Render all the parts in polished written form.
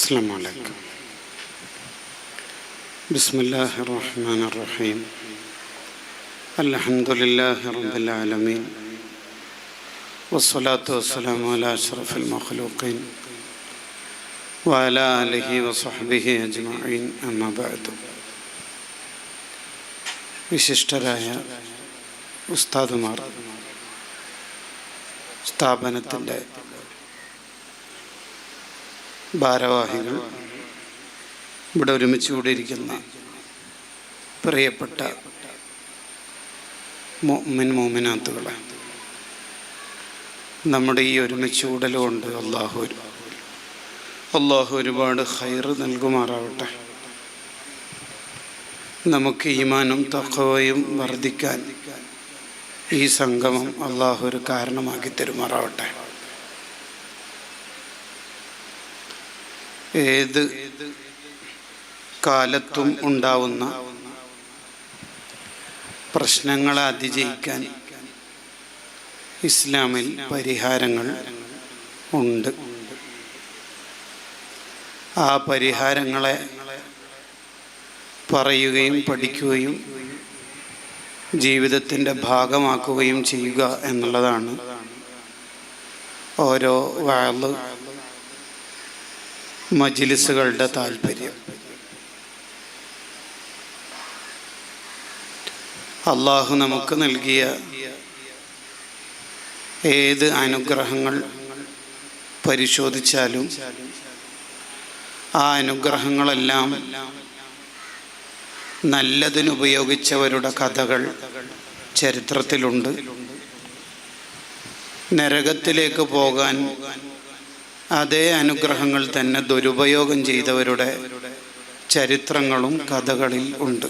السلام عليكم. بسم الله الرحمن الرحيم. الحمد لله رب العالمين والصلاة والسلام على أشرف المخلوقين وعلى آله وصحبه أجمعين. أما بعد. വിശിഷ്ടരായ ഉസ്താദുമാർ, സ്ഥാപനത്തിൻ്റെ ഭാരവാഹികൾ, ഇവിടെ ഒരുമിച്ച് കൂടിയിരിക്കുന്ന പ്രിയപ്പെട്ട മോമിനാത്തുകളെ, നമ്മുടെ ഈ ഒരുമിച്ച് കൂടൽ കൊണ്ട് അള്ളാഹു ഒരുപാട് ഖൈർ നൽകുമാറാവട്ടെ. നമുക്ക് ഈമാനും തഖ്വയും വർദ്ധിക്കാൻ ഈ സംഗമം അള്ളാഹു ഒരു കാരണമാക്കി തരുമാറാവട്ടെ. ഏത് കാലത്തും ഉണ്ടാവുന്ന പ്രശ്നങ്ങളെ അതിജയിക്കാൻ ഇസ്ലാമിൽ പരിഹാരങ്ങൾ ഉണ്ട്. ആ പരിഹാരങ്ങളെ പറയുകയും പഠിക്കുകയും ജീവിതത്തിൻ്റെ ഭാഗമാക്കുകയും ചെയ്യുക എന്നുള്ളതാണ് ഓരോ വഅള് മജ്‌ലിസുകളുടെ താല്പര്യം. അള്ളാഹു നമുക്ക് നൽകിയ ഏത് അനുഗ്രഹങ്ങൾ പരിശോധിച്ചാലും ആ അനുഗ്രഹങ്ങളെല്ലാം നല്ലതിനുപയോഗിച്ചവരുടെ കഥകൾ ചരിത്രത്തിലുണ്ട്. നരകത്തിലേക്ക് പോകാൻ അതേ അനുഗ്രഹങ്ങൾ തന്നെ ദുരുപയോഗം ചെയ്തവരുടെ ചരിത്രങ്ങളും കഥകളിൽ ഉണ്ട്.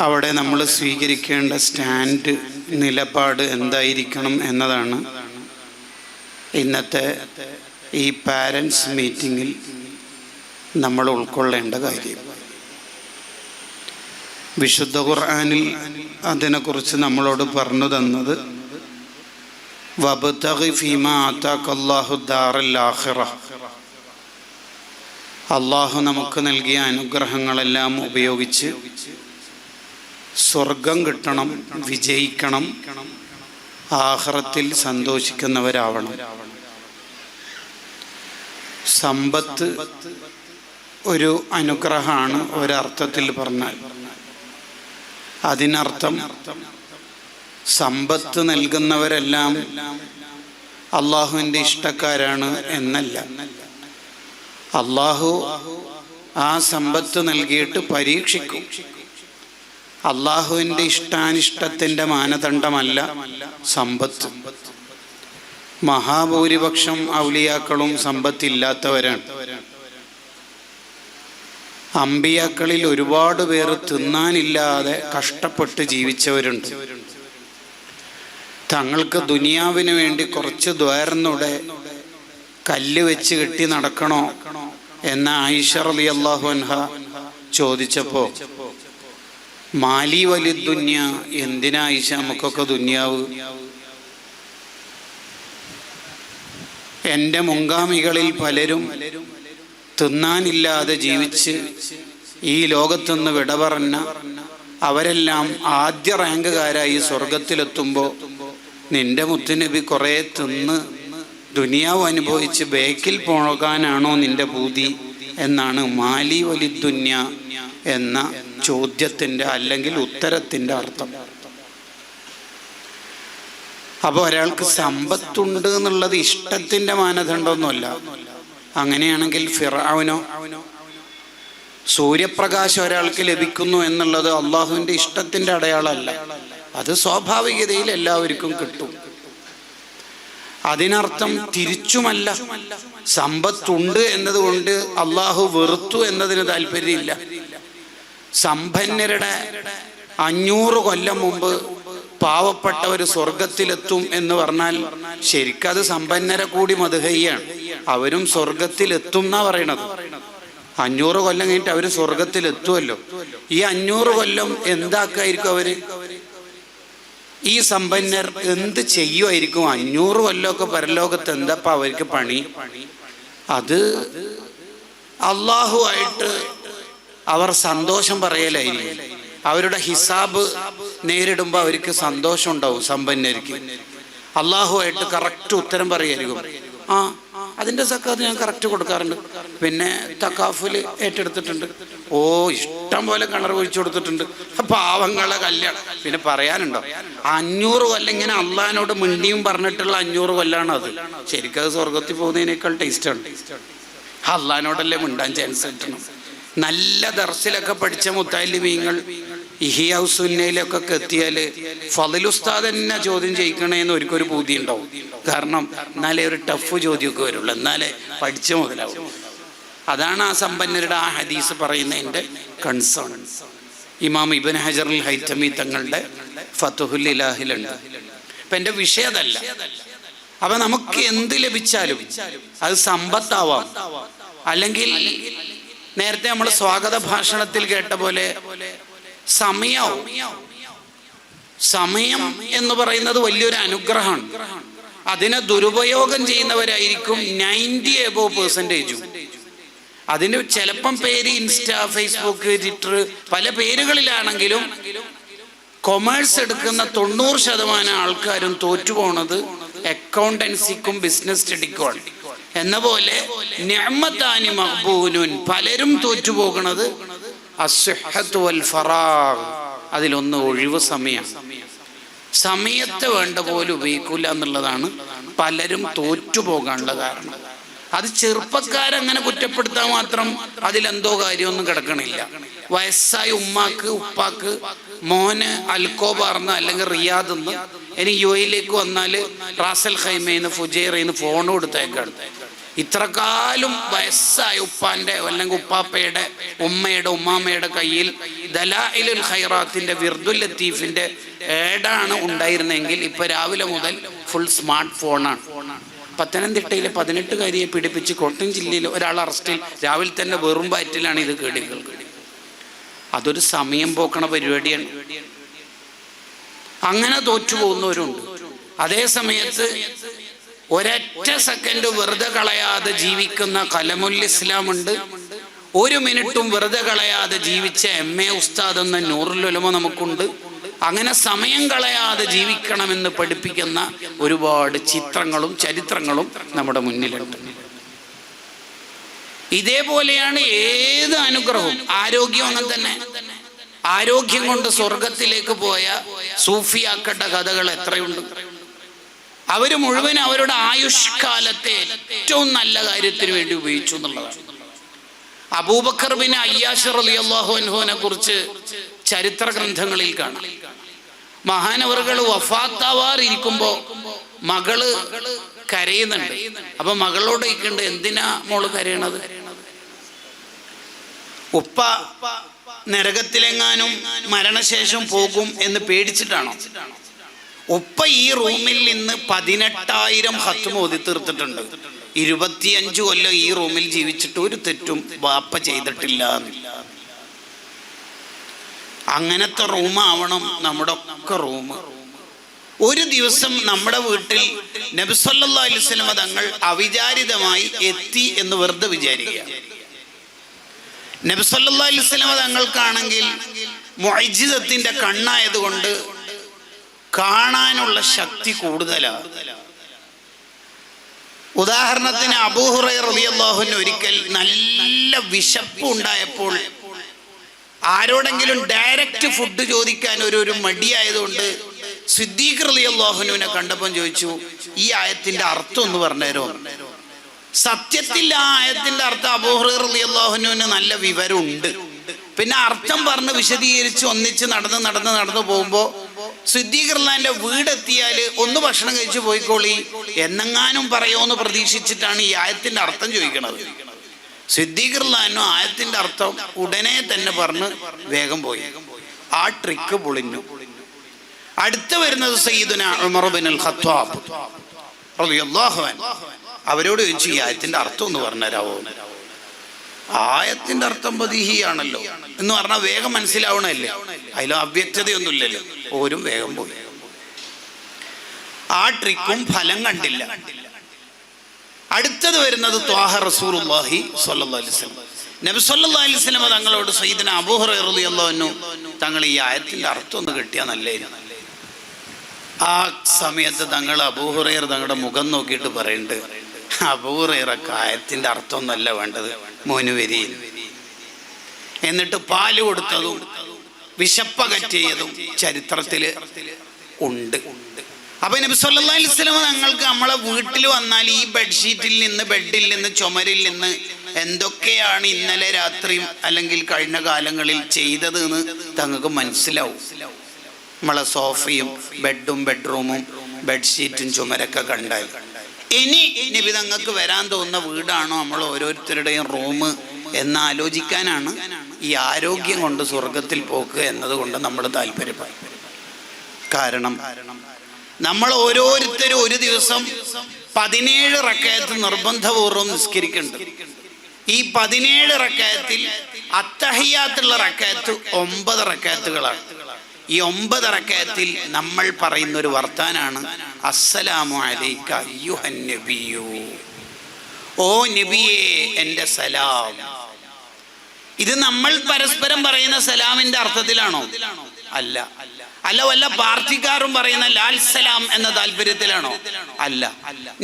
അവിടെ നമ്മൾ സ്വീകരിക്കേണ്ട സ്റ്റാൻഡ്, നിലപാട് എന്തായിരിക്കണം എന്നതാണ് ഇന്നത്തെ ഈ പാരൻസ് മീറ്റിങ്ങിൽ നമ്മൾ ഉൾക്കൊള്ളേണ്ട കാര്യം. വിശുദ്ധ ഖുർആനിൽ അതിനെക്കുറിച്ച് നമ്മളോട് പറഞ്ഞു തന്നത് വബ്തഗി ഫീമാ ആതാകല്ലാഹു ദാറൽ ആഖിറ. അള്ളാഹു നമുക്ക് നൽകിയ അനുഗ്രഹങ്ങളെല്ലാം ഉപയോഗിച്ച് സ്വർഗം കിട്ടണം, വിജയിക്കണം, ആഖിറത്തിൽ സന്തോഷിക്കുന്നവരാവണം. സമ്പത്ത് ഒരു അനുഗ്രഹമാണ് ഒരർത്ഥത്തിൽ പറഞ്ഞാൽ. അതിനർത്ഥം സമ്പത്ത് നൽകുന്നവരെല്ലാം അള്ളാഹുവിൻ്റെ ഇഷ്ടക്കാരാണ് എന്നല്ല. അള്ളാഹു ആ സമ്പത്ത് നൽകിയിട്ട് പരീക്ഷിക്കും. അള്ളാഹുവിൻ്റെ ഇഷ്ടാനിഷ്ടത്തിൻ്റെ മാനദണ്ഡമല്ല സമ്പത്ത്. മഹാഭൂരിപക്ഷം ഔലിയാക്കളും സമ്പത്തില്ലാത്തവരാണ്. അമ്പിയാക്കളിൽ ഒരുപാട് പേർ തിന്നാനില്ലാതെ കഷ്ടപ്പെട്ട് ജീവിച്ചവരുണ്ട്. തങ്ങൾക്ക് ദുനിയാവിന് വേണ്ടി കുറച്ച് ദ്വാരന്നൂടെ കല്ല് വെച്ച് കെട്ടി നടക്കണോ എന്ന ആയിഷ റളിയല്ലാഹു അൻഹ ചോദിച്ചപ്പോൾ, മാലി വലി ദുന്യ, എന്തിനാ ആയിഷ നമുക്കൊക്കെ ദുന്യാവ്? എൻ്റെ മുൻഗാമികളിൽ പലരും തിന്നാനില്ലാതെ ജീവിച്ച് ഈ ലോകത്തുനിന്ന് വിട പറഞ്ഞ അവരെല്ലാം ആദ്യ റാങ്കുകാരായി സ്വർഗത്തിലെത്തുമ്പോൾ നിന്റെ മുത്തുനബി കുറേ തിന്ന് ദുനിയാവ് അനുഭവിച്ച് ബേക്കിൽ പോകാനാണോ നിന്റെ പൂതി എന്നാണ് മാലി വലി ദുന്യ എന്ന ചോദ്യത്തിൻ്റെ അല്ലെങ്കിൽ ഉത്തരത്തിൻ്റെ അർത്ഥം. അപ്പോൾ ഒരാൾക്ക് സമ്പത്തുണ്ട് എന്നുള്ളത് ഇഷ്ടത്തിൻ്റെ മാനദണ്ഡമൊന്നുമല്ല. അങ്ങനെയാണെങ്കിൽ ഫിർഔനോ, സൂര്യപ്രകാശം ഒരാൾക്ക് ലഭിക്കുന്നു എന്നുള്ളത് അള്ളാഹുവിൻ്റെ ഇഷ്ടത്തിൻ്റെ അടയാളമല്ല. അത് സ്വാഭാവികതയിൽ എല്ലാവർക്കും കിട്ടും. അതിനർത്ഥം തിരിച്ചുമല്ല, സമ്പത്തുണ്ട് എന്നതുകൊണ്ട് അള്ളാഹു വെറുത്തു എന്നതിന് താല്പര്യമില്ല. സമ്പന്നരുടെ 500 കൊല്ലം മുമ്പ് പാവപ്പെട്ടവർ സ്വർഗത്തിലെത്തും എന്ന് പറഞ്ഞാൽ ശരിക്കത് സമ്പന്നരെ കൂടി മദ്ഹയ്യാണ്. അവരും സ്വർഗത്തിലെത്തും എന്നാ പറയണത്. 500 കൊല്ലം കഴിഞ്ഞിട്ട് അവർ സ്വർഗത്തിലെത്തുമല്ലോ. ഈ 500 കൊല്ലം എന്താക്കായിരിക്കും അവര്? ഈ സമ്പന്നർ എന്ത് ചെയ്യുമായിരിക്കും? 500 കൊല്ലമൊക്കെ പരലോകത്ത് എന്താ അവർക്ക് പണി? അത് അള്ളാഹുവായിട്ട് അവർ സന്തോഷം പറയലായിരിക്കും. അവരുടെ ഹിസാബ് നേരിടുമ്പോൾ അവർക്ക് സന്തോഷം ഉണ്ടാവും. സമ്പന്നർക്ക് അള്ളാഹുവായിട്ട് കറക്റ്റ് ഉത്തരം പറയായിരിക്കും. അതിൻ്റെ സക്കാത്ത് ഞാൻ കറക്റ്റ് കൊടുക്കാറുണ്ട്. പിന്നെ തക്കാഫിൽ ഏറ്റെടുത്തിട്ടുണ്ട്. ഇഷ്ടം പോലെ കിണർ ഒഴിച്ചു കൊടുത്തിട്ടുണ്ട്. പാവങ്ങളെ കല്യാണം പിന്നെ പറയാനുണ്ടോ? 500 കൊല്ലം ഇങ്ങനെ അള്ളാഹിനോട് മിണ്ടിയും പറഞ്ഞിട്ടുള്ള 500 കൊല്ലാണ് അത്. ശരിക്കും അത് സ്വർഗത്തിൽ പോകുന്നതിനേക്കാൾ ടേസ്റ്റാണ്. അള്ളാഹിനോടല്ലേ മിണ്ടാൻ ചാൻസ് കിട്ടണം. നല്ല ദർസിലൊക്കെ പഠിച്ച മുത്താലിമീങ്ങൾ ഇഹിയ സുന്നയിലൊക്കെ എത്തിയാൽ ഫളിൽ ഉസ്താദ് തന്നെ ചോദ്യം ചെയ്യിക്കണേന്ന് ഒരിക്കലും പൂതി ഉണ്ടാവും. കാരണം എന്നാലേ ഒരു ടഫ് ചോദ്യമൊക്കെ വരുള്ളൂ, എന്നാലേ പഠിച്ച മുതലാവും. അതാണ് ആ സമ്പന്നരുടെ ആ ഹദീസ് പറയുന്നതിൻ്റെ കൺസേൺ. ഇമാം ഇബ്നു ഹജറുൽ ഹൈതമി തങ്ങളുടെ ഫതുഹുൽ ഇലാഹിലുണ്ട്. അപ്പം എൻ്റെ വിഷയം അതല്ല. അപ്പം നമുക്ക് എന്ത് ലഭിച്ചാലും അത് സമ്പത്താവാം, അല്ലെങ്കിൽ നേരത്തെ നമ്മൾ സ്വാഗത ഭാഷണത്തിൽ കേട്ട പോലെ സമയം എന്ന് പറയുന്നത് വലിയൊരു അനുഗ്രഹമാണ്. അതിനെ ദുരുപയോഗം ചെയ്യുന്നവരായിരിക്കും 90% അതിന് ചിലപ്പം പേര് ഇൻസ്റ്റാ, ഫേസ്ബുക്ക്, ട്വിറ്റർ പല പേരുകളിലാണെങ്കിലും കൊമേഴ്സ് എടുക്കുന്ന 90% ആൾക്കാരും തോറ്റുപോണത് അക്കൗണ്ടൻസിക്കും ബിസിനസ് സ്റ്റഡിക്കുമാണ്. എന്ന പോലെ നിഅമത്താനി മഖ്ബൂനുൻ, പലരും തോറ്റുപോകുന്നത് അസ്സുഹ്ഹത്തു വൽ ഫറാഗ്, അതിലൊന്ന് ഒഴിവ് സമയം. സമയത്തെ വേണ്ട പോലെ ഉപയോഗിക്കൂല എന്നുള്ളതാണ് പലരും തോറ്റുപോകാനുള്ള കാരണം. അത് ചെറുപ്പക്കാരങ്ങനെ കുറ്റപ്പെടുത്താൻ മാത്രം അതിലെന്തോ കാര്യമൊന്നും കിടക്കണില്ല. വയസ്സായ ഉമ്മാക്ക് ഉപ്പാക്ക് മോന് അൽക്കോബാർന്ന് അല്ലെങ്കിൽ റിയാദെന്ന് ഇനി UAE വന്നാൽ റാസൽ ഖൈമയിൽ ഫുജൈറയിൽ ഫോൺ കൊടുത്തേക്കാണ്. ഇത്രകാലം വയസ്സായ ഉപ്പാൻ്റെ അല്ലെങ്കിൽ ഉപ്പാപ്പയുടെ ഉമ്മയുടെ ഉമ്മാമ്മയുടെ കയ്യിൽ ദലായിലുൽ ഖൈറാത്തിൻ്റെ വിർദുൽ ലത്തീഫിൻ്റെ ഏടാണ് ഉണ്ടായിരുന്നെങ്കിൽ ഇപ്പം രാവിലെ മുതൽ ഫുൾ സ്മാർട്ട് ഫോണാണ്. പത്തനംതിട്ടയിലെ 18കാരിയെ പീഡിപ്പിച്ച് കോട്ടയം ജില്ലയിൽ ഒരാൾ അറസ്റ്റിൽ, രാവിലെ തന്നെ വെറും വയറ്റിലാണ് ഇത് കേടുകൾ. അതൊരു സമയം പോക്കണ പരിപാടിയാണ്. അങ്ങനെ തോറ്റുപോകുന്നവരുണ്ട്. അതേ സമയത്ത് ഒരൊറ്റ സെക്കൻഡ് വെറുതെ കളയാതെ ജീവിക്കുന്ന കലമുൽ ഇസ്ലാം ഉണ്ട്. 1 മിനിറ്റും വെറുതെ കളയാതെ ജീവിച്ച MA ഉസ്താദ് എന്ന നൂറുൽ ഉലമ നമുക്കുണ്ട്. അങ്ങനെ സമയം കളയാതെ ജീവിക്കണമെന്ന് പഠിപ്പിക്കുന്ന ഒരുപാട് ചിത്രങ്ങളും ചരിത്രങ്ങളും നമ്മുടെ മുന്നിലുണ്ട്. ഇതേപോലെയാണ് ഏത് അനുഗ്രഹവും. ആരോഗ്യം അങ്ങനെ തന്നെ. ആരോഗ്യം കൊണ്ട് സ്വർഗത്തിലേക്ക് പോയ സൂഫിയാക്കളുടെ കഥകൾ എത്രയുണ്ട്. അവര് മുഴുവൻ അവരുടെ ആയുഷ്കാലത്തെ ഏറ്റവും നല്ല കാര്യത്തിന് വേണ്ടി ഉപയോഗിച്ചു എന്നുള്ളതാണ്. അബൂബക്കർ ബിൻ അയ്യാശ് റളിയല്ലാഹു അൻഹുവിനെ കുറിച്ച് ചരിത്ര ഗ്രന്ഥങ്ങളിൽ കാണാം. മഹാനവറുകൾ വഫാത്താവാറിരിക്കുമ്പോ മകള് കരയുന്നുണ്ട്. അപ്പൊ മകളോട് ചോദിക്കുന്നുണ്ട്, എന്തിനാ മോള് കരയണത്? ഉപ്പ നരകത്തിലെങ്ങാനും മരണശേഷം പോകും എന്ന് പേടിച്ചിട്ടാണോ? ഉപ്പ ഈ റൂമിൽ നിന്ന് 18,000 ഖത്മ് ഓതി തീർത്തിട്ടുണ്ട്. 25 കൊല്ലം ഈ റൂമിൽ ജീവിച്ചിട്ട് ഒരു തെറ്റും വാപ്പ ചെയ്തിട്ടില്ല. അങ്ങനത്തെ റൂമാവണം നമ്മുടെ ഒക്കെ റൂം. ഒരു ദിവസം നമ്മുടെ വീട്ടിൽ നബി സല്ലല്ലാഹു അലൈഹി വസല്ലം തങ്ങൾ അവിചാരിതമായി എത്തി എന്ന് വെറുതെ വിചാരിക്കുക. നബി സല്ലല്ലാഹു അലൈഹി വസല്ലം തങ്ങൾക്കാണെങ്കിൽ മുഅ്ജിസത്തിന്റെ കണ്ണായതുകൊണ്ട് കാണാനുള്ള ശക്തി കൂടുതലാണ്. ഉദാഹരണത്തിന് അബൂ ഹുറൈറ റളിയല്ലാഹു അൻഹു ഒരിക്കൽ നല്ല വിശപ്പ് ഉണ്ടായപ്പോൾ ആരോടെങ്കിലും ഡയറക്റ്റ് ഫുഡ് ചോദിക്കാൻ ഒരു മടിയായതുകൊണ്ട് സിദ്ദീഖ് റളിയല്ലാഹു അൻഹുവിനെ കണ്ടപ്പോൾ ചോദിച്ചു, ഈ ആയത്തിന്റെ അർത്ഥം ഒന്ന് പറഞ്ഞുതരോ? സത്യത്തിൽ ആ ആയത്തിന്റെ അർത്ഥം അബൂ ഹുറൈറ റളിയല്ലാഹു അൻഹുവിന് നല്ല വിവരമുണ്ട്. പിന്നെ അർത്ഥം പറഞ്ഞ് വിശദീകരിച്ച് ഒന്നിച്ച് നടന്ന് പോകുമ്പോൾ സിദ്ദീഖ് റളിയല്ലാഹുവിന്റെ വീടെത്തിയാല് ഒന്ന് ഭക്ഷണം കഴിച്ചു പോയിക്കോളി എന്നെങ്ങാനും പറയുമെന്ന് പ്രതീക്ഷിച്ചിട്ടാണ് ഈ ആയത്തിന്റെ അർത്ഥം ചോദിക്കണത്. സിദ്ദീഖ് റളിയല്ലാഹു ആയത്തിന്റെ അർത്ഥം ഉടനെ തന്നെ പറഞ്ഞ് വേഗം പോയി. ആ ട്രിക്ക് പൊളിഞ്ഞു. അടുത്ത് വരുന്നത് സയ്യിദുനാ ഉമർ ഇബ്നുൽ ഖത്താബ് റളിയല്ലാഹു അൻഹു. അവരോട് ചോദിച്ചു, ഈ ആയത്തിന്റെ അർത്ഥം ഒന്ന് പറഞ്ഞുതരാവോ? ആയത്തിന്റെ അർത്ഥം ബദീഹിയാണല്ലോ എന്ന് പറഞ്ഞാൽ വേഗം മനസ്സിലാവണല്ലേ, അതിലും അവ്യക്തതയൊന്നുമില്ലല്ലോ. ഓരും വേഗം പോയി. ആ ട്രിക്കും ഫലം കണ്ടില്ല. അടുത്തത് വരുന്നത് ത്വാഹ റസൂലുള്ളാഹി സ്വല്ലല്ലാഹി അലൈഹി വസല്ലം. നബി സ്വല്ലല്ലാഹി അലൈഹി വസല്ലം തങ്ങളോട് സയ്യിദന അബൂ ഹുറൈറ റളിയല്ലാഹു അൻഹു തങ്ങൾ ഈ ആയത്തിന്റെ അർത്ഥം ഒന്ന് കിട്ടിയാൽ നല്ലായിരുന്നു. ആ സമയത്ത് തങ്ങൾ അബൂ ഹുറൈറ തങ്ങളുടെ മുഖം നോക്കിയിട്ട് പറയുന്നുണ്ട്, അബൂ ഹുറൈറക്ക് ആയത്തിന്റെ അർത്ഥം ഒന്നല്ല വേണ്ടത്, മോന് വരി. എന്നിട്ട് പാല് കൊടുത്തതും വിശപ്പകറ്റിയതും ചരിത്രത്തിൽ ഉണ്ട്. അപ്പൊ നബി സല്ലല്ലാഹു അലൈഹി വസല്ലം ഞങ്ങൾക്ക് നമ്മളെ വീട്ടിൽ വന്നാൽ ഈ ബെഡ്ഷീറ്റിൽ നിന്ന്, ബെഡിൽ നിന്ന്, ചുമരിൽ നിന്ന് എന്തൊക്കെയാണ് ഇന്നലെ രാത്രിയും അല്ലെങ്കിൽ കഴിഞ്ഞ കാലങ്ങളിൽ ചെയ്തത് എന്ന് തങ്ങൾക്ക് മനസ്സിലാവും. നമ്മളെ സോഫയും ബെഡും ബെഡ്റൂമും ബെഡ്ഷീറ്റും ചുമരൊക്കെ കണ്ടാൽ ഇനി നബി തങ്ങൾക്ക് വരാൻ തോന്നുന്ന വീടാണോ നമ്മൾ ഓരോരുത്തരുടെയും റൂം എന്നാലോചിക്കാനാണ് ഈ ആരോഗ്യം കൊണ്ട് സ്വർഗത്തിൽ പോക്ക് എന്നതുകൊണ്ട് നമ്മൾ താല്പര്യപ്പെടും. കാരണം നമ്മൾ ഓരോരുത്തരും ഒരു ദിവസം 17 റക്അത്ത് നിർബന്ധപൂർവ്വം നിസ്കരിക്കുന്നുണ്ട്. ഈ 17 റക്അത്തിൽ അത്തഹിയ്യാത്തുള്ള റക്അത്ത് 9 റക്അത്തുകളാണ്. ഈ 9 റക്അത്തിൽ നമ്മൾ പറയുന്ന ഒരു വർത്താനാണ് അസ്സലാമു അലൈക അയ്യുഹൻ നബിയു, ഓ നബിയേ എൻ്റെ സലാം. ഇത് നമ്മൾ പരസ്പരം പറയുന്ന സലാമിന്റെ അർത്ഥത്തിലാണോ? അല്ല. അല്ല, വല്ല പാർട്ടിക്കാരും പറയുന്ന ലാൽ സലാം എന്ന താല്പര്യത്തിലാണോ? അല്ല.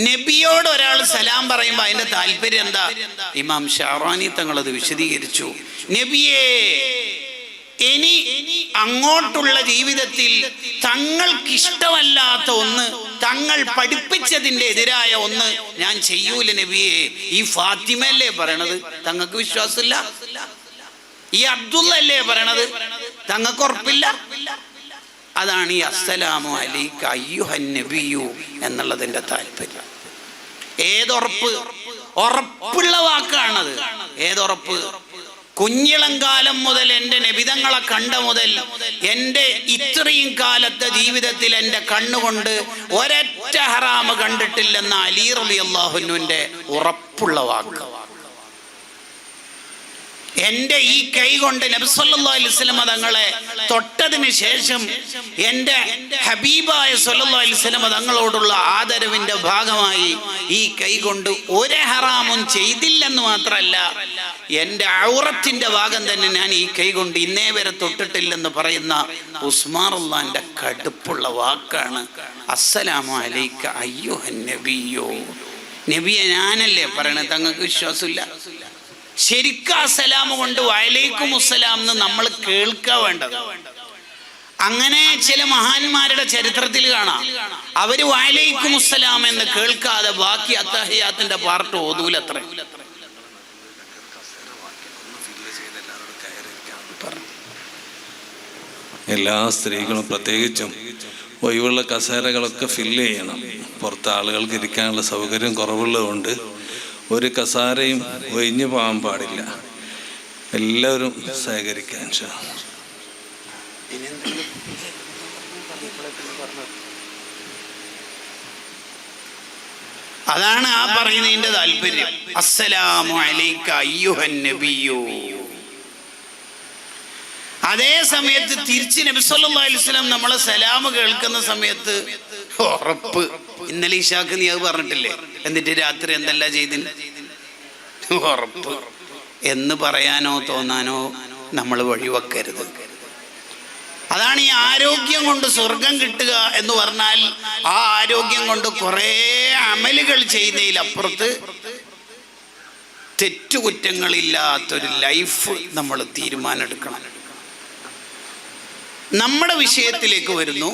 നബിയോട് ഒരാൾ സലാം പറയുമ്പോൾ അതിന്റെ താല്പര്യം എന്താ? ഇമാം ഷാറാനി തങ്ങളത് വിശദീകരിച്ചു. നബിയേ, ഇനി അങ്ങോട്ടുള്ള ജീവിതത്തിൽ തങ്ങൾക്കിഷ്ടമല്ലാത്ത ഒന്ന്, തങ്ങൾ പഠിപ്പിച്ചതിന്റെ എതിരായ ഒന്ന് ഞാൻ ചെയ്യൂല നബിയേ. ഈ ഫാത്തിമല്ലേ പറയണത്? തങ്ങൾക്ക് വിശ്വാസമില്ല. ഈ അബ്ദുള്ള അല്ലേ പറയണത്? തങ്ങൾക്ക് ഉറപ്പില്ല. അതാണ് ഈ അസ്സലാമു അലൈക അയ്യുഹൻ നബിയു എന്നുള്ളതിന്റെ താല്പര്യം. ഏതുറപ്പ്? ഉറപ്പുള്ള വാക്കാണത്. ഏതുറപ്പ്? കുഞ്ഞിളം കാലം മുതൽ എൻ്റെ നബിതങ്ങളെ കണ്ട മുതൽ എൻ്റെ ഇത്രയും കാലത്തെ ജീവിതത്തിൽ എൻ്റെ കണ്ണുകൊണ്ട് ഒരൊറ്റ ഹറാമ് കണ്ടിട്ടില്ലെന്ന അലി റളിയല്ലാഹു അൻഹുവിന്റെ ഉറപ്പുള്ള വാക്ക്. എൻ്റെ ഈ കൈ കൊണ്ട് നബി സല്ലല്ലാഹു അലൈഹി വസല്ലം തങ്ങളെ തൊട്ടതിന് ശേഷം എൻ്റെ ഹബീബായ സല്ലല്ലാഹു അലൈഹി വസല്ലം തങ്ങളോടുള്ള ആദരവിന്റെ ഭാഗമായി ഈ കൈ കൊണ്ട് ഒരു ഹറാമും ചെയ്തില്ലെന്ന് മാത്രമല്ല, എൻ്റെ ഔറത്തിന്റെ ഭാഗം തന്നെ ഞാൻ ഈ കൈ കൊണ്ട് ഇന്നേ വരെ തൊട്ടിട്ടില്ലെന്ന് പറയുന്ന ഉസ്മാൻ റളിയല്ലാഹുവിന്റെ കടുപ്പുള്ള വാക്കാണ് അസ്സലാമു അലൈക അയ്യുഹൻ നബിയോ. നബിയെ ഞാനല്ലേ പറയണത്? തങ്ങൾക്ക് വിശ്വാസമില്ല. ശരിക്കും അസ്സലാമു കൊണ്ട് വഅലൈക്കും അസ്സലാം എന്ന് നമ്മൾ കേൾക്കുക വേണ്ടത്. അങ്ങനെ ചില മഹാന്മാരുടെ ചരിത്രത്തിൽ കാണാം, അവര് വഅലൈക്കും അസ്സലാം എന്ന് കേൾക്കാതെ ബാക്കി അത്തഹിയ്യാത്തിന്റെ പാർട്ട് ഓതൂലത്രേ. എല്ലാ സ്ത്രീകളും പ്രത്യേകിച്ചും ഒഴിവുള്ള കസേരകളൊക്കെ ഫില്ല് ചെയ്യണം. പുറത്ത് ആളുകൾക്ക് ഇരിക്കാനുള്ള സൗകര്യം കുറവുള്ളതുകൊണ്ട് ഒരു കസാരയും ഒഴിഞ്ഞു പോകാൻ പാടില്ല. എല്ലാവരും സഹകരിക്കാൻ. അതാണ് ആ പറയുന്നതിന്റെ താല്പര്യം. അസ്സലാമു അലൈക അയ്യുഹൻ നബിയു. അതേ സമയത്ത് തിരിച്ച് നബി സല്ലല്ലാഹു അലൈഹി വസല്ലം നമ്മളെ സലാം കേൾക്കുന്ന സമയത്ത് ഉറപ്പ്. ഇന്നലെ ഇശാക്ക് നീ അത് പറഞ്ഞിട്ടില്ലേ? എന്നിട്ട് രാത്രി എന്തെല്ലാം ചെയ്തിന്? ഉറപ്പ് എന്ന് പറയാനോ തോന്നാനോ നമ്മൾ വഴിവെക്കരുത്. അതാണ് ഈ ആരോഗ്യം കൊണ്ട് സ്വർഗം കിട്ടുക എന്ന് പറഞ്ഞാൽ, ആ ആരോഗ്യം കൊണ്ട് കുറേ അമലുകൾ ചെയ്യുന്നതിലപ്പുറത്ത് തെറ്റുകുറ്റങ്ങളില്ലാത്തൊരു ലൈഫ് നമ്മൾ തീരുമാനമെടുക്കണം. നമ്മുടെ വിഷയത്തിലേക്ക് വരുന്നു.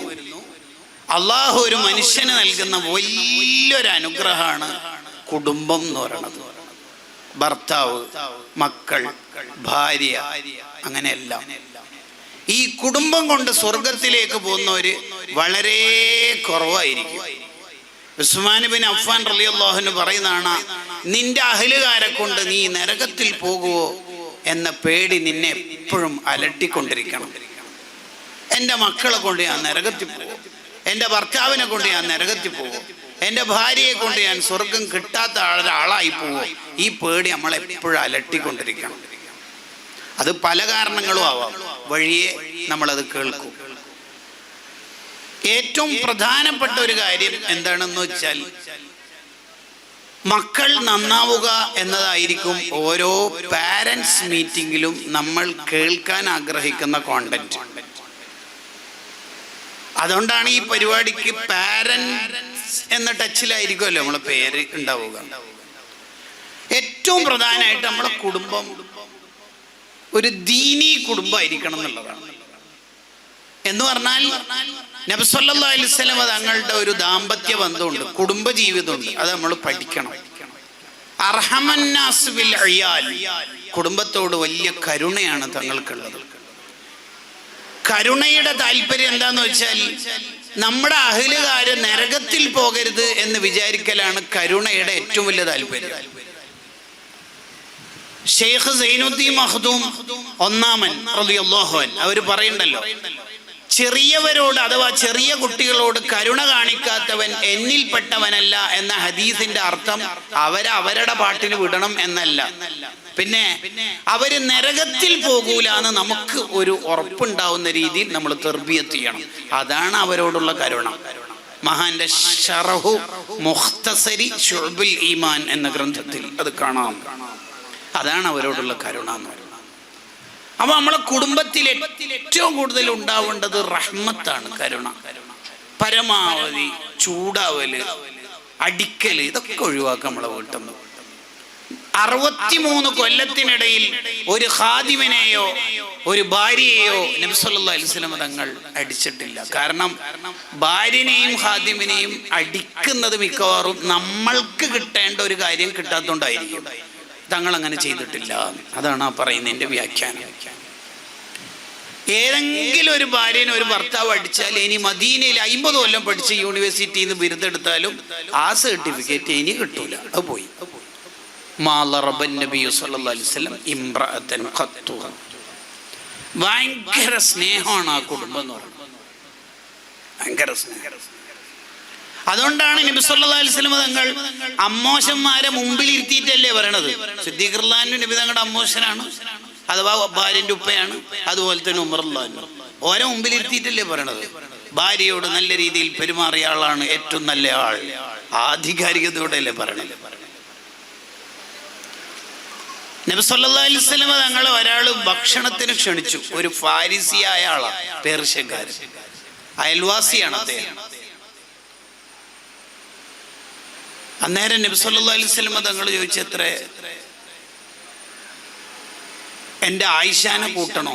അള്ളാഹു ഒരു മനുഷ്യന് നൽകുന്ന വലിയൊരു അനുഗ്രഹമാണ് കുടുംബം എന്ന് പറയുന്നത്. ഭർത്താവ്, മക്കൾ, ഭാര്യ, അങ്ങനെയെല്ലാം. ഈ കുടുംബം കൊണ്ട് സ്വർഗത്തിലേക്ക് പോകുന്നവര് വളരെ കുറവായിരിക്കും. ഉസ്മാൻ ബിൻ അഫ്ഫാൻ റളിയല്ലാഹു അൻഹു പറയുന്നതാണ്, നിന്റെ അഹ്ലുകാരെ കൊണ്ട് നീ നരകത്തിൽ പോകുമോ എന്ന പേടി നിന്നെ എപ്പോഴും അലട്ടിക്കൊണ്ടിരിക്കണം. എൻ്റെ മക്കളെ കൊണ്ട് ഞാൻ നരകത്തിൽ പോകും, എൻ്റെ ഭർത്താവിനെ കൊണ്ട് ഞാൻ നരകത്തിൽ പോകും, എൻ്റെ ഭാര്യയെ കൊണ്ട് ഞാൻ സ്വർഗം കിട്ടാത്ത ഒരാളായി പോകും. ഈ പേടി നമ്മളെപ്പോഴും അലട്ടിക്കൊണ്ടിരിക്കണം. അത് പല കാരണങ്ങളും ആവാം. വഴിയെ നമ്മളത് കേൾക്കും. ഏറ്റവും പ്രധാനപ്പെട്ട ഒരു കാര്യം എന്താണെന്ന് വെച്ചാൽ മക്കൾ നന്നാവുക എന്നതായിരിക്കും ഓരോ പാരൻസ് മീറ്റിങ്ങിലും നമ്മൾ കേൾക്കാൻ ആഗ്രഹിക്കുന്ന കോണ്ടന്റ്. അതുകൊണ്ടാണ് ഈ പരിപാടിക്ക് പാരൻസ് എന്ന ടച്ചിലായിരിക്കുമല്ലോ നമ്മളെ പേര് ഉണ്ടാവുക. ഏറ്റവും പ്രധാനമായിട്ട് നമ്മളെ കുടുംബം ഒരു ദീനീ കുടുംബമായിരിക്കണം എന്നുള്ളതാണ്. എന്ന് പറഞ്ഞാൽ നബി സല്ലല്ലാഹു അലൈഹി വസല്ലം തങ്ങളുടെ ഒരു ദാമ്പത്യ ബന്ധമുണ്ട്, കുടുംബ ജീവിതമുണ്ട്. അത് നമ്മൾ പഠിക്കണം. അർഹമന്നാസ് ബിൽ ഇയാൽ, കുടുംബത്തോട് വലിയ കരുണയാണ് തങ്ങൾക്കുള്ളത്. കരുണയുടെ താല്പര്യം എന്താന്ന് വെച്ചാൽ നമ്മുടെ അഹ്ലുകാര് നരകത്തിൽ പോകരുത് എന്ന് വിചാരിക്കലാണ് കരുണയുടെ ഏറ്റവും വലിയ താല്പര്യം. ഷെയ്ഖ് സൈനുദ്ദീൻ മഖ്ദൂം ഒന്നാമൻ റളിയല്ലാഹു അൻഹു അവർ പറയുണ്ടല്ലോ, ചെറിയവരോട് അഥവാ ചെറിയ കുട്ടികളോട് കരുണ കാണിക്കാത്തവൻ എന്നിൽപ്പെട്ടവനല്ല എന്ന ഹദീസിന്റെ അർത്ഥം അവരുടെ പാട്ടിന് വിടണം എന്നല്ല, പിന്നെ അവര് നരകത്തിൽ പോകൂല എന്ന് നമുക്ക് ഒരു ഉറപ്പുണ്ടാവുന്ന രീതിയിൽ നമ്മൾ തർബിയത്ത് ചെയ്യണം. അതാണ് അവരോടുള്ള കരുണ. മഹാന്റെ ശറഹു മുഖ്തസരി ശുഅബുൽ ഈമാൻ എന്ന ഗ്രന്ഥത്തിൽ അത് കാണാം. അതാണ് അവരോടുള്ള കരുണ എന്ന് പറയുന്നത്. അപ്പൊ നമ്മളെ കുടുംബത്തിൽ ഏറ്റവും കൂടുതൽ ഉണ്ടാവേണ്ടത് റഹ്മത്താണ്, കരുണ. പരമാവധി ചൂടാവല്, അടിക്കല്, ഇതൊക്കെ ഒഴിവാക്കാം നമ്മളെ വീട്ടിൽ നിന്ന്. 63 കൊല്ലത്തിനിടയിൽ ഒരു ഖാദിമിനെയോ ഒരു ഭാര്യയെയോ നബി സല്ലല്ലാഹു അലൈഹി വസല്ലം തങ്ങൾ അടിച്ചിട്ടില്ല. കാരണം ഭാര്യനെയും ഖാദിമിനെയും അടിക്കുന്നത് മിക്കവാറും നമ്മൾക്ക് കിട്ടേണ്ട ഒരു കാര്യം കിട്ടാത്തതുകൊണ്ടായിരിക്കും. തങ്ങൾ അങ്ങനെ ചെയ്തിട്ടില്ല. അതാണ് ആ പറയുന്നതിന്റെ വ്യാഖ്യാനം. ഏതെങ്കിലും ഒരു ഭാര്യനെ ഒരു ഭർത്താവ് അടിച്ചാൽ ഇനി മദീനയിൽ 50 കൊല്ലം പഠിച്ച് യൂണിവേഴ്സിറ്റിയിൽ നിന്ന് ബിരുദെടുത്താലും ആ സർട്ടിഫിക്കറ്റ് ഇനി കിട്ടൂല, അത് പോയി. ഭയങ്കര സ്നേഹമാണ് ആ കുടുംബം എന്ന് പറയുന്നത്, ഭയങ്കര സ്നേഹം. അതുകൊണ്ടാണ് നബി സല്ലല്ലാഹു അലൈഹി വസല്ലം തങ്ങൾ അമ്മോശന്മാരെ മുമ്പിൽ ഇരുത്തിയിട്ടല്ലേ പറയണത്. സിദ്ദീഖ് റളിയല്ലാഹു അൻഹു നബി തങ്ങളുടെ അമ്മോശനാണ്, അഥവാ ഭാര്യന്റെ ഉപ്പയാണ്. അതുപോലെ തന്നെ ഉമർ റളിയല്ലാഹു അൻഹു ഓരോ മുമ്പിൽ ഇരുത്തിയിട്ടല്ലേ പറയണത്. ഭാര്യയോട് നല്ല രീതിയിൽ പെരുമാറിയ ആളാണ് ഏറ്റവും നല്ല ആൾ, ആധികാരികതയോടെയല്ലേ പറയണത്. നബി സല്ലല്ലാഹു അലൈഹി വസല്ലം തങ്ങൾ ഒരാൾ ഭക്ഷണത്തിന് ക്ഷണിച്ചു. ഒരു ഫാരിസിയായ ആളാണ്, പേർഷ്യക്കാരൻ, അയൽവാസിയാണ് അദ്ദേഹം. അന്നേരം നബി സല്ലല്ലാഹു അലൈഹി വസല്ലം തങ്ങൾ ചോദിച്ചത്രേ, എൻ്റെ ആയിഷാനെ കൂട്ടണോ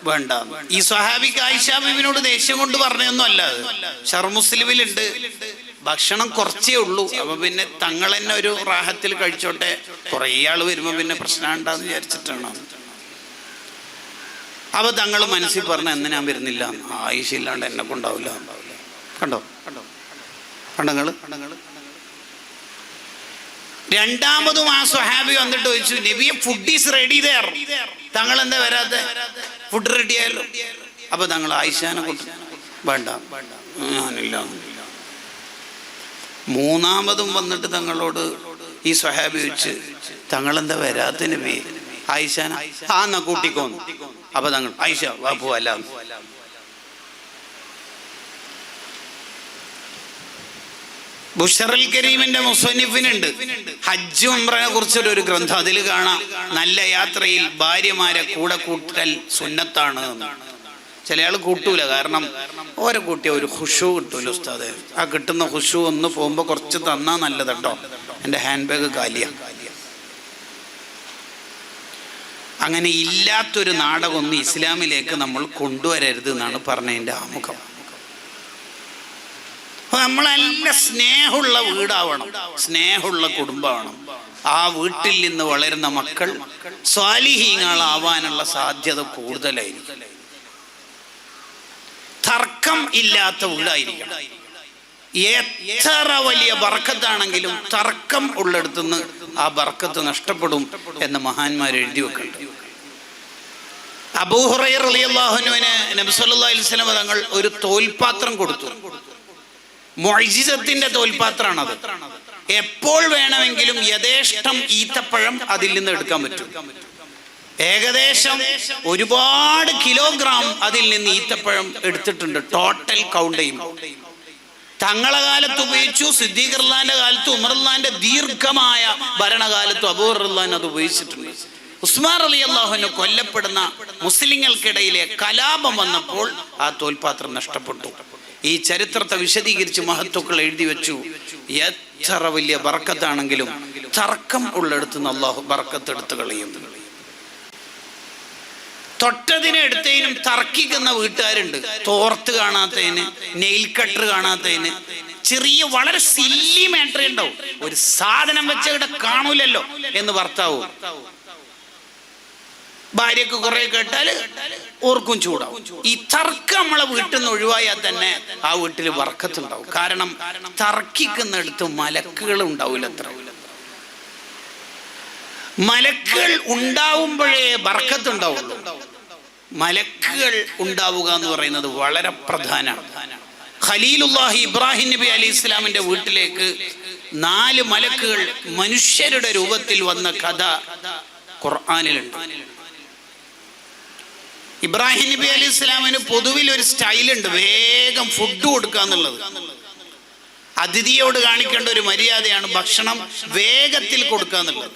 വേണ്ട? ഈ സ്വഹാബിക്ക് ആയിഷാ ബീവിനോട് ദേഷ്യം കൊണ്ട് പറഞ്ഞൊന്നും അല്ല, അത് ശർഹ് മുസ്ലിമിലുണ്ട്. ഭക്ഷണം കുറച്ചേ ഉള്ളൂ, അപ്പൊ പിന്നെ തങ്ങൾ തന്നെ ഒരു റാഹത്തിൽ കഴിച്ചോട്ടെ, കുറേ ആൾ വരുമ്പോ പിന്നെ പ്രശ്നം ഉണ്ടാന്ന് വിചാരിച്ചിട്ടാണ്. അപ്പൊ തങ്ങൾ മനസ്സിൽ പറഞ്ഞ എന്ന് ഞാൻ വരുന്നില്ല, ആയിഷ ഇല്ലാണ്ട് എന്നെ കൊണ്ടാവില്ല. കണ്ടോ കണ്ടോ കണ്ടങ്ങള്. രണ്ടാമതും ആ സ്വഹാബി വന്നിട്ട് ചോദിച്ചു, നബിയെ ഫുഡ് ഈസ് റെഡി ദെയർ, തങ്ങൾ എന്താ വരാത്ത? ഫുഡ് റെഡി ആയല്ലോ. അപ്പൊ തങ്ങൾ ആയിഷാനെ കൂട്ട വേണ്ട, ഞാനില്ല. മൂന്നാമതും വന്നിട്ട് തങ്ങളോട് ഈ സ്വഹാബി ചോദിച്ച്, തങ്ങൾ എന്താ വരാത്ത നബി? ആയിഷാന എന്നാ കൂട്ടിക്കോന്നു. അപ്പൊ തങ്ങൾ ആയിഷ വാ പോവല്ല. ബുഷറുൽ കരീമിന്റെ മുസന്നിഫിനുണ്ട് ഹജ്ജ് ഉംറയെ കുറിച്ചൊരു ഗ്രന്ഥം. അതിൽ കാണാം, നല്ല യാത്രയിൽ ഭാര്യമാരെ കൂടെ കൂട്ടൽ സുന്നത്താണ്. ചില ആൾ കൂട്ടൂല, കാരണം ഓരോ കൂട്ടിയ ഒരു ഖുശൂ കിട്ടൂല ഉസ്താദെ. ആ കിട്ടുന്ന ഖുശൂ ഒന്ന് പോകുമ്പോൾ കുറച്ച് തന്നാ നല്ലതട്ടോ, എൻ്റെ ഹാൻഡ് ബാഗ് കാലിയാണ്. അങ്ങനെ ഇല്ലാത്തൊരു നാടകമൊന്നും ഇസ്ലാമിലേക്ക് നമ്മൾ കൊണ്ടുവരരുത് എന്നാണ് പറഞ്ഞതിൻ്റെ ആമുഖം. നമ്മളെല്ലാം സ്നേഹമുള്ള വീടാവണം, സ്നേഹമുള്ള കുടുംബമാവണം. ആ വീട്ടിൽ നിന്ന് വളരുന്ന മക്കൾ സ്വാലിഹീങ്ങളാവാനുള്ള സാധ്യത കൂടുതലായിരിക്കും. തർക്കം ഇല്ലാത്ത വീടായിരിക്കണം. എത്ര വലിയ ബർക്കത്താണെങ്കിലും തർക്കം ഉള്ളിടത്തുനിന്ന് ആ ബർക്കത്ത് നഷ്ടപ്പെടും എന്ന് മഹാന്മാർ എഴുതി വെക്കുന്നുണ്ട്. അബൂ ഹുറൈറ റളിയല്ലാഹു അൻഹുവിന് നബി സല്ലല്ലാഹു അലൈഹി വസല്ലം തങ്ങൾ ഒരു തോൽപാത്രം കൊടുത്തു. മുഅ്ജിസത്തിന്റെ തോൽപാത്രമാണത്. എപ്പോൾ വേണമെങ്കിലും യഥേഷ്ടം ഈത്തപ്പഴം അതിൽ നിന്ന് എടുക്കാൻ പറ്റും. ഏകദേശം ഒരുപാട് കിലോഗ്രാം അതിൽ നിന്ന് ഈത്തപ്പഴം എടുത്തിട്ടുണ്ട്. ടോട്ടൽ കൗണ്ട് ചെയ്യുമ്പോൾ തങ്ങളെ കാലത്ത് ഉപയോഗിച്ചു, സിദ്ദീഖ് റളിയല്ലാഹുവിന്റെ കാലത്ത്, ഉമർ റളിയല്ലാഹുവിന്റെ ദീർഘമായ ഭരണകാലത്ത് അബൂ റളിയല്ലാഹു അത് ഉപയോഗിച്ചിട്ടുണ്ട്. ഉസ്മാൻ റളിയല്ലാഹു അൻഹു കൊല്ലപ്പെടുന്ന മുസ്ലിങ്ങൾക്കിടയിലെ കലാപം വന്നപ്പോൾ ആ തോൽപാത്രം നഷ്ടപ്പെട്ടു. ഈ ചരിത്രത്തെ വിശദീകരിച്ച് മഹത്തുക്കൾ എഴുതി വെച്ചു, എത്ര വലിയ ബർക്കത്താണെങ്കിലും തർക്കം ഉള്ളിടത്ത് അല്ലാഹു ബർക്കത്ത് എടുത്തു കളയും. തൊട്ടതിനെ എടുത്തതിനും തർക്കിക്കുന്ന വീട്ടുകാരുണ്ട്. തോർത്ത് കാണാത്തതിന്, നെയിൽ കട്ടർ കാണാത്തതിന്, ചെറിയ വളരെ സില്ലി മാറ്റർ ഉണ്ടാവും. ഒരു സാധനം വെച്ച ഇവിടെ കാണൂലല്ലോ എന്ന് ഭർത്താവും. ഭാര്യക്ക് കുറെ കേട്ടാല് ഓർക്കും ചൂടാവും. ഈ തർക്കം നമ്മളെ വീട്ടിൽ നിന്ന് ഒഴിവായാൽ തന്നെ ആ വീട്ടിൽ ബർക്കത്തുണ്ടാവും. കാരണം തർക്കിക്കുന്നിടത്ത് മലക്കുകൾ ഉണ്ടാവില്ല. അത്ര മലക്കുകൾ ഉണ്ടാവുമ്പോഴേ ബർക്കത്തുണ്ടാവുള്ളൂ. മലക്കുകൾ ഉണ്ടാവുക എന്ന് പറയുന്നത് വളരെ പ്രധാനമാണ്. ഖലീലുല്ലാഹി ഇബ്രാഹിം നബി അലൈഹി ഇസ്ലാമിന്റെ വീട്ടിലേക്ക് 4 മലക്കുകൾ മനുഷ്യരുടെ രൂപത്തിൽ വന്ന കഥ ഖുർആനിലുണ്ട്. ഇബ്രാഹിം നബി അലൈഹി ഇസ്ലാമിന് പൊതുവിൽ ഒരു സ്റ്റൈലുണ്ട്, വേഗം ഫുഡ് കൊടുക്കുക എന്നുള്ളത്. അതിഥിയോട് കാണിക്കേണ്ട ഒരു മര്യാദയാണ് ഭക്ഷണം വേഗത്തിൽ കൊടുക്കുക എന്നുള്ളത്.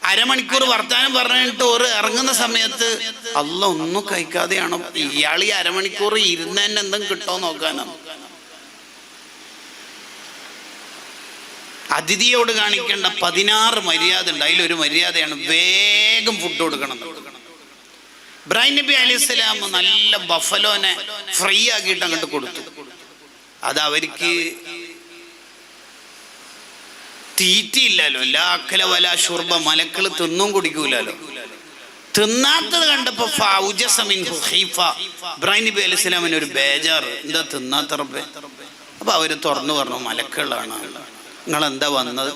അരമണിക്കൂർ വർത്താനം പറഞ്ഞിട്ട് ഇറങ്ങുന്ന സമയത്ത് അല്ല ഒന്നും കഴിക്കാതെയാണോ ഇയാൾ ഈ അരമണിക്കൂർ ഇരുന്ന് തന്നെ എന്തെങ്കിലും കിട്ടോ നോക്കാനാണ്. അതിഥിയോട് കാണിക്കേണ്ട 16 മര്യാദ ഉണ്ട്. അതിലൊരു മര്യാദയാണ് വേഗം ഫുഡ് കൊടുക്കണം. ഇബ്രാഹിം നബി അലൈഹി സ്വലാം നല്ല ബഫലോനെ ഫ്രൈ ആക്കിയിട്ട് അങ്ങോട്ട് കൊടുത്തു. അത് അവർക്ക് തീറ്റിയില്ലല്ലോ. ലാക്കല വല ശുർബ, മലക്കൾ തിന്നും കുടിക്കൂലല്ലോ. തിന്നാത്തത് കണ്ടപ്പോ ഇബ്രാഹിം നബി അലൈഹി സ്വലാമിന് ഒരു ബേജാറ്, എന്താ തിന്നാത്ത റബ്ബേ? അപ്പൊ അവര് തുറന്നു പറഞ്ഞു, മലക്കുകളാണ്. നിങ്ങൾ എന്താ വന്നത്?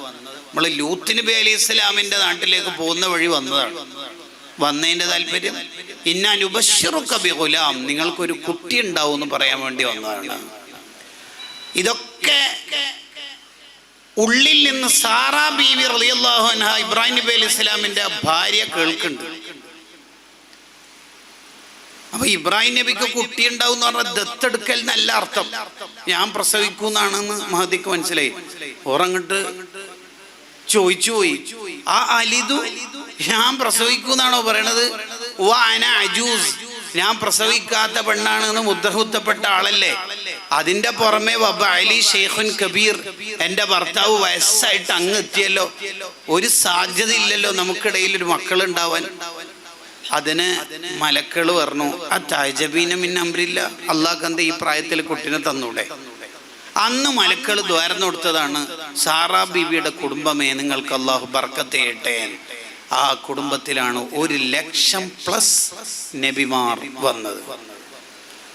നമ്മള് ലൂത്ത് നബി അലൈഹി സ്വലാമിന്റെ നാട്ടിലേക്ക് പോകുന്ന വഴി വന്നതാണ്. വന്നതിന്റെ താല്പര്യം ഇന്നുബശ്ശിറുക ബിഗുലാം, നിങ്ങൾക്കൊരു കുട്ടി ഉണ്ടാവും എന്ന് പറയാൻ വേണ്ടി വന്നതാണ്. ഇതൊക്കെ ഉള്ളിൽ നിന്ന് സാറാ ബീവി റളിയല്ലാഹു അൻഹ ഇബ്രാഹിം നബി അലൈഹി സ്വലാമിന്റെ ഭാര്യ കേൾക്കുന്നുണ്ട്. അപ്പൊ ഇബ്രാഹിം നബിക്ക് കുട്ടി ഉണ്ടാവും എന്ന് പറഞ്ഞാൽ ദത്തെടുക്കൽ നല്ല അർത്ഥം. ഞാൻ പ്രസവിക്കൂന്നാണെന്ന് മഹദിക്ക് മനസ്സിലായി. ഓറങ്ങോട്ട് ചോദിച്ചു പോയി, ആ അലിദു ഞാൻ പ്രസവിക്കൂന്നാണോ പറയണത്? ഞാൻ പ്രസവിക്കാത്ത പെണ്ണാണെന്ന് മുദ്രകുത്തപ്പെട്ട ആളല്ലേ? അതിന്റെ പുറമെ വബഅലി ശൈഖുൻ കബീർ, എന്റെ ഭർത്താവ് വയസ്സായിട്ട് അങ്ങ് എത്തിയല്ലോ, ഒരു സാധ്യത ഇല്ലല്ലോ നമുക്കിടയിൽ ഒരു മക്കളുണ്ടാവാൻ. അതിന് മലക്കൾ പറഞ്ഞു, അത്തഅജബീന മിൻ അംരില്ല, അല്ലാഹ് എന്താ ഈ പ്രായത്തിൽ കുട്ടിനെ തന്നൂടെ? അന്ന് മലക്കൾ ദ്വാരം കൊടുത്തതാണ്, സാറാ ബീവിയുടെ കുടുംബമേ നിങ്ങൾക്ക് അല്ലാഹു ബർക്കത്ത് ചെയ്യട്ടെ. ആ കുടുംബത്തിലാണ് 1,00,000+ നബിമാർ വന്നത്.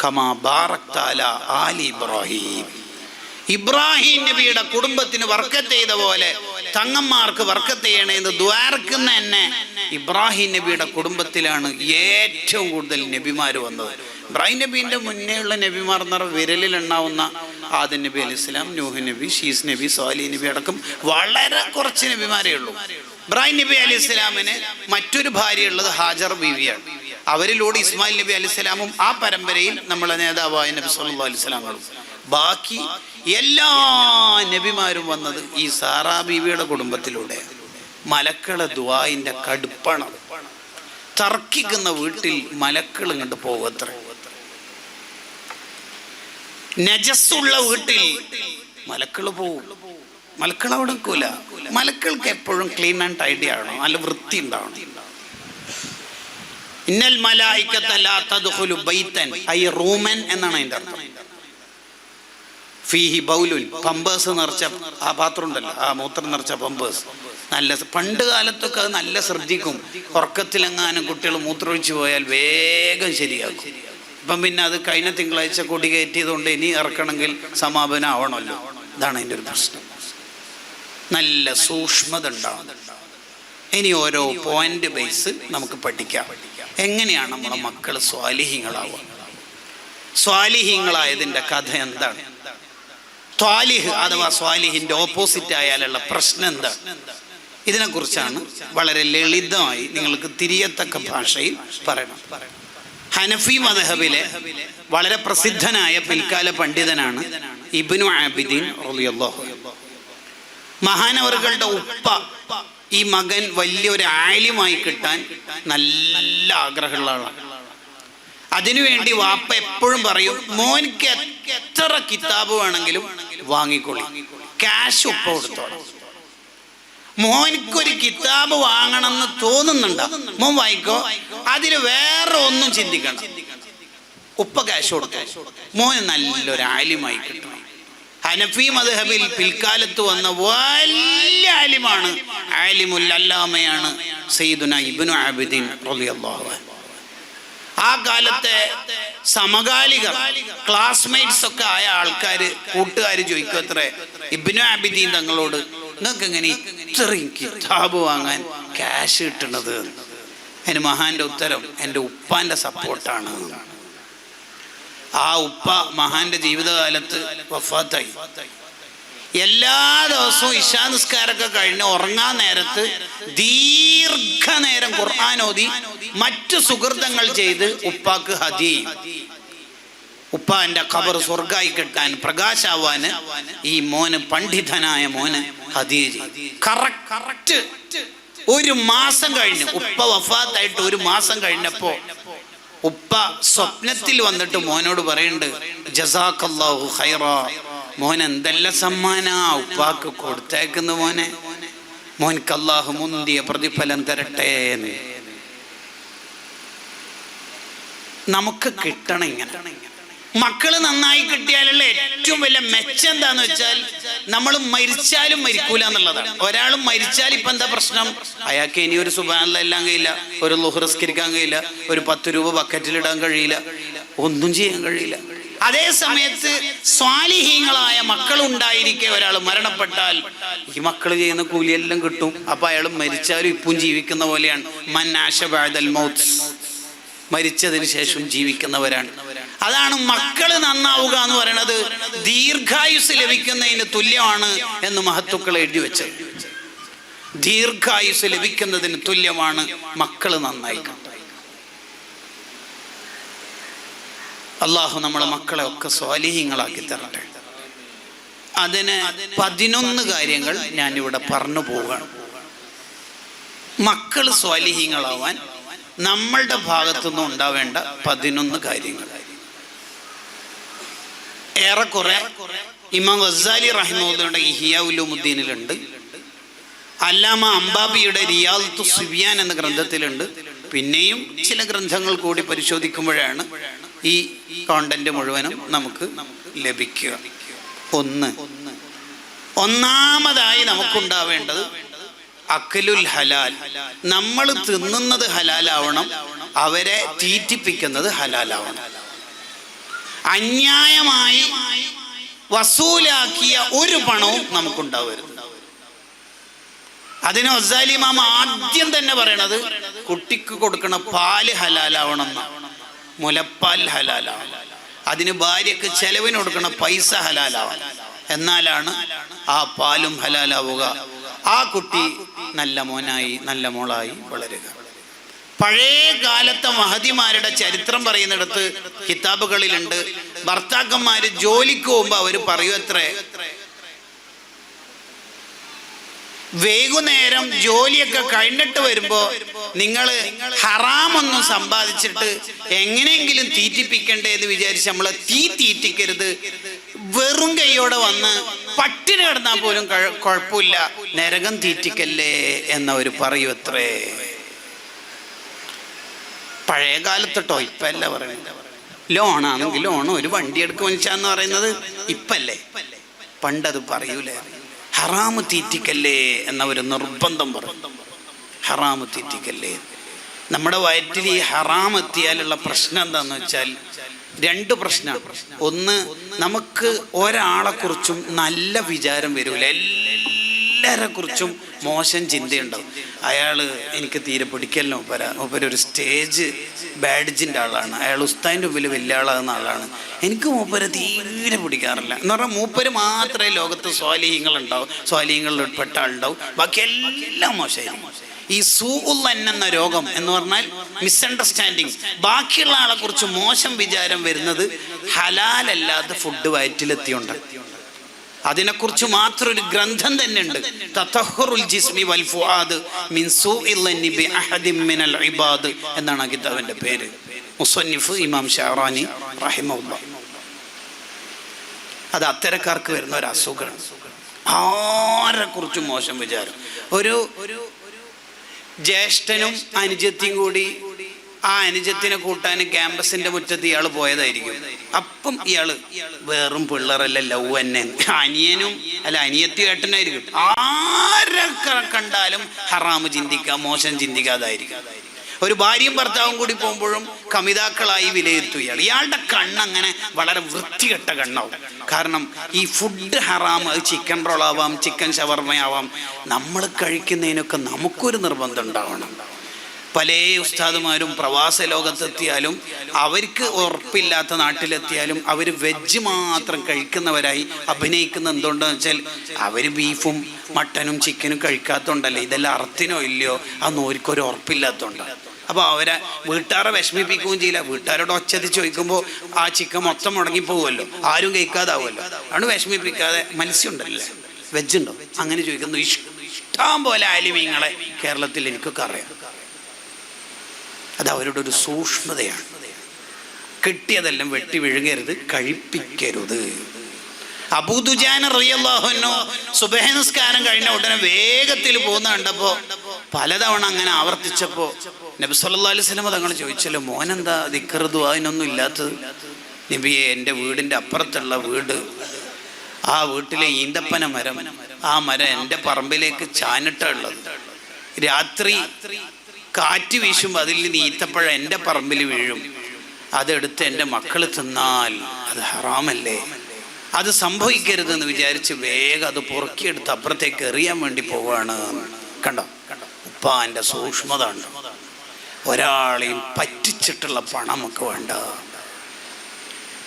കമാ ബാറക്ത അലാ ആലി ഇബ്രാഹിം, ഇബ്രാഹിം നബിയുടെ കുടുംബത്തിന് ബർക്കത്ത് ചെയ്ത പോലെ തങ്ങന്മാർക്ക് ബർക്കത്ത് ചെയ്യണമെന്ന് ദ്വാരക്കുന്ന തന്നെ ഇബ്രാഹിം നബിയുടെ കുടുംബത്തിലാണ് ഏറ്റവും കൂടുതൽ നബിമാർ വന്നത്. ഇബ്രാഹിം നബീന്റെ മുന്നേ ഉള്ള നബിമാർ എന്ന് പറഞ്ഞാൽ വിരലിൽ എണ്ണാവുന്ന ആദം നബി അലൈഹി സ്വലാം, നൂഹ് നബി, ഷീസ് നബി, സ്വാലിഹ് നബി അടക്കം വളരെ കുറച്ച് നബിമാരേ ഉള്ളൂ. ഇബ്രാഹിം നബി അലൈഹി സ്വലാമിന് മറ്റൊരു ഭാര്യ ഉള്ളത് ഹാജർ ബീവിയാണ്. അവരിലൂടെ ഇസ്മായിൽ നബി അലൈഹി സ്വലാമും ആ പരമ്പരയിൽ നമ്മളെ നേതാവായ നബി സല്ലല്ലാഹു അലൈഹി വസല്ലം. ബാക്കി എല്ലാ നബിമാരും വന്നത് ഈ സാറാ ബീവിയുടെ കുടുംബത്തിലൂടെ. മലക്കളെ ദുആഇന്റെ കടുപ്പണം. തർക്കിക്കുന്ന വീട്ടിൽ മലക്കൾ ഇങ്ങോട്ട് പോകത്ര. നജസ്സുള്ള വീട്ടിൽ മലക്കൾ പോവും. മലക്കൾ അവിടെ നിൽക്കൂല. മലക്കൾക്ക് എപ്പോഴും ക്ലീൻ ആൻഡ് ടൈഡി ആവണം, നല്ല വൃത്തി ഉണ്ടാവണം. ഇന്നൽ മലായികത ലാ തദ്ഖുലു ബൈതൻ, ഐ റൂമൻ എന്നാണ് അതിന്റെ അർത്ഥം. ഫീഹി ബൗലുൻ, പമ്പേഴ്സ് നിറച്ച ആ പാത്രം ഉണ്ടല്ലോ, ആ മൂത്രം നിറച്ച പമ്പേഴ്സ്. നല്ല പണ്ട് കാലത്തൊക്കെ അത് നല്ല ശ്രദ്ധിക്കും. ഉറക്കത്തിലെങ്ങാനും കുട്ടികൾ മൂത്രമൊഴിച്ചു പോയാൽ വേഗം ശരിയാക്കും. ഇപ്പം പിന്നെ അത് കഴിഞ്ഞ തിങ്കളാഴ്ച കൊടി കയറ്റിയതുകൊണ്ട് ഇനി ഇറക്കണമെങ്കിൽ സമാപനം ആവണമല്ലോ. ഇതാണ് അതിൻ്റെ ഒരു പ്രശ്നം. നല്ല സൂക്ഷ്മത ഉണ്ടാവും. ഇനി ഓരോ പോയിന്റ് ബേസ് നമുക്ക് പഠിക്കാം. എങ്ങനെയാണ് നമ്മളെ മക്കൾ സ്വാലിഹീങ്ങളാവുക? സ്വാലിഹീങ്ങളായതിൻ്റെ കഥ എന്താണ്? ത്വാലിഹ് അഥവാ സ്വാലിഹിന്റെ ഓപ്പോസിറ്റ് ആയാലുള്ള പ്രശ്നം എന്താണ്? ഇതിനെക്കുറിച്ചാണ് വളരെ ലളിതമായി നിങ്ങൾക്ക് തിരിയത്തക്ക ഭാഷയിൽ പറയണം. ഹനഫി മദ്ഹബിലെ വളരെ പ്രസിദ്ധനായ പിൽക്കാല പണ്ഡിതനാണ് ഇബ്നു ആബിദീൻ റളിയല്ലാഹു അൻഹു. മഹാനവറുകളുടെ ഉപ്പ ഈ മകൻ വലിയൊരു ആലിമായി കിട്ടാൻ നല്ല ആഗ്രഹമുള്ള ആളാണ്. അതിനുവേണ്ടി വാപ്പ എപ്പോഴും പറയും, മോനിക്ക് എത്ര കിതാബ് വേണമെങ്കിലും വാങ്ങിക്കൊള്ളി, ക്യാഷ് ഉപ്പ കൊടുത്തോളാം. മോനിക്കൊരു കിതാബ് വാങ്ങണമെന്ന് തോന്നുന്നുണ്ടോ, മോൻ വായിക്കോ, അതിൽ വേറെ ഒന്നും ചിന്തിക്കണം, ഉപ്പ ക്യാഷ് കൊടുത്തോ, മോന് നല്ലൊരു ആലിമായി കിട്ടും. ഹനഫി മദ്ഹബിൽ പിൽക്കാലത്ത് വന്ന വലിയ ആലിമാണ്, ആലിമുൽ അല്ലാമയാണ് സയ്യിദുനാ ഇബ്നു ആബിദീൻ റളിയല്ലാഹു അൻഹു. ആ കാലത്തെ സമകാലികർ, ക്ലാസ്മേറ്റ്സ് ഒക്കെ ആയ ആൾക്കാര്, കൂട്ടുകാർ ചോദിക്കും അത്രേ ഇബ്നു ആബിദീൻ തങ്ങളോട്, നിങ്ങൾക്ക് എങ്ങനെ ഇത്രയും കിതാബ് വാങ്ങാൻ ക്യാഷ് കിട്ടണത്? അതിന് മഹാന്റെ ഉത്തരം, എൻ്റെ ഉപ്പാന്റെ സപ്പോർട്ടാണ്. ആ ഉപ്പ മഹാന്റെ ജീവിതകാലത്ത് വഫാത്തായി. എല്ലാ ദിവസവും ഇശാ നിസ്കാരമൊക്കെ കഴിഞ്ഞ് ഉറങ്ങാൻ നേരത്ത് ദീർഘനേരം ഖുർആൻ ഓതി മറ്റു സുഹൃതങ്ങൾ ചെയ്ത് ഉപ്പാക്ക് ഹദിയ ചെയ്യും. ഉപ്പാന്റെ ഖബർ സ്വർഗായി കിട്ടാൻ, പ്രകാശാവാന് ഈ മോന്, പണ്ഡിതനായ മോന് ഹദിയ ചെയ്യും. കറക്റ്റ് ഒരു മാസം കഴിഞ്ഞു, ഉപ്പ വഫാത്തായിട്ട് ഒരു മാസം കഴിഞ്ഞപ്പോ ഉപ്പ സ്വപ്നത്തിൽ വന്നിട്ട് മോനോട് പറയുന്നുണ്ട്, ജസാക്കല്ലാഹു ഖൈറാ, മോൻ എന്തെല്ലാം സമ്മാനാ ഉപ്പാക്ക് കൊടുത്തേക്കുന്നു മോനെ, മോൻക്ക് അല്ലാഹു മുന്തിയ പ്രതിഫലം തരട്ടെ എന്ന്. നമുക്ക് കിട്ടണം ഇങ്ങനെ. മക്കള് നന്നായി കിട്ടിയാലുള്ള ഏറ്റവും വലിയ മെച്ചം എന്താന്ന് വെച്ചാൽ, നമ്മൾ മരിച്ചാലും മരിക്കൂല എന്നുള്ളതാണ്. ഒരാളും മരിച്ചാൽ ഇപ്പൊ എന്താ പ്രശ്നം, അയാൾക്ക് ഇനി ഒരു സുബ്ഹാനല്ലാഹ് എല്ലാം കഴിയില്ല, ഒരു ളുഹ്ർ നിസ്കരിക്കാൻ കഴിയില്ല, ഒരു 10 രൂപ ബക്കറ്റിലിടാൻ കഴിയില്ല, ഒന്നും ചെയ്യാൻ കഴിയില്ല. അതേ സമയത്ത് സ്വാലിഹീങ്ങളായ മക്കൾ ഉണ്ടായിരിക്കെ ഒരാൾ മരണപ്പെട്ടാൽ ഈ മക്കൾ ചെയ്യുന്ന കൂലിയെല്ലാം കിട്ടും. അപ്പൊ അയാൾ മരിച്ചാലും ഇപ്പം ജീവിക്കുന്ന പോലെയാണ്. മൻ ആശ ബഅദൽ മൗത്ത്, മരിച്ചതിന് ശേഷം ജീവിക്കുന്നവരാണ്. അതാണ് മക്കള് നന്നാവുക എന്ന് പറയുന്നത് ദീർഘായുസ് ലഭിക്കുന്നതിന് തുല്യമാണ് എന്ന് മഹത്തുക്കൾ എഴുതി വെച്ചത്. ദീർഘായുസ് ലഭിക്കുന്നതിന് തുല്യമാണ് മക്കള് നന്നായി. അള്ളാഹു നമ്മളെ മക്കളെ ഒക്കെ സ്വാലിഹീങ്ങളാക്കി തരട്ടെ. അതിന് 11 കാര്യങ്ങൾ ഞാനിവിടെ പറഞ്ഞു പോവുകയാണ്. മക്കൾ സ്വാലിഹീങ്ങളാവാൻ നമ്മളുടെ ഭാഗത്തുനിന്നും ഉണ്ടാവേണ്ട 11 കാര്യങ്ങൾ. ഏറെക്കുറെ ഇമാം ഗസാലി റഹിമഹുള്ളാഹുവിന്റെ ഇഹ്യാ ഉലൂമുദ്ദീനിലുണ്ട്, അല്ലാമ അംബാബിയുടെ റിയാദത്തു സുബ്യാൻ എന്ന ഗ്രന്ഥത്തിലുണ്ട്. പിന്നെയും ചില ഗ്രന്ഥങ്ങൾ കൂടി പരിശോധിക്കുമ്പോഴാണ് ഈ കോണ്ടന്റ് മുഴുവനും നമുക്ക് ലഭിക്കുക. ഒന്നാമതായി നമുക്കുണ്ടാവേണ്ടത് അക്ലുൽ ഹലാൽ. നമ്മൾ തിന്നുന്നത് ഹലാലാവണം, അവരെ തീറ്റിപ്പിക്കുന്നത് ഹലാലാവണം. അന്യായമായി വസൂലാക്കിയ ഒരു പണവും നമുക്കുണ്ടാവരുത്. അതിന് ഗസാലി ഇമാം ആദ്യം തന്നെ പറയണത് കുട്ടിക്ക് കൊടുക്കണ പാല് ഹലാലാവണം എന്നാണ്. മുലപ്പാൽ ഹലാലാവണം. അതിന് ഭാര്യക്ക് ചെലവിന് കൊടുക്കണ പൈസ ഹലാലാവണം. എന്നാലാണ് ആ പാലും ഹലാലാവുക, ആ കുട്ടി നല്ല മോനായി നല്ല മോളായി വളരുക. പഴയ കാലത്തെ മഹദിമാരുടെ ചരിത്രം പറയുന്നിടത്ത് കിതാബുകളിലുണ്ട്, ഭർത്താക്കന്മാര് ജോലിക്ക് പോകുമ്പോ അവര് പറയുമത്രേ, വൈകുന്നേരം ജോലിയൊക്കെ കഴിഞ്ഞിട്ട് വരുമ്പോ നിങ്ങൾ ഹറാമൊന്നും സമ്പാദിച്ചിട്ട് എങ്ങനെയെങ്കിലും തീറ്റിപ്പിക്കണ്ടേ എന്ന് വിചാരിച്ച് നമ്മളെ തീറ്റിക്കരുത്. വെറും കൈയോടെ വന്ന് പട്ടിണി കിടന്നാൽ പോലും കുഴപ്പമില്ല, നരകം തീറ്റിക്കല്ലേ എന്നവർ പറയുമത്രേ. പഴയ കാലത്തോട്ടോ, ഇപ്പല്ല പറയുന്നത്. ലോണാണെങ്കിൽ ലോൺ, ഒരു വണ്ടി എടുക്കുമെന്ന് പറയുന്നത് ഇപ്പല്ലേ, പണ്ടത് പറയൂലേ. ഹറാമ് തീറ്റിക്കല്ലേ എന്നവർ നിർബന്ധം പറയും. ഹറാമ് തീറ്റിക്കല്ലേ. നമ്മുടെ വയറ്റിൽ ഈ ഹറാം എത്തിയാലുള്ള പ്രശ്നം എന്താന്ന് വെച്ചാൽ 2 പ്രശ്നം. ഒന്ന്, നമുക്ക് ഒരാളെ കുറിച്ചും നല്ല വിചാരം വരൂല. എല്ലാവരെ കുറിച്ചും മോശം ചിന്തയുണ്ടാവും. അയാൾ എനിക്ക് തീരെ പിടിക്കല്ലോ മൂപ്പരൊരു സ്റ്റേജ് ബാഡ്ജിൻ്റെ ആളാണ്, അയാൾ ഉസ്താദിൻ്റെ മുമ്പിൽ വലിയ ആളാകുന്ന ആളാണ്, എനിക്ക് മൂപ്പരെ തീരെ പിടിക്കാറില്ല എന്ന് പറഞ്ഞാൽ മൂപ്പര് മാത്രമേ ലോകത്ത് സ്വാലിഹ്യങ്ങളുണ്ടാവും, സ്വാലിഹ്യങ്ങളിൽ ഉൾപ്പെട്ട ആളുണ്ടാവും, ബാക്കി എല്ലാം മോശമായിരിക്കും. ഈ സൂഉൽ എന്ന രോഗം എന്ന് പറഞ്ഞാൽ മിസ്അണ്ടർസ്റ്റാൻഡിങ്, ബാക്കിയുള്ള ആളെ കുറിച്ച് മോശം വിചാരം വരുന്നത് ഹലാലല്ലാത്ത ഫുഡ് വയറ്റിലെത്തിയുണ്ട്. അതിനെക്കുറിച്ച് മാത്രം ഒരു ഗ്രന്ഥം തന്നെ ഉണ്ട്, തതഹുറുൽ ജിസ്മി വൽ ഫുആദ് മിൻ സൂഇൽ ലന്നി ബി അഹദിൻ മിനൽ ഇബാദ് എന്നാണ് ആ കിതാബിന്റെ പേര്. മുസന്നിഫ് ഇമാം ഷഅറാനി റഹിമഹുല്ലാഹ്. അത് അത്തരക്കാർക്ക് വരുന്ന ഒരു അസുഖമാണ്, ആരെ കുറിച്ചും മോശം വിചാരം. ഒരു ജ്യേഷ്ഠനും അനുജത്തിയും കൂടി ആ അനുജത്തിനെ കൂട്ടാൻ ക്യാമ്പസിന്റെ മുറ്റത്ത് ഇയാൾ പോയതായിരിക്കും. അപ്പം ഇയാള് വേറും പിള്ളേരല്ല, ലവ് തന്നെ, അനിയനും അല്ല അനിയത്തി ഏട്ടനായിരിക്കും. ആരെ കണ്ടാലും ഹറാമ് ചിന്തിക്കുക, മോശം ചിന്തിക്കാതായിരിക്കും. ഒരു ഭാര്യയും ഭർത്താവും കൂടി പോകുമ്പോഴും കമിതാക്കളായി വിലയിരുത്തും ഇയാളുടെ കണ്ണങ്ങനെ വളരെ വൃത്തികെട്ട കണ്ണാവും. കാരണം ഈ ഫുഡ് ഹറാം, അത് ചിക്കൻ റോളാവാം, ചിക്കൻ ഷവർമയാവാം, നമ്മൾ കഴിക്കുന്നതിനൊക്കെ നമുക്കൊരു നിർബന്ധം ഉണ്ടാവണം. പല ഉസ്താദുമാരും പ്രവാസ ലോകത്തെത്തിയാലും അവർക്ക് ഉറപ്പില്ലാത്ത നാട്ടിലെത്തിയാലും അവർ വെജ് മാത്രം കഴിക്കുന്നവരായി അഭിനയിക്കുന്ന എന്തുകൊണ്ടെന്ന് വെച്ചാൽ അവർ ബീഫും മട്ടനും ചിക്കനും കഴിക്കാത്തതുകൊണ്ടല്ലേ, ഇതെല്ലാം അർത്ഥത്തിനോ ഇല്ലയോ അതൊന്നും ഓർക്കൊരു ഉറപ്പില്ലാത്തതുകൊണ്ടാണ്. അപ്പോൾ അവരെ വീട്ടുകാരെ വിഷമിപ്പിക്കുകയും ചെയ്യില്ല. വീട്ടുകാരോട് ഒച്ചതി ചോദിക്കുമ്പോൾ ആ ചിക്കൻ മൊത്തം മുടങ്ങിപ്പോകുമല്ലോ, ആരും കഴിക്കാതാവുമല്ലോ. അതുകൊണ്ട് വിഷമിപ്പിക്കാതെ മത്സ്യമുണ്ടല്ലേ, വെജുണ്ടോ അങ്ങനെ ചോദിക്കുന്നു. ഇഷ്ടം പോലെ ആലിമീങ്ങളെ കേരളത്തിൽ എനിക്കൊക്കെ അറിയാം. അത് അവരുടെ ഒരു സൂക്ഷ്മതയാണ്. കിട്ടിയതെല്ലാം വെട്ടി വിഴുങ്ങരുത്, കഴിപ്പിക്കരുത്. അബൂദുജാന റളിയല്ലാഹു അൻഹു സുബ്ഹി നിസ്കാരം കഴിഞ്ഞ ഉടനെ വേഗത്തിൽ പോകുന്ന കണ്ടപ്പോൾ പലതവണ അങ്ങനെ ആവർത്തിച്ചപ്പോൾ നബി സല്ലല്ലാഹു അലൈഹി വസല്ലം തങ്ങൾ ചോദിച്ചല്ലോ, മോനെന്താ ദിക്ർ ദുആനൊന്നും ഇല്ലാത്തത്? നബിയെ, എൻ്റെ വീടിൻ്റെ അപ്പുറത്തുള്ള വീട്, ആ വീട്ടിലെ ഈന്തപ്പന മരം, ആ മരം എൻ്റെ പറമ്പിലേക്ക് ചാനിട്ടുള്ളത്. രാത്രി കാറ്റ് വീശുമ്പോൾ അതിൽ നിന്ന് ഈത്തപ്പഴം എൻ്റെ പറമ്പിൽ വീഴും, അതെടുത്ത് എൻ്റെ മക്കൾ തിന്നാൽ അത് ഹറാമല്ലേ, അത് സംഭവിക്കരുതെന്ന് വിചാരിച്ച് വേഗം അത് പൊറുക്കിയെടുത്ത് അപ്പുറത്തേക്ക് എറിയാൻ വേണ്ടി പോവാണ്. കണ്ടോ ഉപ്പാൻ്റെ സൂക്ഷ്മത ഉണ്ട്. ഒരാളെയും പറ്റിച്ചിട്ടുള്ള പണം നമുക്ക് വേണ്ട.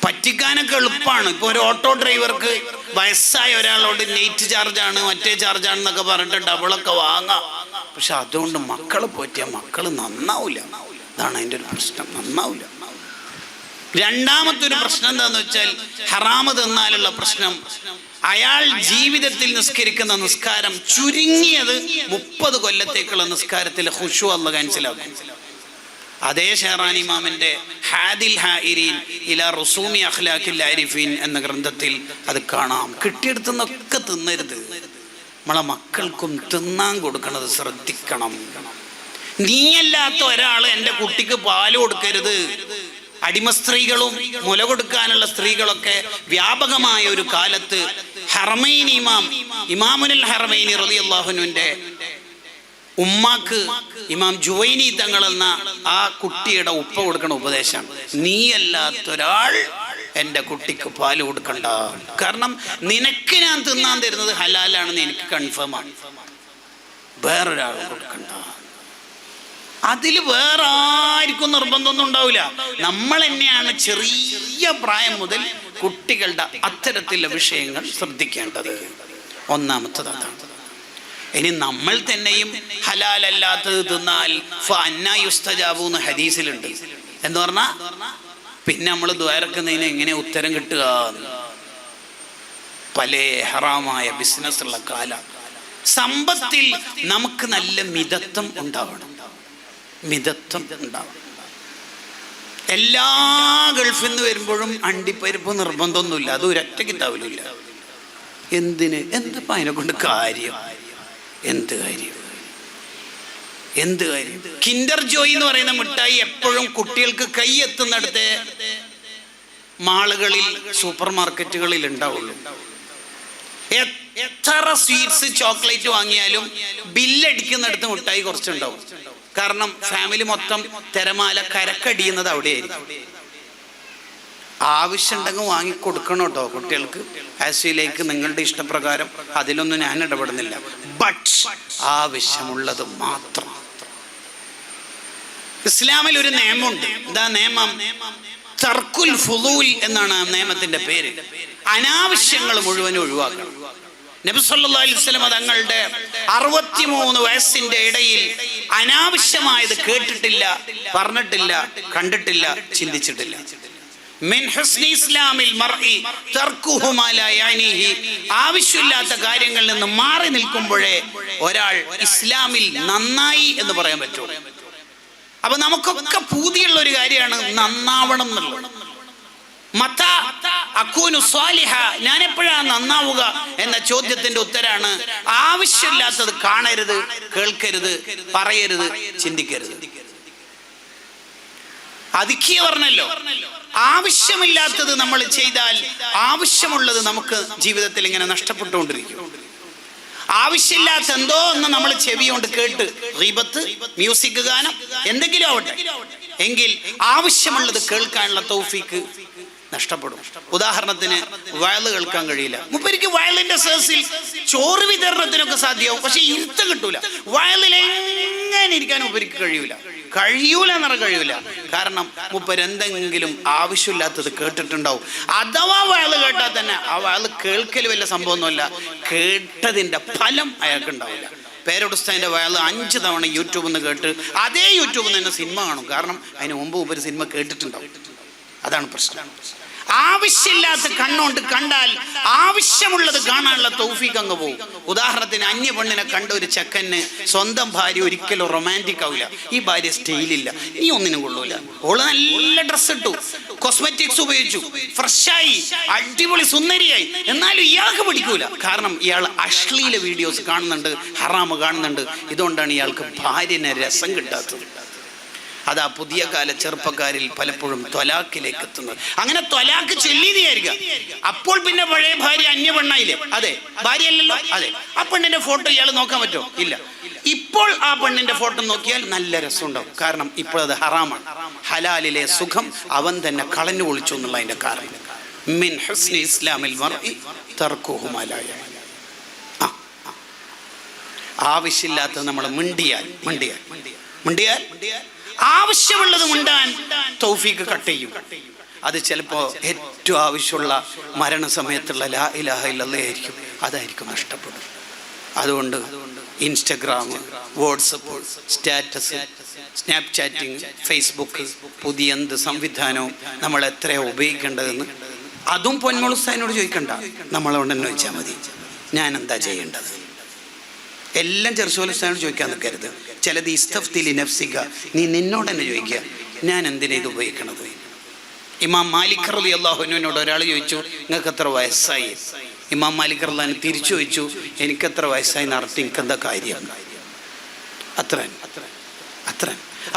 പറ്റിക്കാനൊക്കെ എളുപ്പമാണ്. ഇപ്പോൾ ഒരു ഓട്ടോ ഡ്രൈവർക്ക് വയസ്സായ ഒരാളോട് നൈറ്റ് ചാർജാണ് മറ്റേ ചാർജാണെന്നൊക്കെ പറഞ്ഞിട്ട് ഡബിളൊക്കെ വാങ്ങാം. പക്ഷെ അതുകൊണ്ട് മക്കളെ പോറ്റിയാൽ മക്കൾ നന്നാവില്ല. അതാണ് അതിൻ്റെ ഒരു പ്രശ്നം, നന്നാവില്ല. രണ്ടാമത്തെ ഒരു പ്രശ്നം എന്താന്ന് വെച്ചാൽ ഹറാമ് തിന്നാലുള്ള പ്രശ്നം. അയാൾ ജീവിതത്തിൽ നിസ്കരിക്കുന്ന നിസ്കാരം ചുരുങ്ങിയത് 30 കൊല്ലത്തേക്കുള്ള നിസ്കാരത്തിൽ ഖുശൂ അല്ലാഹ് മനസ്സിലാക്കും. അതേ ഷെഹറാനി ഇമാമിന്റെ ഹാദിൽ ഹായിരീൻ ഇലാ റുസൂമി അഖ്ലാഖിൽ ആരിഫീൻ എന്ന ഗ്രന്ഥത്തിൽ അത് കാണാം. കിട്ടിയെടുത്തുന്നൊക്കെ തിന്നരുത്. നമ്മളെ മക്കൾക്കും തിന്നാൻ കൊടുക്കണത് ശ്രദ്ധിക്കണം. നീയല്ലാത്ത ഒരാൾ എൻ്റെ കുട്ടിക്ക് പാല് കൊടുക്കരുത്. അടിമ സ്ത്രീകളും മുല കൊടുക്കാനുള്ള സ്ത്രീകളൊക്കെ വ്യാപകമായ ഒരു കാലത്ത് ഹറമൈൻ ഇമാമുൽ ഹറമൈനി റളിയല്ലാഹു അൻഹുവിന്റെ ഉമ്മാക്ക് ഇമാം ജുവൈനി തങ്ങൾ എന്ന ആ കുട്ടിയുടെ ഉപ്പ കൊടുക്കുന്ന ഉപദേശം, നീയല്ലാത്തൊരാൾ എൻ്റെ കുട്ടിക്ക് പാല് കൊടുക്കണ്ട. കാരണം നിനക്ക് ഞാൻ തിന്നാൻ തരുന്നത് ഹലാലാണെന്ന് എനിക്ക് കൺഫേം ആണ്, വേറൊരാൾ കൊടുക്കണ്ട. അതിൽ വേറെ ആർക്കും നിർബന്ധമൊന്നും ഉണ്ടാവില്ല. നമ്മൾ തന്നെയാണ് ചെറിയ പ്രായം മുതൽ കുട്ടികളുടെ അത്തരത്തിലുള്ള വിഷയങ്ങൾ ശ്രദ്ധിക്കേണ്ടത്. ഒന്നാമത്തത് അതാണ്. ഇനി നമ്മൾ തന്നെയും ഹലാലല്ലാത്തത് തിന്നാൽ ഫഅന്നാ യുസ്തജാബു എന്ന് ഹദീസിലുണ്ട്. എന്ന് പറഞ്ഞാൽ പിന്നെ നമ്മൾ ദ്വാരക്കുന്നതിന് എങ്ങനെ ഉത്തരം കിട്ടുക? പല ഹറാമായ ബിസിനസ് ഉള്ള കാലം. സമ്പത്തിൽ നമുക്ക് നല്ല മിതത്വം ഉണ്ടാവണം, മിതത്വം ഉണ്ടാവണം. എല്ലാ ഗൾഫിൽ നിന്ന് വരുമ്പോഴും അണ്ടിപ്പരിപ്പ് നിർബന്ധമൊന്നുമില്ല, അത് ഒരൊറ്റ കിതാബിലില്ല. എന്തിന്? എന്തപ്പം അതിനെ കൊണ്ട് കാര്യം? എന്ത് കാര്യം? എന്ത് കാര്യം? കിൻഡർ ജോയ് എന്ന് പറയുന്ന മിഠായി എപ്പോഴും കുട്ടികൾക്ക് കൈ എത്തുന്നിടത്തെ മാളുകളിൽ സൂപ്പർ മാർക്കറ്റുകളിൽ ഉണ്ടാവുള്ളൂ. എത്ര സ്വീറ്റ്സ് ചോക്ലേറ്റ് വാങ്ങിയാലും ബില്ലടിക്കുന്നിടത്ത് മിഠായി കുറച്ചുണ്ടാവും. കാരണം ഫാമിലി മൊത്തം തിരമാല കരക്കടിയുന്നത് അവിടെയായിരിക്കും. ആവശ്യമുണ്ടെങ്കിൽ വാങ്ങിക്കൊടുക്കണം കേട്ടോ കുട്ടികൾക്ക്. ആസിലേക്ക് നിങ്ങളുടെ ഇഷ്ടപ്രകാരം, അതിലൊന്നും ഞാൻ ഇടപെടുന്നില്ല. ബട്ട് ആവശ്യമുള്ളത് മാത്രം. ഇസ്ലാമിൽ ഒരു നിയമമുണ്ട്. എന്താ നിയമം? തർക്കുൽ ഫുദൂൽ എന്നാണ് ആ നിയമത്തിന്റെ പേര്. അനാവശ്യങ്ങൾ മുഴുവനും ഒഴിവാക്കണം. നബി സല്ലല്ലാഹു അലൈഹി വസല്ലം തങ്ങളുടെ 63 വയസ്സിന്റെ ഇടയിൽ അനാവശ്യമായത് കേട്ടിട്ടില്ല, പറഞ്ഞിട്ടില്ല, കണ്ടിട്ടില്ല, ചിന്തിച്ചിട്ടില്ല. മിൻ ഹുസ്നി ഇസ്ലാമിൽ മർഇ തർക്കുഹു മാ ലാ യഅനിഹി. ആവശ്യമില്ലാത്ത കാര്യങ്ങളിൽ നിന്ന് മാറി നിൽക്കുമ്പോഴേ ഒരാൾ ഇസ്ലാമിൽ നന്നായി എന്ന് പറയാൻ പറ്റുള്ളൂ. അപ്പൊ നമുക്കൊക്കെ പൂതിയുള്ള ഒരു കാര്യമാണ് നന്നാവണം എന്നുള്ളത്. മതാ അകൂനു സ്വാലിഹ, ഞാൻ എപ്പോഴാണ് നന്നാവുക എന്ന ചോദ്യത്തിന്റെ ഉത്തരാണ് ആവശ്യമില്ലാത്തത് കാണരുത്, കേൾക്കരുത്, പറയരുത്, ചിന്തിക്കരുത്. അതിക്കിയ പറഞ്ഞല്ലോ, ആവശ്യമില്ലാത്തത് നമ്മൾ ചെയ്താൽ ആവശ്യമുള്ളത് നമുക്ക് ജീവിതത്തിൽ ഇങ്ങനെ നഷ്ടപ്പെട്ടുകൊണ്ടിരിക്കും. ആവശ്യമില്ലാത്ത എന്തോ ഒന്ന് നമ്മൾ ചെവി കൊണ്ട് കേട്ട്, ഗീബത്ത്, മ്യൂസിക് ഗാനം, എന്തെങ്കിലും ആവട്ടെ, എങ്കിൽ ആവശ്യമുള്ളത് കേൾക്കാനുള്ള തൗഫീക്ക് നഷ്ടപ്പെടും. ഉദാഹരണത്തിന് വയല് കേൾക്കാൻ കഴിയില്ല. മുപ്പരിക്ക് വയലിന്റെ സേഴ്സിൽ ചോറ് വിതരണത്തിനൊക്കെ സാധ്യമാവും, പക്ഷെ ഇരുത്തം കിട്ടൂല. വയലിൽ എങ്ങനെ ഇരിക്കാൻ മുപ്പരിക്ക് കഴിയൂല എന്ന് പറഞ്ഞാൽ കഴിയൂല. കാരണം മുപ്പര് എന്തെങ്കിലും ആവശ്യമില്ലാത്തത് കേട്ടിട്ടുണ്ടാവും. അഥവാ വയല് കേട്ടാൽ തന്നെ ആ വയല് കേൾക്കൽ വലിയ സംഭവമൊന്നുമല്ല, കേട്ടതിന്റെ ഫലം അയാൾക്ക് ഉണ്ടാവില്ല. പേരോടുസ്താൻ്റെ വയല് 5 തവണ യൂട്യൂബിൽ നിന്ന് കേട്ട് അതേ യൂട്യൂബിൽ നിന്ന് തന്നെ സിനിമ കാണും. കാരണം അതിന് മുമ്പ് ഒരു സിനിമ കേട്ടിട്ടുണ്ടാവും. അതാണ് പ്രശ്നം. ആവശ്യമില്ലാത്ത കണ്ണുകൊണ്ട് കണ്ടാൽ ആവശ്യമുള്ളത് കാണാനുള്ള തൗഫീഖ് അങ്ങ് പോകും. ഉദാഹരണത്തിന് അന്യ പെണ്ണിനെ കണ്ട ഒരു ചെക്കന് സ്വന്തം ഭാര്യ ഒരിക്കലും റൊമാൻറ്റിക് ആവില്ല. ഈ ഭാര്യ സ്റ്റൈലില്ല, നീ ഒന്നിനും കൊള്ളൂല, ഓള് നല്ല ഡ്രസ് ഇട്ടു, കോസ്മെറ്റിക്സ് ഉപയോഗിച്ചു, ഫ്രഷായി, അടിപൊളി സുന്ദരിയായി, എന്നാലും ഇയാൾക്ക് പിടിക്കൂല. കാരണം ഇയാൾ അശ്ലീല വീഡിയോസ് കാണുന്നുണ്ട്, ഹറാമ് കാണുന്നുണ്ട്. ഇതുകൊണ്ടാണ് ഇയാൾക്ക് ഭാര്യനെ രസം കിട്ടാത്തത്. അതാ പുതിയ കാല ചെറുപ്പക്കാരിൽ പലപ്പോഴും ത്വലാഖിലേക്ക് എത്തുന്നത്. അങ്ങനെ ത്വലാഖ് ചൊല്ലിയതായിരിക്കാം, അപ്പോൾ പിന്നെ പഴയ ഭാര്യ അന്യ പെണ്ണായില്ലേ? അതെ, ഭാര്യ അല്ലല്ലോ. അതെ, ആ പെണ്ണിന്റെ ഫോട്ടോ ഇയാൾ നോക്കാൻ പറ്റുമോ? ഇല്ല. ഇപ്പോൾ ആ പെണ്ണിന്റെ ഫോട്ടോ നോക്കിയാൽ നല്ല രസമുണ്ടാവും. കാരണം ഇപ്പോൾ അത് ഹറാമാണ്. ഹലാലിലെ സുഖം അവൻ തന്നെ കളഞ്ഞു ഒളിച്ചു എന്നുള്ള അതിന്റെ കാരണം. മിൻ ഹുസ്നി ഇസ്ലാമിൽ മർഇ തർക്കുഹു മാ ലാ യഅനി. ആവശ്യമില്ലാത്തത് നമ്മൾ മിണ്ടിയാൽ ആവശ്യമുള്ളത് മിണ്ടാൻ തൗഫീഖ് കട്ട് ചെയ്യും. അത് ചിലപ്പോൾ ഏറ്റവും ആവശ്യമുള്ള മരണസമയത്തുള്ള ലാ ഇലാഹ ഇല്ലല്ലാഹ് ആയിരിക്കും, അതായിരിക്കും നഷ്ടപ്പെടും. അതുകൊണ്ട് ഇൻസ്റ്റഗ്രാം, വാട്സപ്പ്, സ്റ്റാറ്റസ്, സ്നാപ്ചാറ്റിങ്, ഫേസ്ബുക്ക്, പുതിയ എന്ത് സംവിധാനവും നമ്മൾ എത്രയാണ് ഉപയോഗിക്കേണ്ടതെന്ന് അതും പൊന്മുളുസ്താനോട് ചോദിക്കണ്ട, നമ്മളോട് തന്നെ ചോദിച്ചാൽ മതി. ഞാൻ എന്താ ചെയ്യേണ്ടത്? എല്ലാം ചെറുസോലുസ്താനോട് ചോദിക്കാൻ നിൽക്കരുത്. ചിലത് ഇസ്തഫ്തിലി നഫ്സിക, നീ നിന്നോട് തന്നെ ചോദിക്കുക, ഞാൻ എന്തിനാ ഇത് ഉപയോഗിക്കണത്? ഇമാം മാലിക് റളിയല്ലാഹു അൻഹുവിനോട് ഒരാൾ ചോദിച്ചു, നിങ്ങൾക്ക് എത്ര വയസ്സായി? ഇമാം മാലിക് റളിയല്ലാഹു അൻഹു തിരിച്ചു ചോദിച്ചു, എനിക്കെത്ര വയസ്സായി നടത്തി, എനിക്കെന്താ കാര്യം? അത്ര.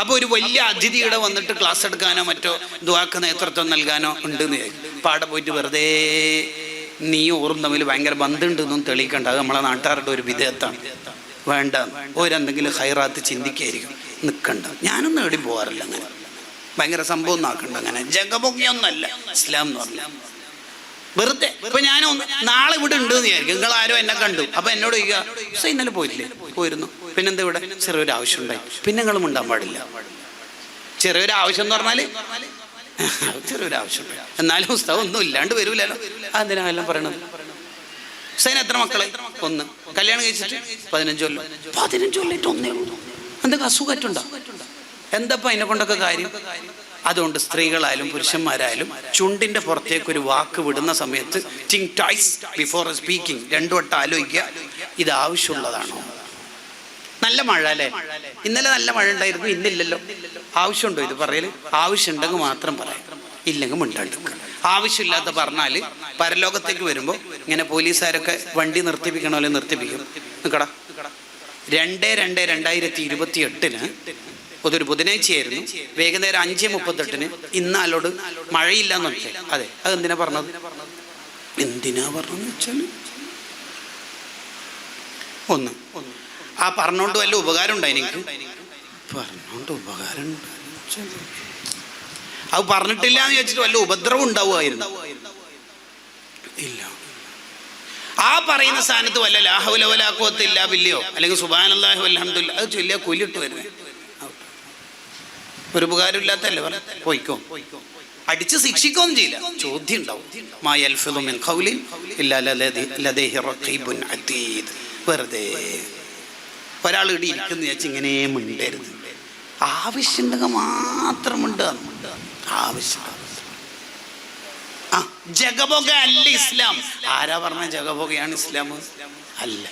അപ്പോൾ ഒരു വലിയ അതിഥിയുടെ വന്നിട്ട് ക്ലാസ് എടുക്കാനോ മറ്റോ ദുആക്ക് നേതൃത്വം നൽകാനോ ഉണ്ടെന്ന് പാടെ പോയിട്ട് വെറുതെ നീ ഓറും തമ്മിൽ ഭയങ്കര ബന്ധമുണ്ടെന്നും തെളിയിക്കണ്ട. അത് നമ്മളെ നാട്ടുകാരുടെ ഒരു വിധേയത്താണ്. വേണ്ട, ഓരെന്തെങ്കിലും ഹൈറാത്ത് ചിന്തിക്കായിരിക്കും, നിൽക്കണ്ട. ഞാനൊന്നും എവിടെയും പോകാറില്ല അങ്ങനെ, ഭയങ്കര സംഭവം ഒന്നാക്കണ്ട. അങ്ങനെ ജഗബൊക്കെയൊന്നല്ല ഇസ്ലാം എന്ന് പറഞ്ഞാൽ. വെറുതെ ഇപ്പൊ ഞാനൊന്ന് നാളെ ഇവിടെ ഉണ്ട് എന്ന് വിചാരിക്കും, നിങ്ങൾ ആരോ എന്നെ കണ്ടു, അപ്പൊ എന്നോട് ചോദിക്കുക, ഇന്നലെ പോയില്ലേ? പോയിരുന്നു. പിന്നെന്താ ഇവിടെ? ചെറിയൊരു ആവശ്യം ഉണ്ടായി. പിന്നെ നിങ്ങളും ഉണ്ടാൻ പാടില്ല. ചെറിയൊരു ആവശ്യം എന്ന് പറഞ്ഞാല് ചെറിയൊരു ആവശ്യം, എന്നാലും പുസ്തകം ഒന്നും ഇല്ലാണ്ട് വരൂലല്ലോ. അതെന്തിനാ എല്ലാം പറയണത്? ഹുസൈൻ എത്ര മക്കളെ? 1. കല്യാണം കഴിച്ചിട്ട് 15 കൊല്ലം. 15 കൊല്ലം ഒന്നേ ഉള്ളൂ. എന്തൊക്കെ അസുഖമായിട്ടുണ്ടോ? എന്തപ്പോ അതിനെ കൊണ്ടൊക്കെ കാര്യം? അതുകൊണ്ട് സ്ത്രീകളായാലും പുരുഷന്മാരായാലും ചുണ്ടിന്റെ പുറത്തേക്ക് ഒരു വാക്ക് വിടുന്ന സമയത്ത് തിങ്ക് ട്വൈസ് ബിഫോർ സ്പീക്കിംഗ്, 2 വട്ടം ആലോചിക്കുക, ഇത് ആവശ്യമുള്ളതാണോ? നല്ല മഴ അല്ലേ? ഇന്നലെ നല്ല മഴ ഉണ്ടായിരുന്നു, ഇന്നില്ലല്ലോ. ആവശ്യമുണ്ടോ ഇത് പറയല്? ആവശ്യമുണ്ടെങ്കിൽ മാത്രം പറയാം, ഇല്ലെങ്കിൽ മിണ്ടാണ്ടിരിക്കുക. ആവശ്യമില്ലാത്ത പറഞ്ഞാൽ പരലോകത്തേക്ക് വരുമ്പോൾ ഇങ്ങനെ പോലീസുകാരൊക്കെ വണ്ടി നിർത്തിപ്പിക്കണമല്ലോ, നിർത്തിപ്പിക്കും. നിൽക്കടാ. 2/2/2028 അതൊരു ബുധനാഴ്ചയായിരുന്നു, വൈകുന്നേരം 5:38 ഇന്നാലോട് മഴയില്ലാന്ന് പറഞ്ഞേ. അതെ, അതെന്തിനാ പറഞ്ഞത്? എന്തിനാ പറഞ്ഞെന്ന് വെച്ചാൽ ഒന്ന് ആ പറഞ്ഞോണ്ട് വല്ല ഉപകാരം ഉണ്ടായി? എനിക്ക് പറഞ്ഞോണ്ട് ഉപകാരം അത് പറഞ്ഞിട്ടില്ല എന്ന് ചോദിച്ചിട്ട് വല്ല ഉപദ്രവം ഉണ്ടാവുമായിരുന്നു? ഇല്ല. ആ പറയുന്ന സ്ഥാനത്ത് വല്ല ലാ ഹൗല വലാ ഖുവത ഇല്ലാ ബില്ലയോ അല്ലെങ്കിൽ സുബ്ഹാനല്ലാഹി വൽഹംദുലില്ലാഹ് അത് ചൊല്ലിയാൽ കൊല്ലിട്ട് വരുന്നത്. ഒരു ഉപകാരമില്ലാത്തല്ലേ പറ, പോയിക്കോ. അടിച്ച് ശിക്ഷിക്കൊന്നും ചെയ്യില്ല, ചോദ്യം ഉണ്ടാവും. മാ യൽഫിദു മിൻ ഖൗലിൻ ഇല്ലാ ലദൈഹി റഖീബുൻ അതീദ്. വെറുതെ ഒരാൾ ഇവിടെ ഇരിക്കുന്നു വെച്ച് ഇങ്ങനെ മിണ്ടരുത്. ആവശ്യമുണ്ടെങ്കിൽ മാത്രം മിണ്ടുക. ആവശ്യം ജഗബോഗ അല്ല ഇസ്ലാം. ആരാ പറഞ്ഞ ജഗബോഗയാണ് ഇസ്ലാം? അല്ല.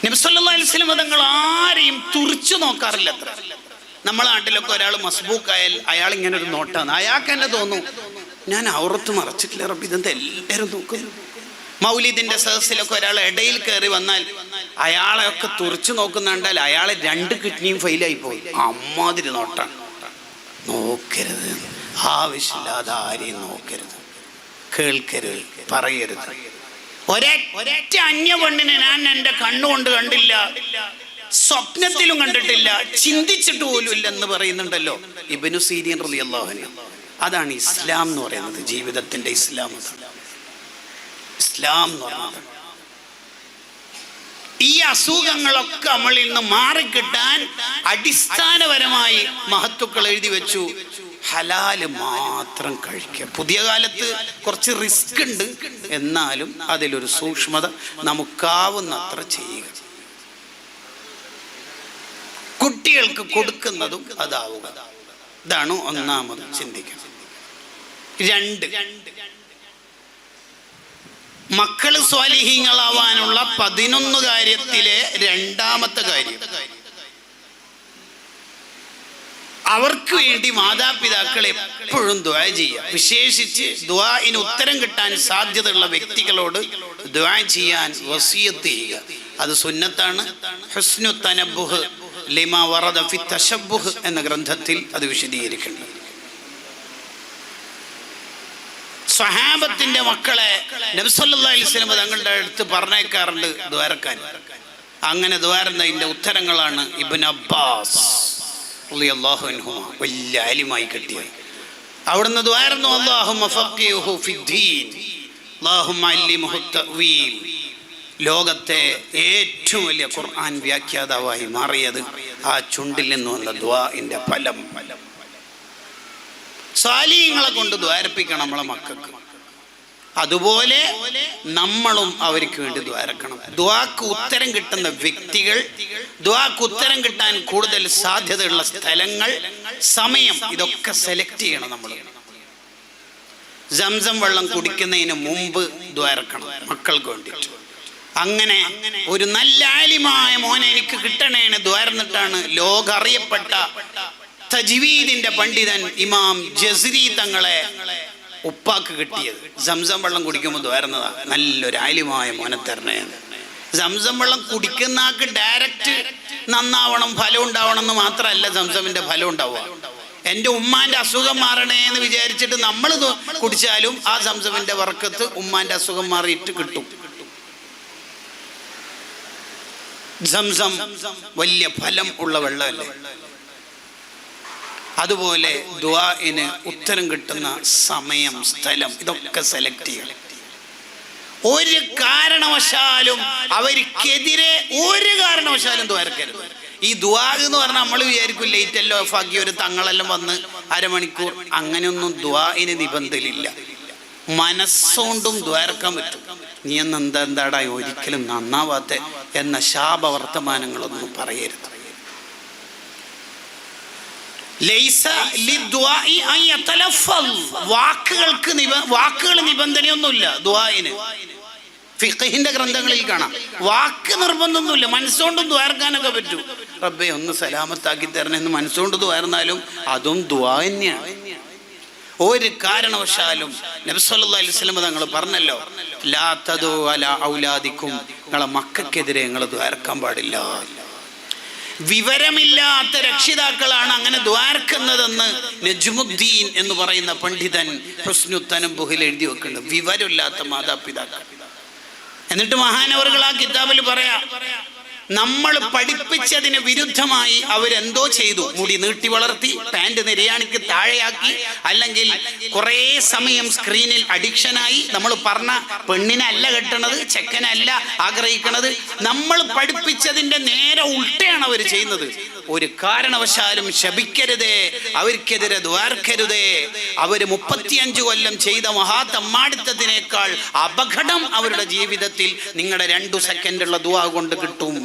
നബി സല്ലല്ലാഹു അലൈഹി വസല്ലം തങ്ങൾ ആരെയും തുറിച്ചു നോക്കാറില്ല. അത്ര നമ്മളെ നാട്ടിലൊക്കെ ഒരാൾ മസ്ബൂക്കായാൽ അയാൾ ഇങ്ങനെ ഒരു നോട്ടാണ്. അയാൾക്ക് തന്നെ തോന്നും, ഞാൻ ഔറത്ത് മറച്ചിട്ടില്ല റബ്ബി, ഇതെന്താ എല്ലാവരും നോക്കുന്നു. മൗലിദിന്റെ സദസ്സിലൊക്കെ ഒരാൾ ഇടയിൽ കയറി വന്നാൽ അയാളെയൊക്കെ തുറിച്ചു നോക്കുന്നുണ്ടാൽ അയാളെ 2 കിഡ്നിയും ഫെയിലായി പോയി. അമ്മാതിരി നോട്ടാണ്. നോക്കരുത്, ആവശ്യമില്ലാതെ ആരെയും നോക്കരുത്, കേൾക്കരുത്, പറയരുത്. ഒരൊറ്റ അന്യ പെണ്ണിനെ ഞാൻ എൻ്റെ കണ്ണുകൊണ്ട് കണ്ടില്ല, സ്വപ്നത്തിലും കണ്ടിട്ടില്ല, ചിന്തിച്ചിട്ട് പോലും ഇല്ലെന്ന് പറയുന്നുണ്ടല്ലോ ഇബ്നു സീരീൻ റളിയല്ലാഹു അൻഹു. അതാണ് ഇസ്ലാം എന്ന് പറയുന്നത്. ജീവിതത്തിന്റെ ഇസ്ലാം അതാണ്. ഇസ്ലാം എന്ന് പറയുന്നത് ഈ അസുഖങ്ങളൊക്കെ നമ്മളിൽ നിന്ന് മാറിക്കിട്ടാൻ അടിസ്ഥാനപരമായി മഹത്തുക്കൾ എഴുതി വെച്ചു, ഹലാല് മാത്രം കഴിക്കുക. പുതിയ കാലത്ത് കുറച്ച് റിസ്ക് ഉണ്ട്, എന്നാലും അതിലൊരു സൂക്ഷ്മത നമുക്കാവുന്നത്ര ചെയ്യുക. കുട്ടികൾക്ക് കൊടുക്കുന്നതും അതാവുക. ഇതാണ് ഒന്നാമത് ചിന്തിക്കുന്നത്. 2, മക്കള് സ്വാലിഹീങ്ങളാവാനുള്ള 11 കാര്യത്തിലെ 2ാമത്തെ കാര്യം, അവർക്ക് വേണ്ടി മാതാപിതാക്കൾ എപ്പോഴും ദുആ ചെയ്യുക. വിശേഷിച്ച് ദുആഇന് ഉത്തരം കിട്ടാൻ സാധ്യതയുള്ള വ്യക്തികളോട് ദുആ ചെയ്യാൻ വസിയത്ത് ചെയ്യുക. അത് സുന്നത്താണ്. ഹുസ്നു തനബ്ബുഹ് ലിമാ വറദ ഫി തശബ്ബുഹ് എന്ന ഗ്രന്ഥത്തിൽ അത് വിശദീകരിക്കുന്നു. സ്വഹാബത്തിന്റെ മക്കളെ നബി സല്ലല്ലാഹു അലൈഹി വസല്ലം തങ്ങളുടെ അടുത്ത് പറഞ്ഞേക്കാറുണ്ട് ദ്വാരക്കാൻ. അങ്ങനെ ദ്വാരുന്നതിന്റെ ഉത്തരങ്ങളാണ് ഇബ്നു അബ്ബാസ് റളിയല്ലാഹു അൻഹു വലിയ ആലിമായി കിട്ടിയത്. അവിടുന്ന് ദ്വാരുന്നു, അല്ലാഹുമ്മ ഫഖിഹു ഫിദ്ദീൻ അല്ലാഹുമ്മ അല്ലിംഹു തഅ്വീൽ. ലോകത്തെ ഏറ്റവും വലിയ ഖുർആൻ വ്യാഖ്യാതാവായി മാറിയത് ആ ചുണ്ടിൽ നിന്നുള്ള ദുആഇന്റെ ഫലം. സാലിഹീങ്ങളെ കൊണ്ട് ദ്വാരപ്പിക്കണം നമ്മളെ മക്കൾക്ക്. അതുപോലെ നമ്മളും അവർക്ക് വേണ്ടി ദ്വാരക്കണം. ദുആക്ക് ഉത്തരം കിട്ടുന്ന വ്യക്തികൾ, ദുആക്ക് ഉത്തരം കിട്ടാൻ കൂടുതൽ സാധ്യതയുള്ള സ്ഥലങ്ങൾ, സമയം, ഇതൊക്കെ സെലക്ട് ചെയ്യണം നമ്മൾ. സംസം വെള്ളം കുടിക്കുന്നതിന് മുമ്പ് ദ്വാരക്കണം മക്കൾക്ക് വേണ്ടിയിട്ട്. അങ്ങനെ ഒരു നല്ല ആലിമായ മോനെ എനിക്ക് കിട്ടണേന്ന് ദ്വാരന്നിട്ടാണ് ലോകറിയപ്പെട്ട തജ്വീദിന്റെ പണ്ഡിതൻ ഇമാം ജസ്രി തങ്ങളെ ഉപ്പാക്ക് കിട്ടിയത്. സംസം വെള്ളം കുടിക്കുമ്പോൾ ദ്വാരുന്നതാ, നല്ലൊരു ആലിമായ മോനെ തരണേ. സംസം വെള്ളം കുടിക്കുന്ന ആൾക്ക് ഡയറക്റ്റ് നന്നാവണം, ഫലം ഉണ്ടാവണം എന്ന് മാത്രമല്ല സംസമിന്റെ ഫലം ഉണ്ടാവുക. എൻ്റെ ഉമ്മാന്റെ അസുഖം മാറണേ എന്ന് വിചാരിച്ചിട്ട് നമ്മൾ കുടിച്ചാലും ആ സംസമിന്റെ വർക്കത്ത് ഉമ്മാന്റെ അസുഖം മാറിയിട്ട് കിട്ടും. സംസം വലിയ ഫലം ഉള്ള വെള്ളമല്ലേ. അതുപോലെ ദുആഇന് ഉത്തരം കിട്ടുന്ന സമയം, സ്ഥലം, ഇതൊക്കെ സെലക്ട് ചെയ്യണം. ഒരു കാരണവശാലും അവർക്കെതിരെ ഒരു കാരണവശാലും ദ്വാരക്കരുത്. ഈ ദുആ എന്ന് പറഞ്ഞാൽ നമ്മൾ വിചാരിക്കും ലേറ്റല്ലോ ഓഫാക്കി ഒരു തങ്ങളെല്ലാം വന്ന് അരമണിക്കൂർ, അങ്ങനെയൊന്നും ദുആഇന് നിബന്ധനയില്ല. മനസ്സുകൊണ്ടും ദ്വാരക്കാൻ പറ്റും. നീ എന്താടാ ഒരിക്കലും നന്നാവാത്ത എന്ന ശാപവർത്തമാനങ്ങളൊന്നും പറയരുത്. വാക്കുകൾ നിബന്ധനയൊന്നുമില്ല ദുആഇന്. ഫിഖ്ഹിന്റെ ഗ്രന്ഥങ്ങളിൽ കാണാം വാക്ക് നിർബന്ധമൊന്നുമില്ല. മനസ്സുകൊണ്ടും ദ്വാരക്കാനൊക്കെ പറ്റും. റബ്ബേ ഒന്ന് സലാമത്താക്കി തരണമെന്ന് മനസ്സുകൊണ്ട് ദ്വാരന്നാലും അതും ദുആ തന്നെയാണ്. ഒരു കാരണവശാലും നബി സല്ലല്ലാഹു അലൈഹി വസല്ലം തങ്ങൾ പറഞ്ഞല്ലോ, ലാ തദു അലാ ഔലാദിക്കും, നിങ്ങളെ മക്കൾക്കെതിരെ നിങ്ങൾ ദ്വാരക്കാൻ പാടില്ല. വിവരമില്ലാത്ത രക്ഷിതാക്കളാണ് അങ്ങനെ ദ്വാരക്കുന്നതെന്ന് നജ്മുദ്ദീൻ എന്ന് പറയുന്ന പണ്ഡിതൻ ഹുസ്നു തനബ്ബുഹിൽ എഴുതി വെക്കുന്നുണ്ട്. വിവരമില്ലാത്ത മാതാപിതാക്കൾ. എന്നിട്ട് മഹാനവറുകൾ ആ കിതാബിൽ പറയാ, നമ്മൾ പഠിപ്പിച്ചതിന് വിരുദ്ധമായി അവരെന്തോ ചെയ്തു. മുടി നീട്ടി വളർത്തി, പാൻറ് നിര്യാണിക്ക് താഴെയാക്കി, അല്ലെങ്കിൽ കുറേ സമയം സ്ക്രീനിൽ അഡിക്ഷനായി. നമ്മൾ പറഞ്ഞ പെണ്ണിനല്ല കെട്ടണത്, ചെക്കനല്ല ആഗ്രഹിക്കണത്. നമ്മൾ പഠിപ്പിച്ചതിൻ്റെ നേരെ ഉൾട്ടയാണ് അവർ ചെയ്യുന്നത്. ഒരു കാരണവശാലും ശപിക്കരുതേ, അവർക്കെതിരെ ദ്വാർക്കരുതേ. അവര് 35 കൊല്ലം ചെയ്ത മഹാതമ്മാടിത്തത്തിനേക്കാൾ അപകടം അവരുടെ ജീവിതത്തിൽ നിങ്ങളുടെ 2 സെക്കൻഡുള്ള ദുആ കൊണ്ട് കിട്ടും.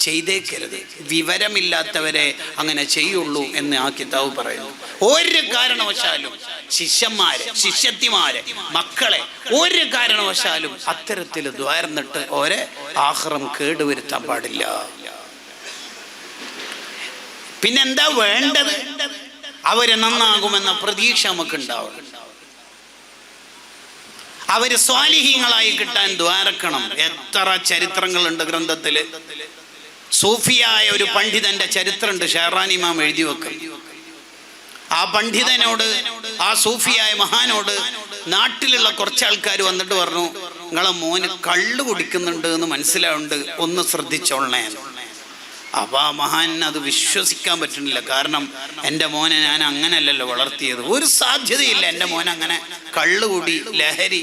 ചെയ്തേക്കരുത്. വിവരമില്ലാത്തവരെ അങ്ങനെ ചെയ്യുള്ളൂ എന്ന് ആ കിതാബ് പറയുന്നു. ഒരു കാരണവശാലും ശിഷ്യന്മാരെ, ശിഷ്യത്തിമാരെ, മക്കളെ ഒരു കാരണവശാലും അത്തരത്തിൽ ദ്വാർന്നിട്ട് ഓരെ ആഖിറം കേടുവരുത്താൻ പാടില്ല. പിന്നെന്താ വേണ്ടത്? അവര് നന്നാകുമെന്ന പ്രതീക്ഷ നമുക്ക് ഉണ്ടാവണം. അവര് സ്വാലിഹീങ്ങളായി കിട്ടാൻ ദ്വാരക്കണം. എത്ര ചരിത്രങ്ങളുണ്ട് ഗ്രന്ഥത്തില്. സൂഫിയായ ഒരു പണ്ഡിതന്റെ ചരിത്രമുണ്ട്, ഷെഹ്റാൻ ഇമാം എഴുതി വെക്കും. ആ പണ്ഡിതനോട്, ആ സൂഫിയായ മഹാനോട് നാട്ടിലുള്ള കുറച്ച് ആൾക്കാർ വന്നിട്ട് പറഞ്ഞു, നിങ്ങളെ മോന് കള്ള് കുടിക്കുന്നുണ്ട് എന്ന് മനസ്സിലാവുന്നുണ്ട്, ഒന്ന് ശ്രദ്ധിച്ചോളണേ. അപ്പൊ ആ മഹാൻ അത് വിശ്വസിക്കാൻ പറ്റുന്നില്ല. കാരണം എൻ്റെ മോനെ ഞാൻ അങ്ങനെയല്ലല്ലോ വളർത്തിയത്. ഒരു സാധ്യതയില്ല എൻ്റെ മോൻ അങ്ങനെ കള്ളുകൂടി, ലഹരി,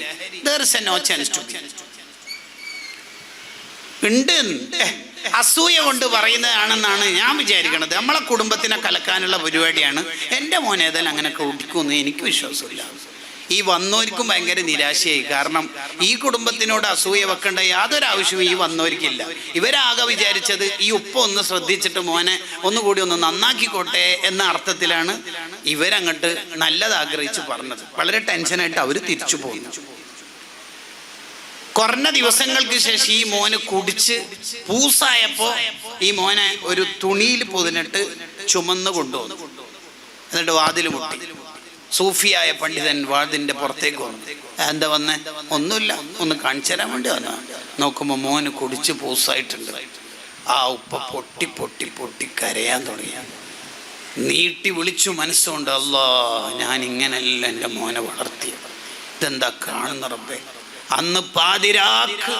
നോ ചാൻസ് ടു ബി. ഉണ്ട്, അസൂയ കൊണ്ട് പറയുന്നതാണെന്നാണ് ഞാൻ വിചാരിക്കണത്. നമ്മളെ കുടുംബത്തിനെ കലക്കാനുള്ള പരിപാടിയാണ്. എൻ്റെ മോൻ ഏതായാലും അങ്ങനെ കുടിക്കുമെന്ന് എനിക്ക് വിശ്വാസമില്ല. ഈ വന്നോർക്കും ഭയങ്കര നിരാശയായി. കാരണം ഈ കുടുംബത്തിനോട് അസൂയ വെക്കേണ്ട യാതൊരു ആവശ്യവും ഈ വന്നോർക്കില്ല. ഇവരാകെ വിചാരിച്ചത് ഈ ഉപ്പ ഒന്ന് ശ്രദ്ധിച്ചിട്ട് മോനെ ഒന്നുകൂടി ഒന്ന് നന്നാക്കിക്കോട്ടെ എന്ന അർത്ഥത്തിലാണ് ഇവരങ്ങോട്ട് നല്ലത് ആഗ്രഹിച്ച് പറഞ്ഞത്. വളരെ ടെൻഷനായിട്ട് അവർ തിരിച്ചു പോകുന്നു. കുറഞ്ഞ ദിവസങ്ങൾക്ക് ശേഷം ഈ മോന് കുടിച്ച് പൂസായപ്പോ ഈ മോനെ ഒരു തുണിയിൽ പൊതിനിട്ട് ചുമന്ന് കൊണ്ടുവന്നു. എന്നിട്ട് വാതിൽ മുട്ടി. സൂഫിയായ പണ്ഡിതൻ വാതിന്റെ പുറത്തേക്ക് വന്നു. എന്താ വന്നേ? ഒന്നുമില്ല, ഒന്ന് കാണിച്ചു തരാൻ വേണ്ടി വന്ന. നോക്കുമ്പോ മോന് കുടിച്ച് പൂസായിട്ടുണ്ട്. ആ ഉപ്പ പൊട്ടി പൊട്ടി പൊട്ടി കരയാൻ തുടങ്ങി. നീട്ടി വിളിച്ചു മനസ്സുകൊണ്ട്, അല്ലാ, ഞാൻ ഇങ്ങനെയല്ല എൻ്റെ മോനെ വളർത്തിയത്, ഇതെന്താ കാണുന്ന റബ്ബേ. അന്ന് പാതിരാക്ക്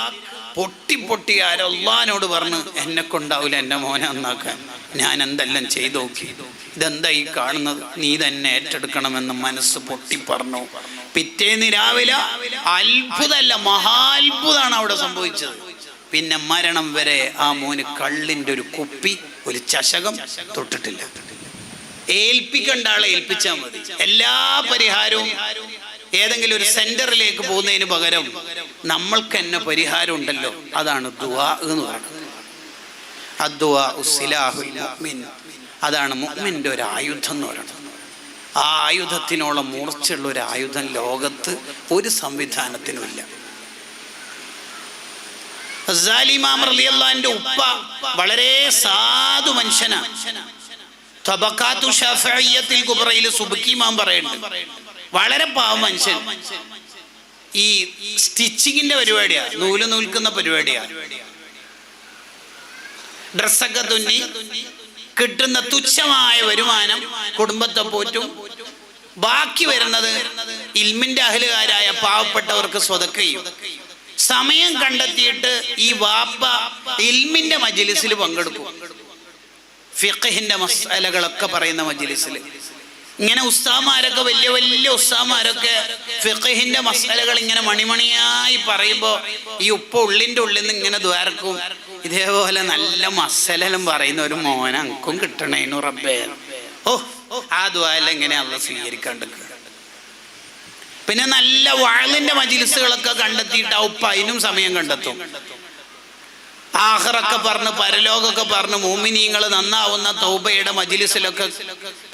പൊട്ടി പൊട്ടി ആരോ അള്ളാനോട് പറഞ്ഞു, എന്നെ കൊണ്ടാവില്ല എൻ്റെ മോനെ നന്നാക്കാൻ, ഞാൻ എന്തെല്ലാം ചെയ്തു നോക്കി, ഇതെന്താ ഈ കാണുന്നത്, നീ തന്നെ ഏറ്റെടുക്കണമെന്ന് മനസ്സ് പൊട്ടി പറഞ്ഞു. പിറ്റേന്ന് രാവിലെ അത്ഭുതമല്ല, മഹാത്ഭുതമാണ് അവിടെ സംഭവിച്ചത്. പിന്നെ മരണം വരെ ആ മോന് കള്ളിൻ്റെ ഒരു കുപ്പി, ഒരു ചഷകം തൊട്ടിട്ടില്ല. ഏൽപ്പിക്കേണ്ട ആളെ ഏൽപ്പിച്ചാൽ മതി. എല്ലാ പരിഹാരവും ഏതെങ്കിലും ഒരു സെന്ററിലേക്ക് പോകുന്നതിന് പകരം നമ്മൾക്ക് തന്നെ പരിഹാരം ഉണ്ടല്ലോ, അതാണ് ദുആ എന്ന് പറയുന്നത്. അദ്ദുആ സിലാഹുൽ മുഅ്മിൻ, അതാണ് മുഅ്മിൻ്റെ ഒരു ആയുധം എന്ന് പറയുന്നത്. ആ ആയുധത്തിനോളം മൂർച്ചയുള്ള ഒരു ആയുധം ലോകത്ത് ഒരു സംവിധാനത്തിനുമില്ല. ഗസാലി ഇമാം റളിയല്ലാഹു അൻഹു ഉപ്പ വളരെ സാധു മനുഷ്യനാണ്. തബഖാത്തു ശഫഇയ്യത്തിൽ കുബ്രയിൽ സുബ്കി ഇമാം പറയുന്നുണ്ട്, വളരെ പാവ മനുഷ്യൻ. ഈ സ്റ്റിച്ചിങ്ങിന്റെ പരിപാടിയാ, നൂല് നൂൽക്കുന്ന പരിപാടിയാ. ഡ്രസ്സൊക്കെ തുന്നി കിട്ടുന്ന തുച്ഛമായ വരുമാനം കുടുംബത്തെ പോറ്റും. ബാക്കി വരുന്നത് ഇൽമിന്റെ അഹ്ലുകാരായ പാവപ്പെട്ടവർക്ക് സ്വതക്ക ചെയ്യും. സമയം കണ്ടെത്തിയിട്ട് ഈ വാപ്പ ഇൽമിന്റെ മജ്ലിസിൽ പങ്കെടുക്കും. ഫിഖ്ഹിന്റെ മസ്അലകളൊക്കെ പറയുന്ന മജ്ലിസിൽ ഇങ്ങനെ ഉസ്താദുമാരൊക്കെ, വലിയ വലിയ ഉസ്താദുമാരൊക്കെ ഫിഖ്ഹിന്റെ മസ്അലകൾ ഇങ്ങനെ മണിമണിയായി പറയുമ്പോൾ ഈ ഉപ്പ ഉള്ളിൻ്റെ ഉള്ളിൽ നിന്ന് ഇങ്ങനെ ദ്വാരക്കും, ഇതേപോലെ നല്ല മസ്അലലും പറയുന്ന ഒരു മോനെ അനക്കും കിട്ടണേനു റബ്ബേ. ഓ, ആ ദ്വാല എങ്ങനെ അള്ളാഹ് സ്വീകരിക്കാണ്ടിരിക്കുക. പിന്നെ നല്ല വഅലിന്റെ മജ്ലിസുകളൊക്കെ കണ്ടെത്തിയിട്ട് ആ ഉപ്പ അതിനും സമയം കണ്ടെത്തും. ആഖിറൊക്കെ പറഞ്ഞ്, പരലോകമൊക്കെ പറഞ്ഞ്, മുഅ്മിനീങ്ങൾ നന്നാവുന്ന തൗബയുടെ മജ്ലിസിലൊക്കെ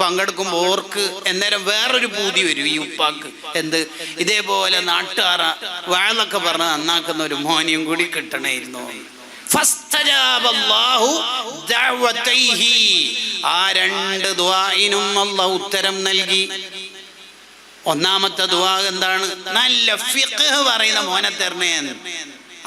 പങ്കെടുക്കുമ്പോൾ ഓർക്ക് എന്നേരം വേറൊരു പൂതി വരും ഈ ഉപ്പാക്ക്. എന്ത്, ഇതേപോലെ നാട്ടുകാര വഅലൊക്കെ പറഞ്ഞ് നന്നാക്കുന്ന ഒരു മോനെയും കൂടി കിട്ടണമായിരുന്നു. ഫസ്തജാബല്ലാഹു ദഅവതൈഹി, ആ 2 ദുആഇനും അല്ലാഹു ഉത്തരം നൽകി. ഒന്നാമത്തെ ദുആ എന്താണ്? നല്ല ഫിഖ്ഹ് പറയുന്ന മോനെ തരണേന്ന്.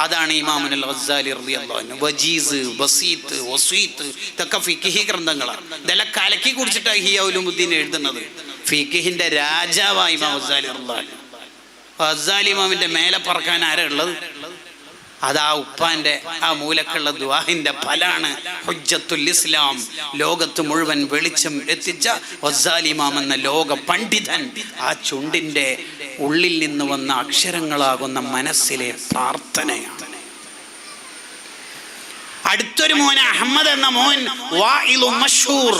അതാണ് ഇമാമുൽ ഗസാലി റളിയല്ലാഹു അൻഹു. വജീസ്, ബസീത്ത്, വസീത്ത് ഇതൊക്കെ ഫിഖ്ഹി ഗ്രന്ഥങ്ങളാണ്. ഇതെല്ലാം കലക്കി കുടിച്ചിട്ടാണ് ഇഹ്യാ ഉലൂമുദ്ദീൻ എഴുതുന്നത്. ഫിഖ്ഹിന്റെ രാജാവാണ് ഇമാം ഗസാലി റളിയല്ലാഹു അൻഹു. ഗസാലി ഇമാമിന്റെ മേലെ പറക്കാൻ ആരാ ഉള്ളത്? അതാ ഉപ്പാന്റെ ആ മൂലക്കുള്ള ദുആഹിന്റെ ഫലാണ് ഹുജ്ജത്തുൽ ഇസ്ലാം. ലോകത്ത് മുഴുവൻ വെളിച്ചം എത്തിച്ച വസ്സാലിമാം എന്ന ലോക പണ്ഡിതൻ. ആ ചുണ്ടിന്റെ ഉള്ളിൽ നിന്ന് വന്ന അക്ഷരങ്ങളാകുന്ന മനസ്സിലെ പ്രാർത്ഥനയാണ്. അടുത്തൊരു മോൻ അഹമ്മദ് എന്ന മോൻ വാഇലുൻ മഷ്ഹൂർ,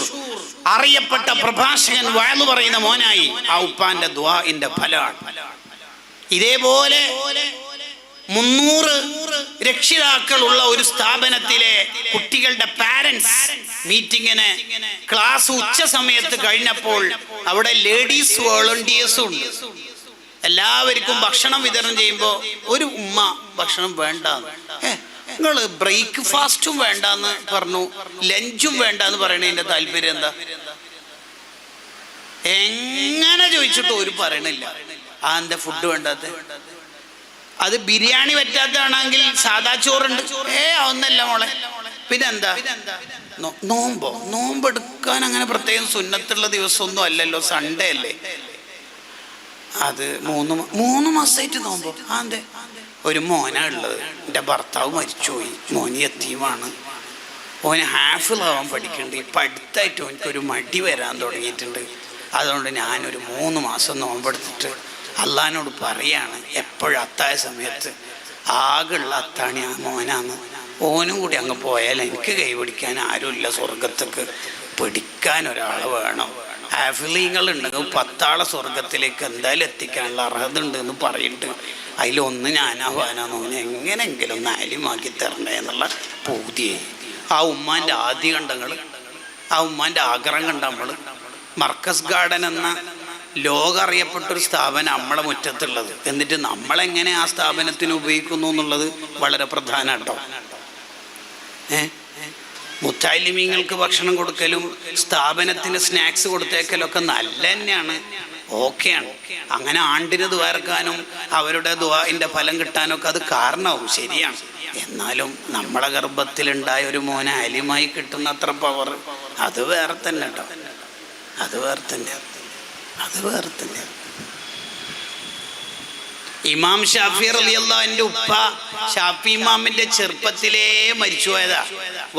അറിയപ്പെട്ട പ്രഭാഷകൻ, വഅള് പറയുന്ന മോനായി. ആ ഉപ്പാന്റെ ദുആഇന്റെ ഫലാണ്. ഇതേപോലെ 300 രക്ഷിതാക്കളുള്ള ഒരു സ്ഥാപനത്തിലെ കുട്ടികളുടെ പാരന്റ്സ് മീറ്റിങ്ങിന് ക്ലാസ് ഉച്ച സമയത്ത് കഴിഞ്ഞപ്പോൾ അവിടെ ലേഡീസ് വോളണ്ടിയേഴ്സും ഉണ്ട്. എല്ലാവർക്കും ഭക്ഷണം വിതരണം ചെയ്യുമ്പോൾ ഒരു ഉമ്മ ഭക്ഷണം വേണ്ട, നിങ്ങൾ ബ്രേക്ക്ഫാസ്റ്റും വേണ്ടെന്ന് പറഞ്ഞു, ലഞ്ചും വേണ്ടെന്ന് പറയണതിന്റെ താല്പര്യം എന്താ? എങ്ങനെ ചോദിച്ചിട്ട് ഒരു പറയണില്ല. ആ എന്താ ഫുഡ് വേണ്ടാത്ത? അത് ബിരിയാണി പറ്റാത്തതാണെങ്കിൽ സാദാ ചോറുണ്ട്. ഒന്നല്ല മോളെ, പിന്നെന്താ? നോമ്പെടുക്കാൻ അങ്ങനെ പ്രത്യേകം സുന്നത്തുള്ള ദിവസമൊന്നും അല്ലല്ലോ, സൺഡേ അല്ലേ. അത് 3 മാസമായിട്ട് നോമ്പോ? അതെ, ഒരു മോനാ ഉള്ളത്. എൻ്റെ ഭർത്താവ് മരിച്ചുപോയി, മോന് യത്തീമാണ്. ഓന് ഹാഫിളാവാൻ പഠിക്കുന്നുണ്ട്. ഇപ്പം അടുത്തായിട്ട് ഓനിക്കൊരു മടി വരാൻ തുടങ്ങിയിട്ടുണ്ട്. അതുകൊണ്ട് ഞാനൊരു 3 മാസം നോമ്പെടുത്തിട്ട് അള്ളാഹിനോട് പറയാണ്, എപ്പോഴും അത്തായ സമയത്ത് ആകെയുള്ള അത്താണി ആ മോനാന്ന്, ഓനും കൂടി അങ്ങ് പോയാൽ എനിക്ക് കൈപിടിക്കാൻ ആരുമില്ല, സ്വർഗത്തേക്ക് പിടിക്കാൻ ഒരാൾ വേണം. ഹാഫിളീങ്ങളുണ്ടെങ്കിൽ 10 ആളെ സ്വർഗത്തിലേക്ക് എന്തായാലും എത്തിക്കാനുള്ള അർഹത ഉണ്ട് എന്ന് പറഞ്ഞിട്ട് അതിലൊന്ന് ഞാനാവാനാന്ന്, ഓനെ എങ്ങനെയെങ്കിലും ഒന്ന് ആലിമാക്കി തരണേ എന്നുള്ള പൂതിയായി. ആ ഉമ്മാൻ്റെ ആദ്യ കണ്ടങ്ങൾ, ആ ഉമ്മാൻ്റെ ആഗ്രഹം കണ്ട നമ്മൾ. മർക്കസ് ഗാർഡൻ എന്ന ലോകം അറിയപ്പെട്ടൊരു സ്ഥാപനം നമ്മളെ മുറ്റത്തുള്ളത്. എന്നിട്ട് നമ്മളെങ്ങനെ ആ സ്ഥാപനത്തിന് ഉപയോഗിക്കുന്നു എന്നുള്ളത് വളരെ പ്രധാന കേട്ടോ. മുത്താലിമീങ്ങൾക്ക് ഭക്ഷണം കൊടുക്കലും സ്ഥാപനത്തിന് സ്നാക്സ് കൊടുത്തേക്കലൊക്കെ നല്ല തന്നെയാണ്, ഓക്കെയാണ്. അങ്ങനെ ആണ്ടിന് ദ്വാരക്കാനും അവരുടെ ദ്വാന്റെ ഫലം കിട്ടാനൊക്കെ അത് കാരണമാവും, ശരിയാണ്. എന്നാലും നമ്മളെ ഗർഭത്തിലുണ്ടായ ഒരു മോനെ അലിമായി കിട്ടുന്ന അത്ര പവർ അത് വേറെ തന്നെ കേട്ടോ. അത് വേറെ തന്നെ. ഇമാം ഷാഫി റളിയല്ലാഹു അൻഹു ഉപ്പ ഷാഫി ഇമാമിന്റെ ചെറുപ്പത്തിലേ മരിച്ചുപോയതാ.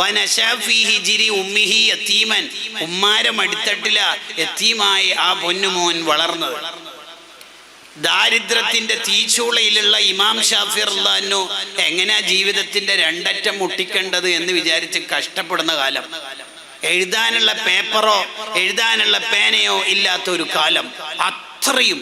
വനശാ ഫീ ഹിജ്രി ഉമ്മിഹി യതീമൻ, ഉമ്മാരെ മടിത്തട്ടില യതീമായി ആ പൊന്നുമോൻ വളർന്നത്. ദാരിദ്ര്യത്തിന്റെ തീച്ചൂളയിലുള്ള ഇമാം ഷാഫി റളിയല്ലാഹു അൻഹു എങ്ങനെയാ ജീവിതത്തിന്റെ രണ്ടറ്റം മുട്ടിക്കേണ്ടത് എന്ന് വിചാരിച്ച് കഷ്ടപ്പെടുന്ന കാലം. എഴുതാനുള്ള പേപ്പറോ എഴുതാനുള്ള പേനയോ ഇല്ലാത്തൊരു കാലം, അത്രയും.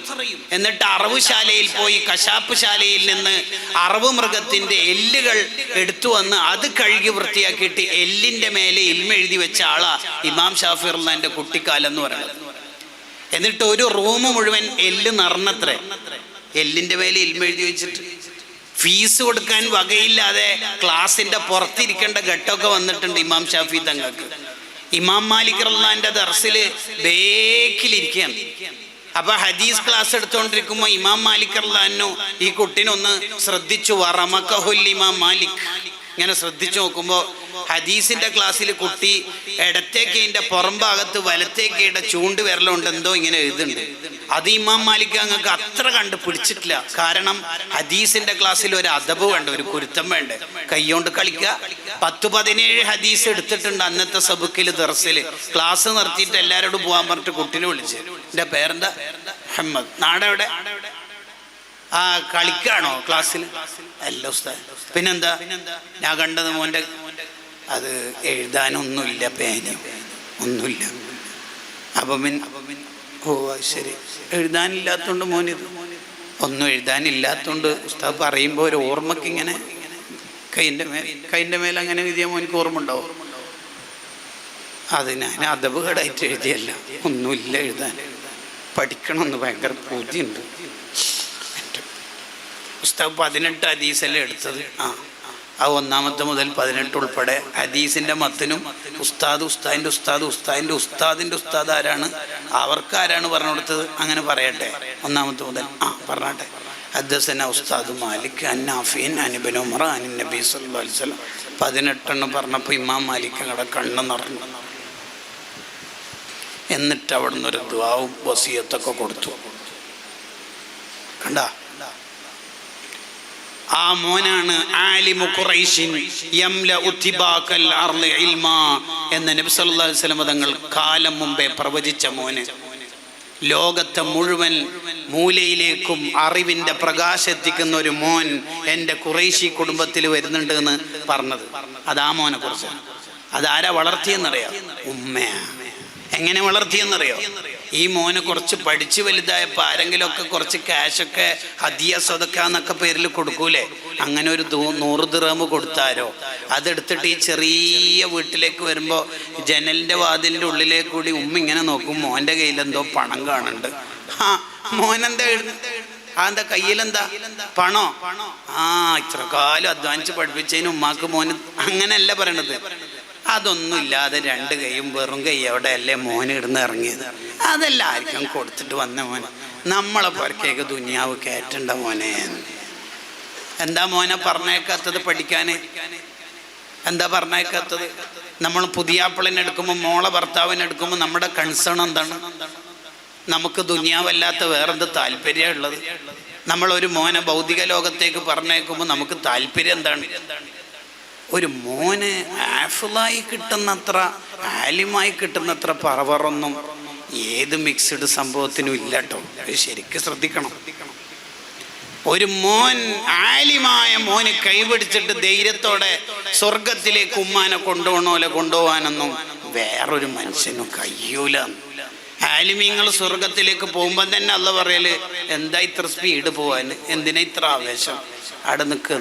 എന്നിട്ട് അറവുശാലയിൽ പോയി, കശാപ്പ് ശാലയിൽ നിന്ന് അറവ് മൃഗത്തിന്റെ എല്ലുകൾ എടുത്തു വന്ന് അത് കഴുകി വൃത്തിയാക്കിയിട്ട് എല്ലിന്റെ മേലെ ഇൽമ എഴുതി വെച്ച ആളാ ഇമാം ഷാഫി റളിയല്ലാഹുവിന്റെ കുട്ടിക്കാലം എന്ന് പറയുന്നത്. എന്നിട്ട് ഒരു റൂം മുഴുവൻ എല്ല് നിറഞ്ഞത്രേ, എല്ലിന്റെ മേലെ ഇൽമ എഴുതി വെച്ചിട്ട്. ഫീസ് കൊടുക്കാൻ വകയില്ലാതെ ക്ലാസിന്റെ പുറത്തിരിക്കേണ്ട ഘട്ടമൊക്കെ വന്നിട്ടുണ്ട് ഇമാം ഷാഫി തങ്ങൾക്ക്. ഇമാം മാലിക് റളിയല്ലാഹുവിന്റെ ദർസില് ബേക്കിലിരിക്കുകയാണ്. അപ്പൊ ഹദീസ് ക്ലാസ് എടുത്തുകൊണ്ടിരിക്കുമ്പോ ഇമാം മാലിക് റളിയല്ലാഹു അൻഹു ഈ കുട്ടിനൊന്ന് ശ്രദ്ധിച്ചു. വറമഖഹുൽ ഇമാം മാലിക്. ഇങ്ങനെ ശ്രദ്ധിച്ചു നോക്കുമ്പോ ഹദീസിന്റെ ക്ലാസ്സിൽ കുട്ടി ഇടത്തേക്കീന്റെ പുറം ഭാഗത്ത് വലത്തേക്കീടെ ചൂണ്ട് വിരലുണ്ട് എന്തോ ഇങ്ങനെ എഴുതുന്നുണ്ട്. അത് ഇമാം മാലിക് അങ്ങക്ക് അത്ര കണ്ട് പിടിച്ചിട്ടില്ല. കാരണം ഹദീസിന്റെ ക്ലാസ്സിൽ ഒരു അദബ് വേണ്ട, ഒരു കുരുത്തം വേണ്ട. കൈകൊണ്ട് കളിക്കുക. 10-17 ഹദീസ് എടുത്തിട്ടുണ്ട് അന്നത്തെ സബുക്കിൽ ദർസില്. ക്ലാസ് നിർത്തിയിട്ട് എല്ലാവരോടും പോകാൻ പറഞ്ഞിട്ട് കുട്ടീനെ വിളിച്ച്, എന്റെ പേരെന്താ? അഹമ്മദ്. നാടെവിടെ? ആ കളിക്കാണോ ക്ലാസ്സിൽ? അല്ല ഉസ്താദ്. പിന്നെന്താ? ഞാൻ കണ്ടത് മോൻ്റെ അത് എഴുതാനൊന്നുമില്ല, പേന ഒന്നുമില്ല. അപ്പം ഓ ശരി, എഴുതാനില്ലാത്തതുകൊണ്ട് മോനിത് ഒന്നും എഴുതാനില്ലാത്തതുകൊണ്ട് ഉസ്താദ് പറയുമ്പോൾ ഒരു ഓർമ്മക്ക് ഇങ്ങനെ കൈൻ്റെ മേലെ അങ്ങനെ എഴുതിയ മോനിക്ക് ഓർമ്മ ഉണ്ടാവും. അത് ഞാൻ അദബ് കേടായിട്ട് എഴുതിയല്ല, ഒന്നുമില്ല എഴുതാൻ. പഠിക്കണമെന്ന് ഭയങ്കര പൂതിയുണ്ട്. ഉസ്താദ് 18 ഹദീസല്ലേ എടുത്തത്. ആ 1 മുതൽ 18 ഉൾപ്പെടെ ഹദീസിന്റെ മത്തിനും ഉസ്താദ്, ഉസ്താദിന്റെ ഉസ്താദ്, ഉസ്താദിന്റെ ഉസ്താദിന്റെ ഉസ്താദ് ആരാണ്, അവർക്ക് ആരാണ് പറഞ്ഞു കൊടുത്തത്, അങ്ങനെ പറയട്ടെ. 1 മുതൽ പറഞ്ഞാട്ടെ. ഹദ്ദസന ഉസ്താദ് മാലിക് അൻ നാഫിൻ അൻ ഇബ്നു ഉമർ അൻ നബി സല്ലല്ലാഹു അലൈഹി വസല്ലം. 18 പറഞ്ഞപ്പോൾ ഇമാം മാലിക് അങ്ങടെ കണ്ണ് നിറഞ്ഞു. എന്നിട്ട് അവിടെ നിന്നൊരു ദുആവും വസിയത്തൊക്കെ കൊടുത്തു. കണ്ട ആ മോനാണ് ആലിമു ഖുറൈശിൻ യംലഉ തിബാകൽ അർളി ഇൽമാ എന്ന് നബി സല്ലല്ലാഹു അലൈഹി വസല്ലം തങ്ങൾ കാലം മുമ്പേ പ്രവചിച്ച മോന്. ലോകത്തെ മുഴുവൻ മൂലയിലേക്കും അറിവിൻ്റെ പ്രകാശെത്തിക്കുന്ന ഒരു മോൻ എൻ്റെ ഖുറൈശി കുടുംബത്തിൽ വരുന്നുണ്ട് എന്ന് പറഞ്ഞത് അതാ മോനെ കുറിച്ച്. അതാരാ വളർത്തിയെന്നറിയാം? ഉമ്മയാണ്. എങ്ങനെ വളർത്തിയെന്നറിയോ? ഈ മോന് കുറച്ച് പഠിച്ച് വലുതായപ്പോൾ ആരെങ്കിലുമൊക്കെ കുറച്ച് ക്യാഷൊക്കെ ഹദിയ സദക്ക എന്നൊക്കെ പേരിൽ കൊടുക്കൂലേ, അങ്ങനെ ഒരു 100 ദിർഹം കൊടുത്താരോ അതെടുത്തിട്ട് ഈ ചെറിയ വീട്ടിലേക്ക് വരുമ്പോൾ ജനലിൻ്റെ വാതിലിൻ്റെ ഉള്ളിലേക്ക് കൂടി ഉമ്മ ഇങ്ങനെ നോക്കും, മോൻ്റെ കയ്യിലെന്തോ പണം കാണുന്നുണ്ട്. ആ മോനെന്താ എന്താ കയ്യിലെന്താ പണോ? ഇത്ര കാലം അധ്വാനിച്ച് പഠിപ്പിച്ചതിന് ഉമ്മാക്ക് മോന് അങ്ങനെയല്ല പറയണത്. അതൊന്നുമില്ലാതെ 2 കൈയും വെറും കൈ അവിടെ അല്ലേ മോന് ഇടുന്ന് ഇറങ്ങിയത്. അതെല്ലാവർക്കും കൊടുത്തിട്ട് വന്ന മോനെ. നമ്മളെ പുറക്കേക്ക് ദുനിയാവ് കയറ്റണ്ട മോനെ. എന്താ മോനെ പറഞ്ഞേക്കാത്തത് പഠിക്കാൻ? എന്താ പറഞ്ഞേക്കാത്തത്? നമ്മൾ പുതിയാപ്പിളിനെ എടുക്കുമ്പോൾ, മോളെ ഭർത്താവിനെ എടുക്കുമ്പോൾ നമ്മുടെ കൺസേൺ എന്താണ്? നമുക്ക് ദുനിയാവല്ലാത്ത വേറെന്ത് താല്പര്യമുള്ളത്? നമ്മളൊരു മോനെ ഭൗതിക ലോകത്തേക്ക് പറഞ്ഞേക്കുമ്പോൾ നമുക്ക് താല്പര്യം എന്താണ്? ഒരു മോന് ആഫിളായി കിട്ടുന്നത്ര, ആലിമായി കിട്ടുന്നത്ര പറവറൊന്നും ഏത് മിക്സ്ഡ് സംഭവത്തിനും ഇല്ല കേട്ടോ. ശരിക്കും ശ്രദ്ധിക്കണം. ഒരു മോൻ, ആലിമായ മോന് കൈപിടിച്ചിട്ട് ധൈര്യത്തോടെ സ്വർഗത്തിലേക്ക് ഉമ്മാനെ കൊണ്ടുപോകാനൊന്നും വേറൊരു മനുഷ്യനും കഴിയൂല. ആലിമീങ്ങൾ സ്വർഗത്തിലേക്ക് പോകുമ്പോൾ തന്നെ അല്ല പറയല്, എന്താ ഇത്ര സ്പീഡ് പോവാൻ, എന്തിനാ ഇത്ര ആവേശം, അവിടെ നിൽക്ക്.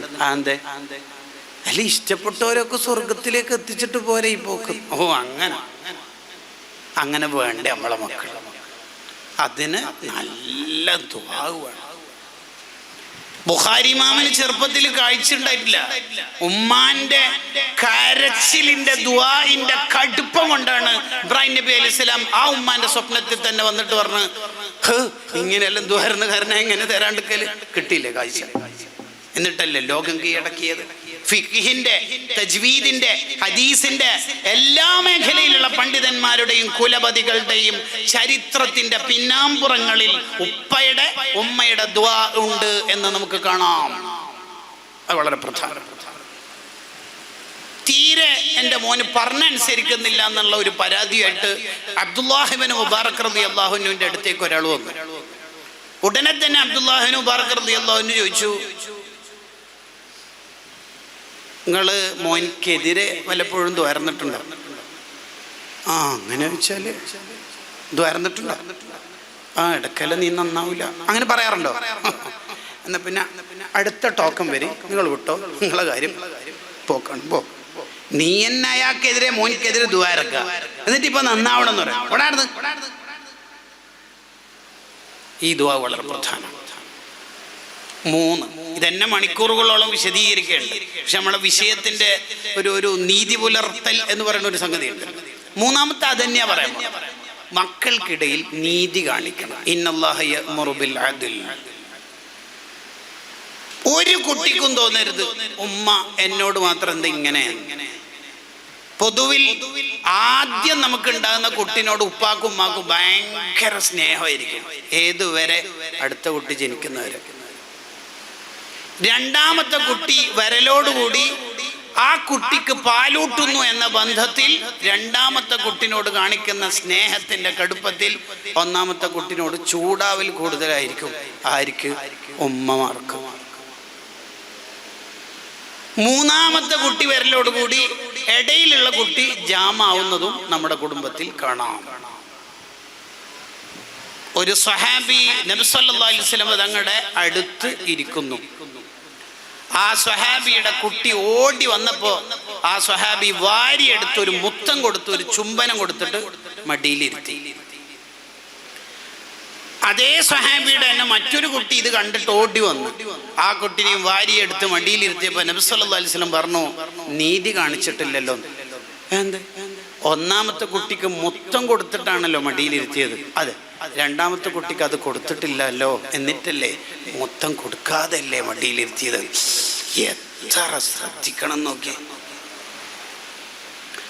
അല്ല, ഇഷ്ടപ്പെട്ടവരൊക്കെ സ്വർഗത്തിലേക്ക് എത്തിച്ചിട്ട് പോരെ ഈ പോക്ക്. അങ്ങനെ വേണ്ടേ നമ്മളെ മക്കൾ? അതിന് നല്ല ദുആ വേണം. ബുഖാരി ഇമാമിന് ചെറുപ്പത്തിൽ കാഴ്ച ഉണ്ടായിട്ടില്ല. ഉമ്മാന്റെ കരച്ചിലിന്റെ ദുആഇന്റെ കടുപ്പം കൊണ്ടാണ് ഇബ്രാഹിം നബി അലൈഹിസ്സലാം ആ ഉമ്മാന്റെ സ്വപ്നത്തിൽ തന്നെ വന്നിട്ട് പറഞ്ഞു, ഇങ്ങനെയെല്ലാം ദുആർന്ന് കാരണം എങ്ങനെ തരാണ്ടിക്കല്? കിട്ടിയില്ലേ കാഴ്ച? എന്നിട്ടല്ലേ ലോകം കീഴടക്കിയത്. ഫിഖ്ഹിന്റെ, തജ്വീദിന്റെ, ഹദീസിന്റെ എല്ലാ മേഖലയിലുള്ള പണ്ഡിതന്മാരുടെയും കുലപതികളുടെയും ചരിത്രത്തിന്റെ പിന്നാമ്പുറങ്ങളിൽ ഉമ്മയുടെ ദുആ ഉണ്ട് എന്ന് നമുക്ക് കാണാം. അത് വളരെ പ്രധാനപ്പെട്ട. തീരെ എൻ്റെ മോന് പറഞ്ഞനുസരിക്കുന്നില്ല എന്നുള്ള ഒരു പരാതിയായിട്ട് അബ്ദുല്ലാഹ് ഇബ്നു മുബാറക് റളിയല്ലാഹു അൻഹുവിന്റെ അടുത്തേക്ക് ഒരാൾ വന്നു. ഉടനെ തന്നെ അബ്ദുല്ലാഹ് ഇബ്നു മുബാറക് റളിയല്ലാഹു അൻഹു ചോദിച്ചു, നിങ്ങൾ മോനിക്കെതിരെ വല്ലപ്പോഴും ദ്വാരന്നിട്ടുണ്ടോ? അങ്ങനെ വെച്ചാല് ദ്വാരന്നിട്ടുണ്ടോ? ഇടക്കല നീ നന്നാവില്ല, അങ്ങനെ പറയാറുണ്ടോ? എന്നാ പിന്നെ അടുത്ത ടോക്കം വരും, നിങ്ങൾ വിട്ടോ, നിങ്ങളെ കാര്യം പോക്കാണ്. നീ എന്നെ അയാൾക്കെതിരെ, മോനിക്കെതിരെ ദ്വാരക്ക, എന്നിട്ട് ഇപ്പൊ നന്നാവണം എന്ന് പറയാം. ഓടാടുന്നു. ഈ ദ്വാ വളരെ പ്രധാനമാണ്. 3 ഇതെന്നെ മണിക്കൂറുകളോളം വിശദീകരിക്കേണ്ട, പക്ഷെ നമ്മുടെ വിഷയത്തിന്റെ ഒരു നീതി പുലർത്തൽ എന്ന് പറയുന്ന ഒരു സംഗതിയുണ്ട്. 3ാമത്തെ അതന്നെയാ പറയാം, മക്കൾക്കിടയിൽ നീതി കാണിക്കണം. ഇന്നല്ലാഹ യഅ്മുറു ബിൽ അദ്ൽ. ഒരു കുട്ടിക്കും തോന്നരുത് ഉമ്മ എന്നോട് മാത്രം എന്താ ഇങ്ങനെ. പൊതുവിൽ ആദ്യം നമുക്ക് ഉണ്ടാകുന്ന കുട്ടിനോട് ഉപ്പാക്കും ഉമ്മാക്കും ഭയങ്കര സ്നേഹമായിരിക്കും, ഏതുവരെ? അടുത്ത കുട്ടി ജനിക്കുന്നവരെ. 2ാമത്തെ കുട്ടി വരലോടുകൂടി ആ കുട്ടിക്ക് പാലൂട്ടുന്നു എന്ന ബന്ധത്തിൽ 2ാമത്തെ കുട്ടിനോട് കാണിക്കുന്ന സ്നേഹത്തിന്റെ കടുപ്പത്തിൽ 1ാമത്തെ കുട്ടിനോട് ചൂടാവൽ കൂടുതലായിരിക്കും. ആർക്ക്? ഉമ്മമാർക്ക്. 3ാമത്തെ കുട്ടി വരലോടുകൂടി ഇടയിലുള്ള കുട്ടി ജാമാവുന്നതും നമ്മുടെ കുടുംബത്തിൽ കാണാം. ഒരു സ്വഹാബി നബി സല്ലല്ലാഹു അലൈഹി വസല്ലം തങ്ങളുടെ അടുത്ത് ഇരിക്കുന്നു. ആ സ്വഹാബിയുടെ കുട്ടി ഓടി വന്നപ്പോൾ ആ സ്വഹാബി വാരിയെടുത്ത് ഒരു മുത്തം കൊടുത്ത്, ഒരു ചുംബനം കൊടുത്തിട്ട് മടിയിലിരുത്തി. അതേ സ്വഹാബിയുടെ തന്നെ മറ്റൊരു കുട്ടി ഇത് കണ്ടിട്ട് ഓടി വന്നു. ആ കുട്ടിനെയും വാരിയെടുത്ത് മടിയിലിരുത്തിയപ്പോൾ നബി സല്ലല്ലാഹു അലൈഹി വസല്ലം പറഞ്ഞു, നീതി കാണിച്ചിട്ടില്ലല്ലോ. എന്ത്? 1ാമത്തെ കുട്ടിക്ക് മുത്തം കൊടുത്തിട്ടാണല്ലോ മടിയിലിരുത്തിയത്. അതെ, 2ാമത്തെ കുട്ടിക്ക് അത് കൊടുത്തിട്ടില്ലല്ലോ, എന്നിട്ടല്ലേ മുത്തം കൊടുക്കാതല്ലേ മടിയിലിരുത്തിയത്. എത്ര ശ്രദ്ധിക്കണം നോക്കി.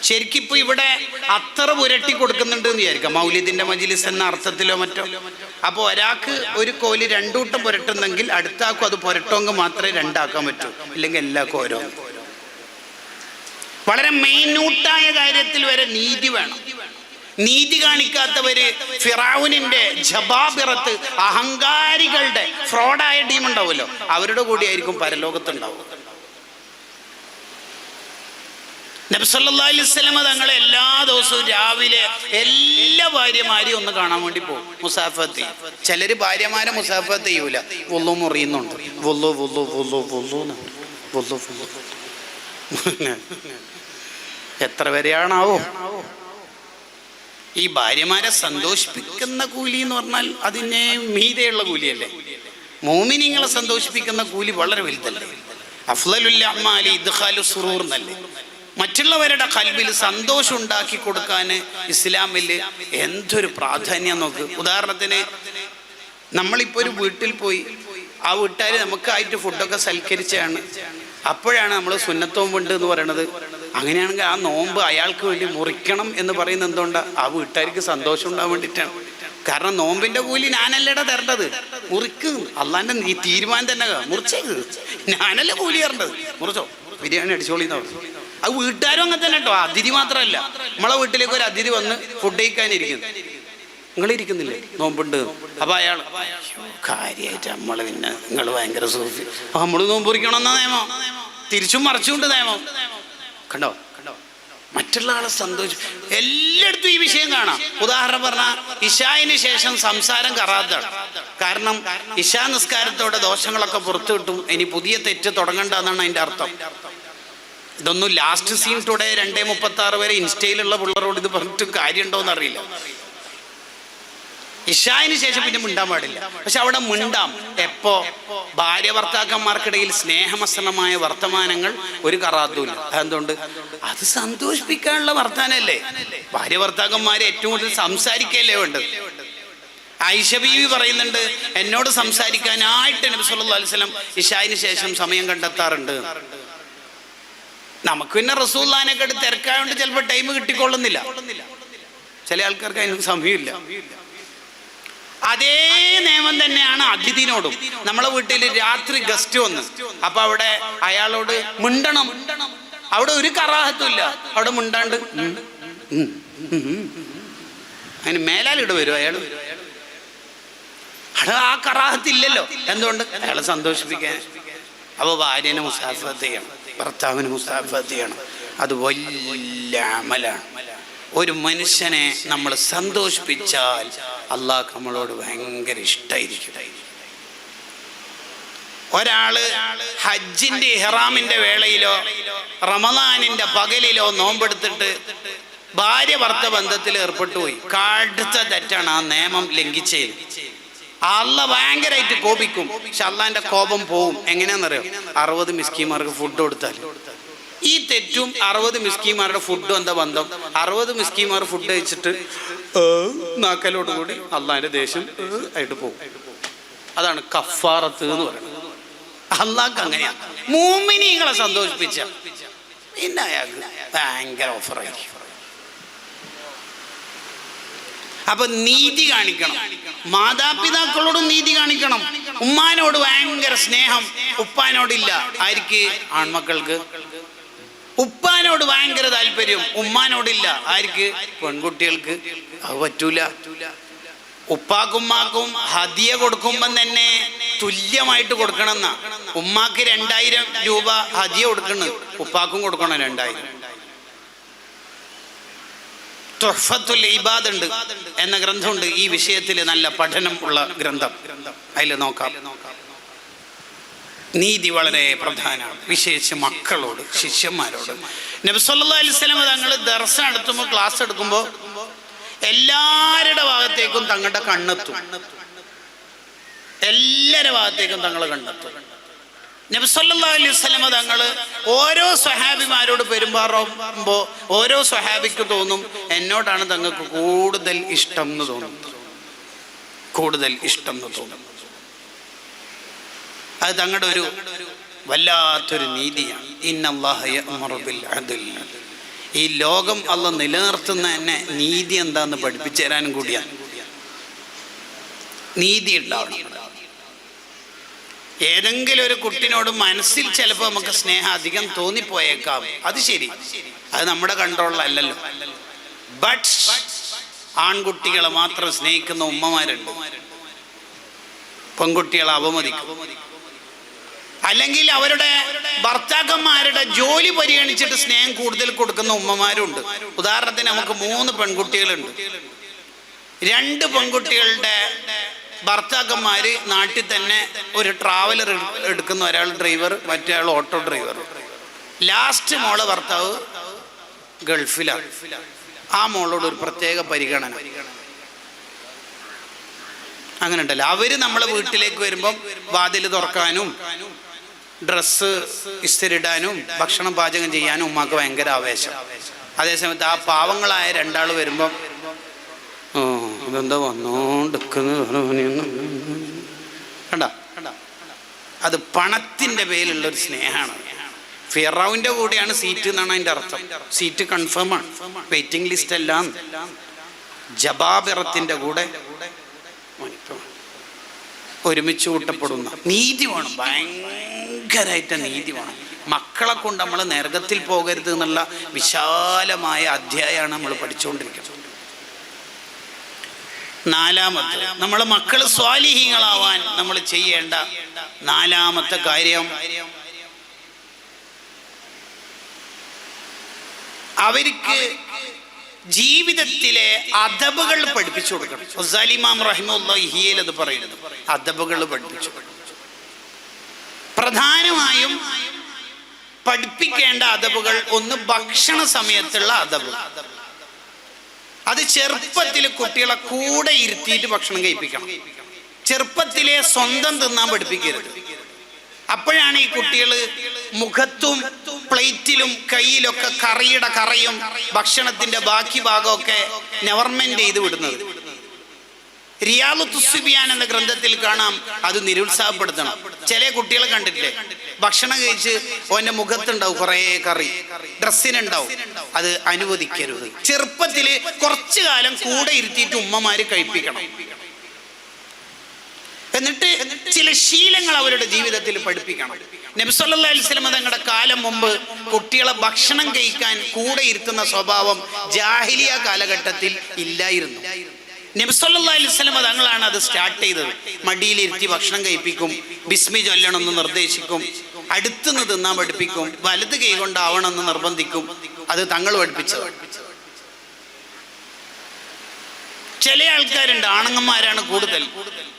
ശരിക്കും ഇപ്പൊ ഇവിടെ അത്ര പുരട്ടി കൊടുക്കുന്നുണ്ട് എന്ന് വിചാരിക്കാം, മൗലിദിന്റെ മജ്ലിസ് എന്ന അർത്ഥത്തിലോ മറ്റോ. അപ്പോൾ ഒരാൾക്ക് ഒരു കോല് രണ്ടൂട്ടം പുരട്ടുന്നെങ്കിൽ അടുത്ത ആൾക്കും അത് പുരട്ടുമെങ്കിൽ മാത്രമേ രണ്ടാക്കാൻ പറ്റൂ, ഇല്ലെങ്കിൽ എല്ലാവർക്കും ഓരോ. വളരെ മൈന്യൂട്ടായ കാര്യത്തിൽ വരെ നീതി വേണം. നീതി കാണിക്കാത്തവര് ഫിറഔനിന്റെ ജബാബിറത്ത്, അഹങ്കാരികളുടെ ഫ്രോഡായ ടീം ഉണ്ടാവുമല്ലോ, അവരുടെ കൂടിയായിരിക്കും പരലോകത്തുണ്ടാവും. നബി സല്ലല്ലാഹു അലൈഹി വസല്ലം തങ്ങൾ എല്ലാ ദിവസവും രാവിലെ എല്ലാ ഭാര്യമാരെയും ഒന്ന് കാണാൻ വേണ്ടി പോകും, മുസാഫത്ത്. ചിലര് ഭാര്യമാരെ മുസാഫത്ത് ചെയ്യൂല, വുളു മുറിയുന്നുണ്ട്, വുളു വുളു വുളു വുളു വുളു വുളു. എത്ര വരെയാണാവോ? ഈ ഭാര്യമാരെ സന്തോഷിപ്പിക്കുന്ന കൂലി എന്ന് പറഞ്ഞാൽ അതിനെ മീതെയുള്ള കൂലിയല്ലേ. മോമിനിങ്ങളെ സന്തോഷിപ്പിക്കുന്ന കൂലി വളരെ വലുതല്ലേ. അഫ്ളലുൽ അഅ്മാലി ഇദ്ഖാലു സുറൂർ എന്നല്ലേ. മറ്റുള്ളവരുടെ ഖൽബിൽ സന്തോഷം ഉണ്ടാക്കി കൊടുക്കാൻ ഇസ്ലാമിൽ എന്തൊരു പ്രാധാന്യം നോക്ക്. ഉദാഹരണത്തിന് നമ്മളിപ്പോൾ ഒരു വീട്ടിൽ പോയി, ആ വീട്ടുകാർ നമുക്കായിട്ട് ഫുഡൊക്കെ സൽക്കരിച്ചാണ്, അപ്പോഴാണ് നമ്മൾ സുന്നത്ത് നോമ്പുണ്ട് എന്ന് പറയണത്. അങ്ങനെയാണെങ്കിൽ ആ നോമ്പ് അയാൾക്ക് വേണ്ടി മുറിക്കണം എന്ന് പറയുന്നത് എന്തുകൊണ്ടാണ്? ആ വീട്ടുകാർക്ക് സന്തോഷം ഉണ്ടാകാൻ വേണ്ടിയിട്ടാണ്. കാരണം നോമ്പിന്റെ കൂലി ഞാനല്ലേടാ തരേണ്ടത്, മുറിക്ക്. അള്ളാന്റെ ഈ തീരുമാനം തന്നെ, മുറിച്ചേക്ക്, ഞാനല്ലേ കൂലി തരേണ്ടത്, മുറിച്ചോ, ബിരിയാണി അടിച്ചോളിന്ന് പറഞ്ഞു. അത് വീട്ടുകാരും അങ്ങനെ തന്നെ കേട്ടോ. അതിഥി മാത്രമല്ല, നമ്മളെ വീട്ടിലേക്ക് ഒരു അതിഥി വന്ന് ഫുഡ് കഴിക്കാനിരിക്കുന്നു, നിങ്ങളിരിക്കുന്നില്ലേ നോമ്പുണ്ട്. അപ്പൊ അയാൾ കാര്യമായിട്ട് നമ്മള് പിന്നെ നിങ്ങൾ ഭയങ്കര സൂഫി, നമ്മള് നോമ്പ് പൊറിക്കണമെന്ന നിയമം, തിരിച്ചും മറിച്ചുകൊണ്ട് നിയമം. കണ്ടോ മറ്റുള്ള ആളെ സന്തോഷം. എല്ലായിടത്തും ഈ വിഷയം കാണാം. ഉദാഹരണം പറഞ്ഞാൽ ഇശായിന് ശേഷം സംസാരം കറാത്താണ്. കാരണം ഇശാ നിസ്കാരത്തോടെ ദോഷങ്ങളൊക്കെ പുറത്തു കിട്ടും, ഇനി പുതിയ തെറ്റ് തുടങ്ങണ്ട എന്നാണ് അതിന്റെ അർത്ഥം. ഇതൊന്നും ലാസ്റ്റ് സീൻ ടുഡേ 2:36 വരെ ഇൻസ്റ്റയിലുള്ള പിള്ളേരോട് ഇത് പറഞ്ഞിട്ട് കാര്യമുണ്ടോന്ന് അറിയില്ല. ഇശായിന് ശേഷം പിന്നെ മിണ്ടാൻ പാടില്ല. പക്ഷെ അവിടെ മിണ്ടാം എപ്പോ? ഭാര്യ ഭർത്താക്കന്മാർക്കിടയിൽ സ്നേഹമസനമായ വർത്തമാനങ്ങൾ ഒരു കറാത്തുമില്ല. അതെന്തുകൊണ്ട്? അത് സന്തോഷിപ്പിക്കാനുള്ള വർത്താനല്ലേ. ഭാര്യ ഭർത്താക്കന്മാരെ ഏറ്റവും കൂടുതൽ സംസാരിക്കല്ലേ വേണ്ടത്. ആയിഷ ബീവി പറയുന്നുണ്ട്, എന്നോട് സംസാരിക്കാനായിട്ട് നബി സല്ലല്ലാഹു അലൈഹി വസല്ലം ഇശായിന് ശേഷം സമയം കണ്ടെത്താറുണ്ട്. നമുക്ക് പിന്നെ റസൂലുള്ളാഹിനെയൊക്കെ തിരക്കായോണ്ട് ചിലപ്പോൾ ടൈം കിട്ടിക്കൊള്ളുന്നില്ല. ചില ആൾക്കാർക്ക് അതിന് സമയമില്ല. അതേ നിയമം തന്നെയാണ് അതിഥിനോടും. നമ്മളെ വീട്ടിൽ രാത്രി ഗസ്റ്റ് വന്ന്, അപ്പൊ അവിടെ അയാളോട് മിണ്ടണം. അവിടെ ഒരു കറാഹത്തുമില്ല, അവിടെ മിണ്ടാണ്ട് അതിന് മേലാലിട വരും അയാൾ. അവിടെ ആ കറാഹത്തില്ലല്ലോ. എന്തുകൊണ്ട്? അയാളെ സന്തോഷിപ്പിക്കാൻ. അപ്പൊ ഭാര്യനെ മുസാഫത്ത് ചെയ്യണം, ഭർത്താവിന് മുസാഫത്ത് ചെയ്യണം. അത് വലിയ അമലാണ്. ഒരു മനുഷ്യനെ നമ്മൾ സന്തോഷിപ്പിച്ചാൽ അള്ളാഹ് നമ്മളോട് ഭയങ്കര ഇഷ്ടമായിരിക്കും. ഒരാള് ഹജ്ജിന്റെ ഇഹ്റാമിന്റെ വേളയിലോ റമദാനിന്റെ പകലിലോ നോമ്പെടുത്തിട്ട് ഭാര്യ ഭർത്ത ബന്ധത്തിൽ ഏർപ്പെട്ടു പോയി, കടുത്ത തെറ്റാണ്, ആ നിയമം ലംഘിച്ചത്. അള്ളാഹ് ഭയങ്കരമായിട്ട് കോപിക്കും. പക്ഷെ അള്ളാഹിന്റെ കോപം പോവും. എങ്ങനെയാണെന്നറിയോ? 60 മിസ്കീന്മാർക്ക് ഫുഡ് കൊടുത്താൽ. ഈ തെറ്റും 60 മിസ്കീന്മാരുടെ ഫുഡും എന്താ ബന്ധം? 60 മിസ്കീന്മാർ ഫുഡ് കഴിച്ചിട്ട് നാക്കലോട് കൂടി അള്ളാഹിന്റെ ദേഷ്യം ആയിട്ട് പോകും. അതാണ് കഫാറത്ത് എന്ന് പറയുന്നത്. അള്ളാഹ്ക്ക് അങ്ങനെയാണ്. മുഅ്മിനീങ്ങളെ സന്തോഷിപ്പിച്ച പിന്നെ അയാൾക്ക് ഭയങ്കര ഓഫറായിരിക്കും. അപ്പൊ നീതി കാണിക്കണം. മാതാപിതാക്കളോടും നീതി കാണിക്കണം. ഉമ്മാനോട് ഭയങ്കര സ്നേഹം ഉപ്പാനോടില്ല. ആർക്ക്? ആൺമക്കൾക്ക്. ഉപ്പാനോട് ഭയങ്കര താല്പര്യം ഉമ്മാനോടില്ല. ആർക്ക്? പെൺകുട്ടികൾക്ക്. അത് പറ്റൂല. ഉപ്പാക്കുമ്മാക്കും ഹദിയ കൊടുക്കുമ്പം തന്നെ തുല്യമായിട്ട് കൊടുക്കണം എന്നാ. ഉമ്മാക്ക് 2000 രൂപ ഹദിയ കൊടുക്കണം, ഉപ്പാക്കും കൊടുക്കണം 2000. തുഹ്ഫത്തുൽ ഇബാദ് ഉണ്ട് എന്ന ഗ്രന്ഥമുണ്ട്. ഈ വിഷയത്തിൽ നല്ല പഠനം ഉള്ള ഗ്രന്ഥം, അതിൽ നോക്കാം. നീതി വളരെ പ്രധാനമാണ്, വിശേഷിച്ച് മക്കളോട്, ശിഷ്യന്മാരോട്. നബി സല്ലല്ലാഹു അലൈഹി വസല്ലം തങ്ങൾ ദർസ് നടത്തുമ്പോൾ, ക്ലാസ് എടുക്കുമ്പോൾ എല്ലാവരുടെ ഭാഗത്തേക്കും തങ്ങളുടെ കണ്ണെത്തും. എല്ലാവരുടെ ഭാഗത്തേക്കും തങ്ങൾ കണ്ണെത്തും. നബി സല്ലല്ലാഹു അലൈഹി വസല്ലം തങ്ങൾ ഓരോ സ്വഹാബിമാരോട് പെരുമാറുമ്പോൾ ഓരോ സ്വഹാബിക്ക് തോന്നും, എന്നോടാണ് തങ്ങൾക്ക് കൂടുതൽ ഇഷ്ടം എന്ന് തോന്നും, കൂടുതൽ ഇഷ്ടം എന്ന് തോന്നും. അത് തങ്ങളുടെ ഒരു വല്ലാത്തൊരു നീതിയാണ്. ഇന്നല്ലാഹ യഅ്മുറു ബിൽ അദ്ൽ. ഈ ലോകം അല്ല നിലനിർത്തുന്ന തന്നെ നീതി എന്താന്ന് പഠിപ്പിച്ചു തരാനും കൂടിയാണ്. നീതി ഉണ്ടാവണം. ഏതെങ്കിലും ഒരു കുട്ടിനോട് മനസ്സിൽ ചിലപ്പോൾ നമുക്ക് സ്നേഹം അധികം തോന്നിപ്പോയേക്കാം, അത് ശരി, അത് നമ്മുടെ കൺട്രോളിലല്ലല്ലോ. ബട്ട് ആൺകുട്ടികളെ മാത്രം സ്നേഹിക്കുന്ന ഉമ്മമാരുണ്ട്, പെൺകുട്ടികളെ അവമതിക്കും. അല്ലെങ്കിൽ അവരുടെ ഭർത്താക്കന്മാരുടെ ജോലി പരിഗണിച്ചിട്ട് സ്നേഹം കൂടുതൽ കൊടുക്കുന്ന ഉമ്മമാരുണ്ട്. ഉദാഹരണത്തിന് നമുക്ക് 3 പെൺകുട്ടികളുണ്ട്. 2 പെൺകുട്ടികളുടെ ഭർത്താക്കന്മാര് നാട്ടിൽ തന്നെ ഒരു ട്രാവലർ എടുക്കുന്ന, ഒരാൾ ഡ്രൈവർ, മറ്റേ ആൾ ഓട്ടോ ഡ്രൈവർ. ലാസ്റ്റ് മോളെ ഭർത്താവ് ഗൾഫിലാണ്. ആ മോളോട് ഒരു പ്രത്യേക പരിഗണന. അങ്ങനെ ഉണ്ടല്ലോ. അവര് നമ്മളെ വീട്ടിലേക്ക് വരുമ്പം വാതിൽ തുറക്കാനും ഡ്രസ്സ് ഇസ്തിരിടാനും ഭക്ഷണം പാചകം ചെയ്യാനും ഉമ്മാക്ക് ഭയങ്കര ആവേശം. അതേസമയത്ത് ആ പാവങ്ങളായ 2 ആൾ വരുമ്പം ഇതെന്താ വന്നോണ്ടിരിക്കുന്ന അത് പണത്തിന്റെ പേരിലുള്ളൊരു സ്നേഹമാണ്. ഫിറൗന്റെ കൂടെയാണ് സീറ്റ് എന്നാണ് അതിന്റെ അർത്ഥം. സീറ്റ് കൺഫേം ആണ്, വെയിറ്റിംഗ് ലിസ്റ്റ് എല്ലാം. ജബാബിറത്തിന്റെ കൂടെ ഒരുമിച്ച് കൂട്ടപ്പെടുന്ന നീതി വേണം, ഭയങ്കരമായിട്ട് നീതി വേണം. മക്കളെ കൊണ്ട് നമ്മൾ നരകത്തിൽ പോകരുത് എന്നുള്ള വിശാലമായ അധ്യായമാണ് നമ്മൾ പഠിച്ചുകൊണ്ടിരിക്കുന്നത്. 4-മത്തെ, നമ്മളെ മക്കൾ സ്വാലിഹീങ്ങളാവാൻ നമ്മൾ ചെയ്യേണ്ട 4-മത്തെ കാര്യം, അവർക്ക് ജീവിതത്തിലെ അദബുകൾ പഠിപ്പിച്ചു കൊടുക്കണം. ഗസാലി ഇമാം റഹിമഹുല്ലാഹി ഹിയയിൽ അത് പറയുന്നത്, അദബുകൾ പഠിപ്പിച്ചു. പ്രധാനമായും പഠിപ്പിക്കേണ്ട അദബുകൾ, ഒന്ന് ഭക്ഷണ സമയത്തുള്ള അദബ്. അത് ചെറുപ്പത്തിൽ കുട്ടികളെ കൂടെ ഇരുത്തിയിട്ട് ഭക്ഷണം കഴിപ്പിക്കണം. ചെറുപ്പത്തിലെ സ്വന്തം തിന്നാൻ പഠിപ്പിക്കരുത്. അപ്പോഴാണ് ഈ കുട്ടികൾ മുഖത്തും പ്ലേറ്റിലും കയ്യിലൊക്കെ കറിയുടെ കറയും ഭക്ഷണത്തിന്റെ ബാക്കി ഭാഗമൊക്കെ നെവർമെന്റ് ചെയ്ത് വിടുന്നത്. റിയാദുസ് സുബ്യാൻ എന്ന ഗ്രന്ഥത്തിൽ കാണാം, അത് നിരുത്സാഹപ്പെടുത്തണം. ചില കുട്ടികളെ കണ്ടിട്ടില്ലേ, ഭക്ഷണം കഴിച്ച് ഓന്റെ മുഖത്തുണ്ടാവും കുറേ കറി, ഡ്രസ്സിനുണ്ടാവും. അത് അനുവദിക്കരുത്. ചെറുപ്പത്തില് കുറച്ചു കാലം കൂടെ ഇരുത്തിയിട്ട് ഉമ്മമാര് കഴിപ്പിക്കണം. എന്നിട്ട് ചില ശീലങ്ങൾ അവരുടെ ജീവിതത്തിൽ പഠിപ്പിക്കണം. നബി സല്ലല്ലാഹു അലൈഹി വസല്ലം തങ്ങളുടെ കാലം മുമ്പ് കുട്ടികളെ ഭക്ഷണം കഴിക്കാൻ കൂടെ ഇരുത്തുന്ന സ്വഭാവം ജാഹിലിയ കാലഘട്ടത്തിൽ ഇല്ലായിരുന്നു. നബി സല്ലല്ലാഹു അലൈഹി വസല്ലം തങ്ങളാണ് അത് സ്റ്റാർട്ട് ചെയ്തത്. മടിയിലിരുത്തി ഭക്ഷണം കഴിപ്പിക്കും, ബിസ്മി ചൊല്ലണമെന്ന് നിർദ്ദേശിക്കും, അടുത്തുനിന്ന് തിന്നാൻ പഠിപ്പിക്കും, വലത് കൈ കൊണ്ടാവണമെന്ന് നിർബന്ധിക്കും. അത് തങ്ങൾ പഠിപ്പിച്ചത്. ചില ആൾക്കാരുണ്ട്, ആണുങ്ങന്മാരാണ് കൂടുതൽ,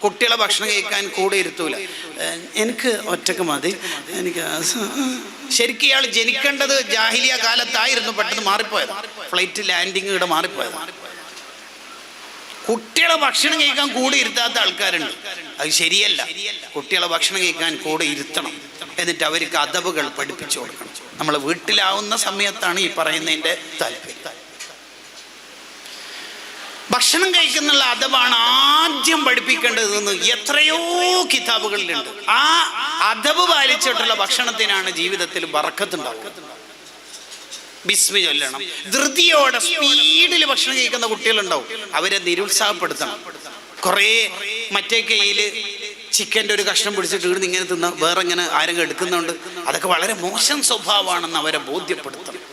കുട്ടികളെ ഭക്ഷണം കഴിക്കാൻ കൂടെ ഇരുത്തൂല. എനിക്ക് ഒറ്റക്ക് മതി, എനിക്ക്. ശരിക്കും ഇയാൾ ജനിക്കേണ്ടത് ജാഹിലിയ കാലത്തായിരുന്നു, പെട്ടെന്ന് മാറിപ്പോയത്. ഫ്ലൈറ്റ് ലാൻഡിങ് ഇവിടെ മാറിപ്പോയത്. കുട്ടികളെ ഭക്ഷണം കഴിക്കാൻ കൂടെ ഇരുത്താത്ത ആൾക്കാരുണ്ട്. അത് ശരിയല്ല. കുട്ടികളെ ഭക്ഷണം കഴിക്കാൻ കൂടെ ഇരുത്തണം. എന്നിട്ട് അവർക്ക് അദബുകൾ പഠിപ്പിച്ചു കൊടുക്കണം. നമ്മൾ വീട്ടിലാവുന്ന സമയത്താണ് ഈ പറയുന്നതിൻ്റെ താല്പര്യം. ഭക്ഷണം കഴിക്കുന്നുള്ള അദബാണ് ആദ്യം പഠിപ്പിക്കേണ്ടതെന്ന് എത്രയോ കിതാബുകളിലുണ്ട്. ആ അദബ് പാലിച്ചിട്ടുള്ള ഭക്ഷണത്തിനാണ് ജീവിതത്തിൽ ബറക്കത്തുണ്ടാവുക. ബിസ്മി ചൊല്ലണം. ധൃതിയോടെ സ്പീഡിൽ ഭക്ഷണം കഴിക്കുന്ന കുട്ടികളുണ്ടാവും, അവരെ നിരുത്സാഹപ്പെടുത്തണം. കുറേ മറ്റേ കയ്യിൽ ചിക്കൻ്റെ ഒരു കഷ്ണം പിടിച്ചിട്ട് ഇവിടുന്ന് ഇങ്ങനെ തിന്ന വേറെ ഇങ്ങനെ ആരെങ്കിലും എടുക്കുന്നുണ്ട്, അതൊക്കെ വളരെ മോശം സ്വഭാവമാണെന്ന് അവരെ ബോധ്യപ്പെടുത്തണം.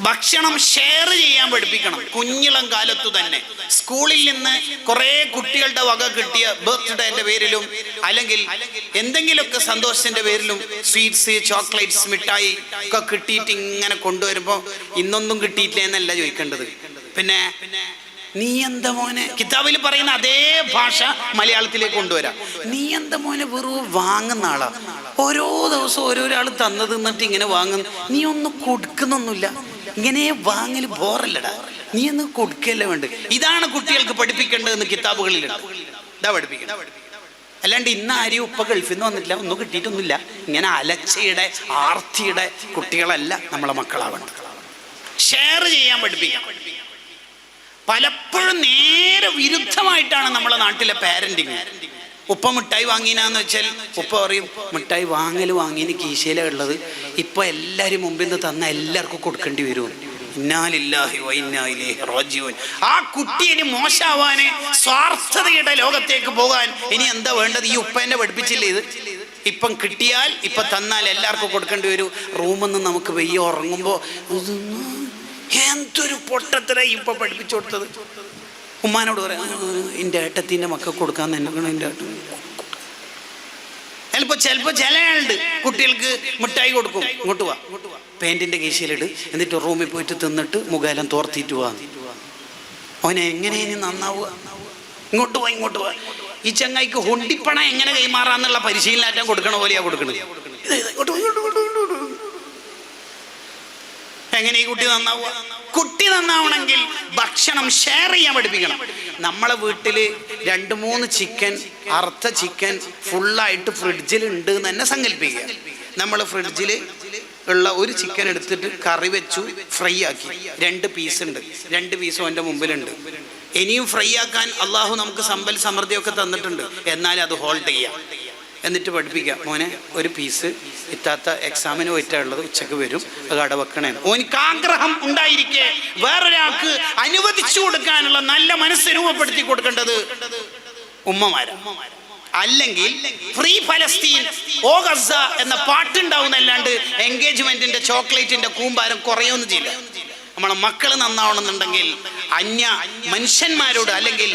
ഭക്ഷണം ഷെയർ ചെയ്യാൻ പഠിപ്പിക്കണം. കുഞ്ഞിളം കാലത്തു തന്നെ സ്കൂളിൽ നിന്ന് കുറേ കുട്ടികളുടെ വക കിട്ടിയ ബർത്ത്ഡേന്റെ പേരിലും അല്ലെങ്കിൽ എന്തെങ്കിലുമൊക്കെ സന്തോഷത്തിന്റെ പേരിലും സ്വീറ്റ്സ്, ചോക്ലേറ്റ്സ്, മിഠായി ഒക്കെ കിട്ടിയിട്ട് ഇങ്ങനെ കൊണ്ടുവരുമ്പോൾ ഇന്നൊന്നും കിട്ടിയിട്ടില്ല എന്നല്ല ചോദിക്കേണ്ടത്. പിന്നെ നീ എന്താ മോനെ, കിതാബിൽ പറയുന്ന അതേ ഭാഷ മലയാളത്തിലേക്ക് കൊണ്ടുവരാം. നീ എന്താ മോനെ വെറും വാങ്ങുന്ന ആളാ, ഓരോ ദിവസവും ഓരോരാൾ തന്നത് എന്നിട്ട് ഇങ്ങനെ വാങ്ങുന്നു, നീ ഒന്നും കൊടുക്കുന്നൊന്നുമില്ല, ഇങ്ങനെ വാങ്ങൽ ബോറല്ലടാ, നീ ഒന്ന് കൊടുക്കല്ലേ വേണ്ട. ഇതാണ് കുട്ടികൾക്ക് പഠിപ്പിക്കേണ്ടതെന്ന് കിതാബുകളിലുണ്ട്. ഇതാ പഠിപ്പിക്കണം. അല്ലാണ്ട് ഇന്ന് ആരെയും ഉപ്പ ഗൾഫിൽ നിന്ന് വന്നിട്ടില്ല, ഒന്നും കിട്ടിയിട്ടൊന്നുമില്ല, ഇങ്ങനെ അലച്ചയുടെ ആർത്തിയുടെ കുട്ടികളല്ല നമ്മളെ മക്കളാവേണ്ടത്. ഷെയർ ചെയ്യാൻ പഠിപ്പിക്കാം. പലപ്പോഴും നേരെ വിരുദ്ധമായിട്ടാണ് നമ്മളെ നാട്ടിലെ പാരന്റിങ്. ഉപ്പ മിഠായി വാങ്ങിനാന്ന് വെച്ചാൽ ഉപ്പ പറയും മിഠായി വാങ്ങിന് കീശയിലാണ് ഉള്ളത്, ഇപ്പൊ എല്ലാവരും മുമ്പിൽ നിന്ന് തന്ന എല്ലാവർക്കും കൊടുക്കേണ്ടി വരും. ഇന്നാലില്ലാഹി വ ഇന്നാ ഇലൈഹി റാജിഊൻ. ആ കുട്ടി ഇനി മോശാവാന്, സ്വാർത്ഥതയുടെ ലോകത്തേക്ക് പോകാൻ ഇനി എന്താ വേണ്ടത്? ഈ ഉപ്പേന്റെ പഠിപ്പിച്ചില്ലേ ഇത്? ഇപ്പം കിട്ടിയാൽ ഇപ്പൊ തന്നാൽ എല്ലാവർക്കും കൊടുക്കേണ്ടി വരും. റൂമിൽ നിന്ന് നമുക്ക് വെയ്യ ഉറങ്ങുമ്പോ എന്തൊരു പൊട്ടത്തര ഇപ്പൊ പഠിപ്പിച്ചു കൊടുത്തത്. ഉമ്മാനോട് പറയാം, എൻ്റെ ഏട്ടത്തിൻ്റെ മക്കൾക്ക് കൊടുക്കാൻ തന്നെ എൻ്റെ ഏട്ടൻ. ചിലപ്പോ ചില ആളുണ്ട് കുട്ടികൾക്ക് മിഠായി കൊടുക്കും, ഇങ്ങോട്ട് വാ പാൻറ്റിൻ്റെ കീശയിലിട്, എന്നിട്ട് റൂമിൽ പോയിട്ട് തിന്നിട്ട് മുഖാലം തോർത്തിട്ട് പോവാ. അവനെ എങ്ങനെ ഇനി നന്നാവുക? ഇങ്ങോട്ട് വാ. ഈ ചങ്ങായിക്ക് ഹൊണ്ടിപ്പണ എങ്ങനെ കൈമാറാന്നുള്ള പരിശീലനം കൊടുക്കണ പോലെയാ കൊടുക്കണത്. എങ്ങനെ ഈ കുട്ടി നന്നാവുക? കുട്ടി നന്നാവണമെങ്കിൽ ഭക്ഷണം ഷെയർ ചെയ്യാൻ പഠിപ്പിക്കണം. നമ്മളെ വീട്ടിൽ 2-3 ചിക്കൻ, അറുത്ത ചിക്കൻ ഫുള്ളായിട്ട് ഫ്രിഡ്ജിൽ ഉണ്ട് എന്ന് തന്നെ സങ്കല്പിക്കുക. നമ്മൾ ഫ്രിഡ്ജിൽ ഉള്ള ഒരു ചിക്കൻ എടുത്തിട്ട് കറി വെച്ചു, ഫ്രൈ ആക്കി. 2 പീസ് ഉണ്ട്, 2 പീസും എൻ്റെ മുമ്പിലുണ്ട്. ഇനിയും ഫ്രൈ ആക്കാൻ അള്ളാഹു നമുക്ക് സമ്പൽ സമൃദ്ധിയൊക്കെ തന്നിട്ടുണ്ട്, എന്നാലും അത് ഹോൾഡ് ചെയ്യാം. എന്നിട്ട് പഠിപ്പിക്കാം, മോനെ ഒരു പീസ് ഇത്താത്ത എക്സാമിന് പോയിട്ടുള്ളത് ഉച്ചക്ക് വരും, അത് അടവെക്കണേ. ഓനിക്ക് ആഗ്രഹം ഉണ്ടായിരിക്കെ വേറൊരാൾക്ക് അനുവദിച്ചു കൊടുക്കാനുള്ള നല്ല മനസ്സ് രൂപപ്പെടുത്തി കൊടുക്കേണ്ടത് ഉമ്മമാരാ. അല്ലെങ്കിൽ ഫ്രീ ഫലസ്തീൻ ഓ ഗസ എന്ന പാട്ടുണ്ടാവുന്നല്ലാണ്ട് എൻഗേജ്മെന്റിന്റെ ചോക്ലേറ്റിന്റെ കൂമ്പാരം കുറയൊന്നും ചെയ്യില്ല. നമ്മളെ മക്കൾ നന്നാവണമെന്നുണ്ടെങ്കിൽ അന്യ മനുഷ്യന്മാരോട്, അല്ലെങ്കിൽ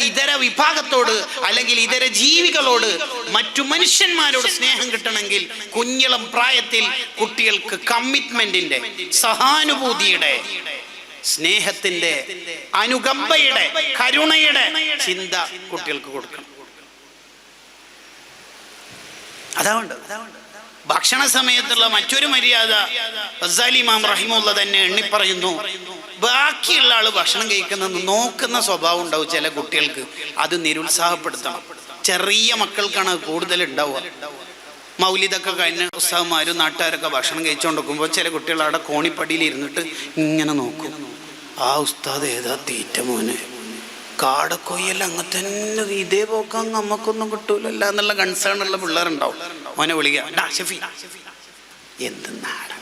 ഇതര വിഭാഗത്തോട്, അല്ലെങ്കിൽ ഇതര ജീവികളോട്, മറ്റു മനുഷ്യന്മാരോട് സ്നേഹം കിട്ടണമെങ്കിൽ കുഞ്ഞിളം പ്രായത്തിൽ കുട്ടികൾക്ക് കമ്മിറ്റ്മെന്റിന്റെ, സഹാനുഭൂതിയുടെ, സ്നേഹത്തിന്റെ, അനുകമ്പയുടെ, കരുണയുടെ ചിന്ത കുട്ടികൾക്ക് കൊടുക്കണം. അതാവുണ്ട്. ഭക്ഷണ സമയത്തുള്ള മറ്റൊരു മര്യാദ ഗസാലി ഇമാം റഹിമഹുല്ലാഹ് തന്നെ എണ്ണിപ്പറയുന്നു. ബാക്കിയുള്ള ആള് ഭക്ഷണം കഴിക്കുന്നത് നോക്കുന്ന സ്വഭാവം ഉണ്ടാവും ചില കുട്ടികൾക്ക്, അത് നിരുത്സാഹപ്പെടുത്തണം. ചെറിയ മക്കൾക്കാണ് കൂടുതൽ ഉണ്ടാവുക. മൗലിദൊക്കെ കഴിഞ്ഞ ഉസ്താദുമാരും നാട്ടുകാരൊക്കെ ഭക്ഷണം കഴിച്ചുകൊണ്ടിരിക്കുമ്പോൾ ചില കുട്ടികൾ അവിടെ കോണിപ്പടിയിൽ ഇരുന്നിട്ട് ഇങ്ങനെ നോക്കും. ആ ഉസ്താദ് ഏതാ തീറ്റ മോനെ, കാടക്കൊയ്യല്ല, അങ്ങനെ തന്നെ ഇതേ പോക്കാൻ നമുക്കൊന്നും കിട്ടൂലല്ല എന്നുള്ള കൺസേൺ ഉള്ള പിള്ളേരുണ്ടാവും. മോനെ വിളിക്കുക, ഷെഫി എന്ത് നാടാണ്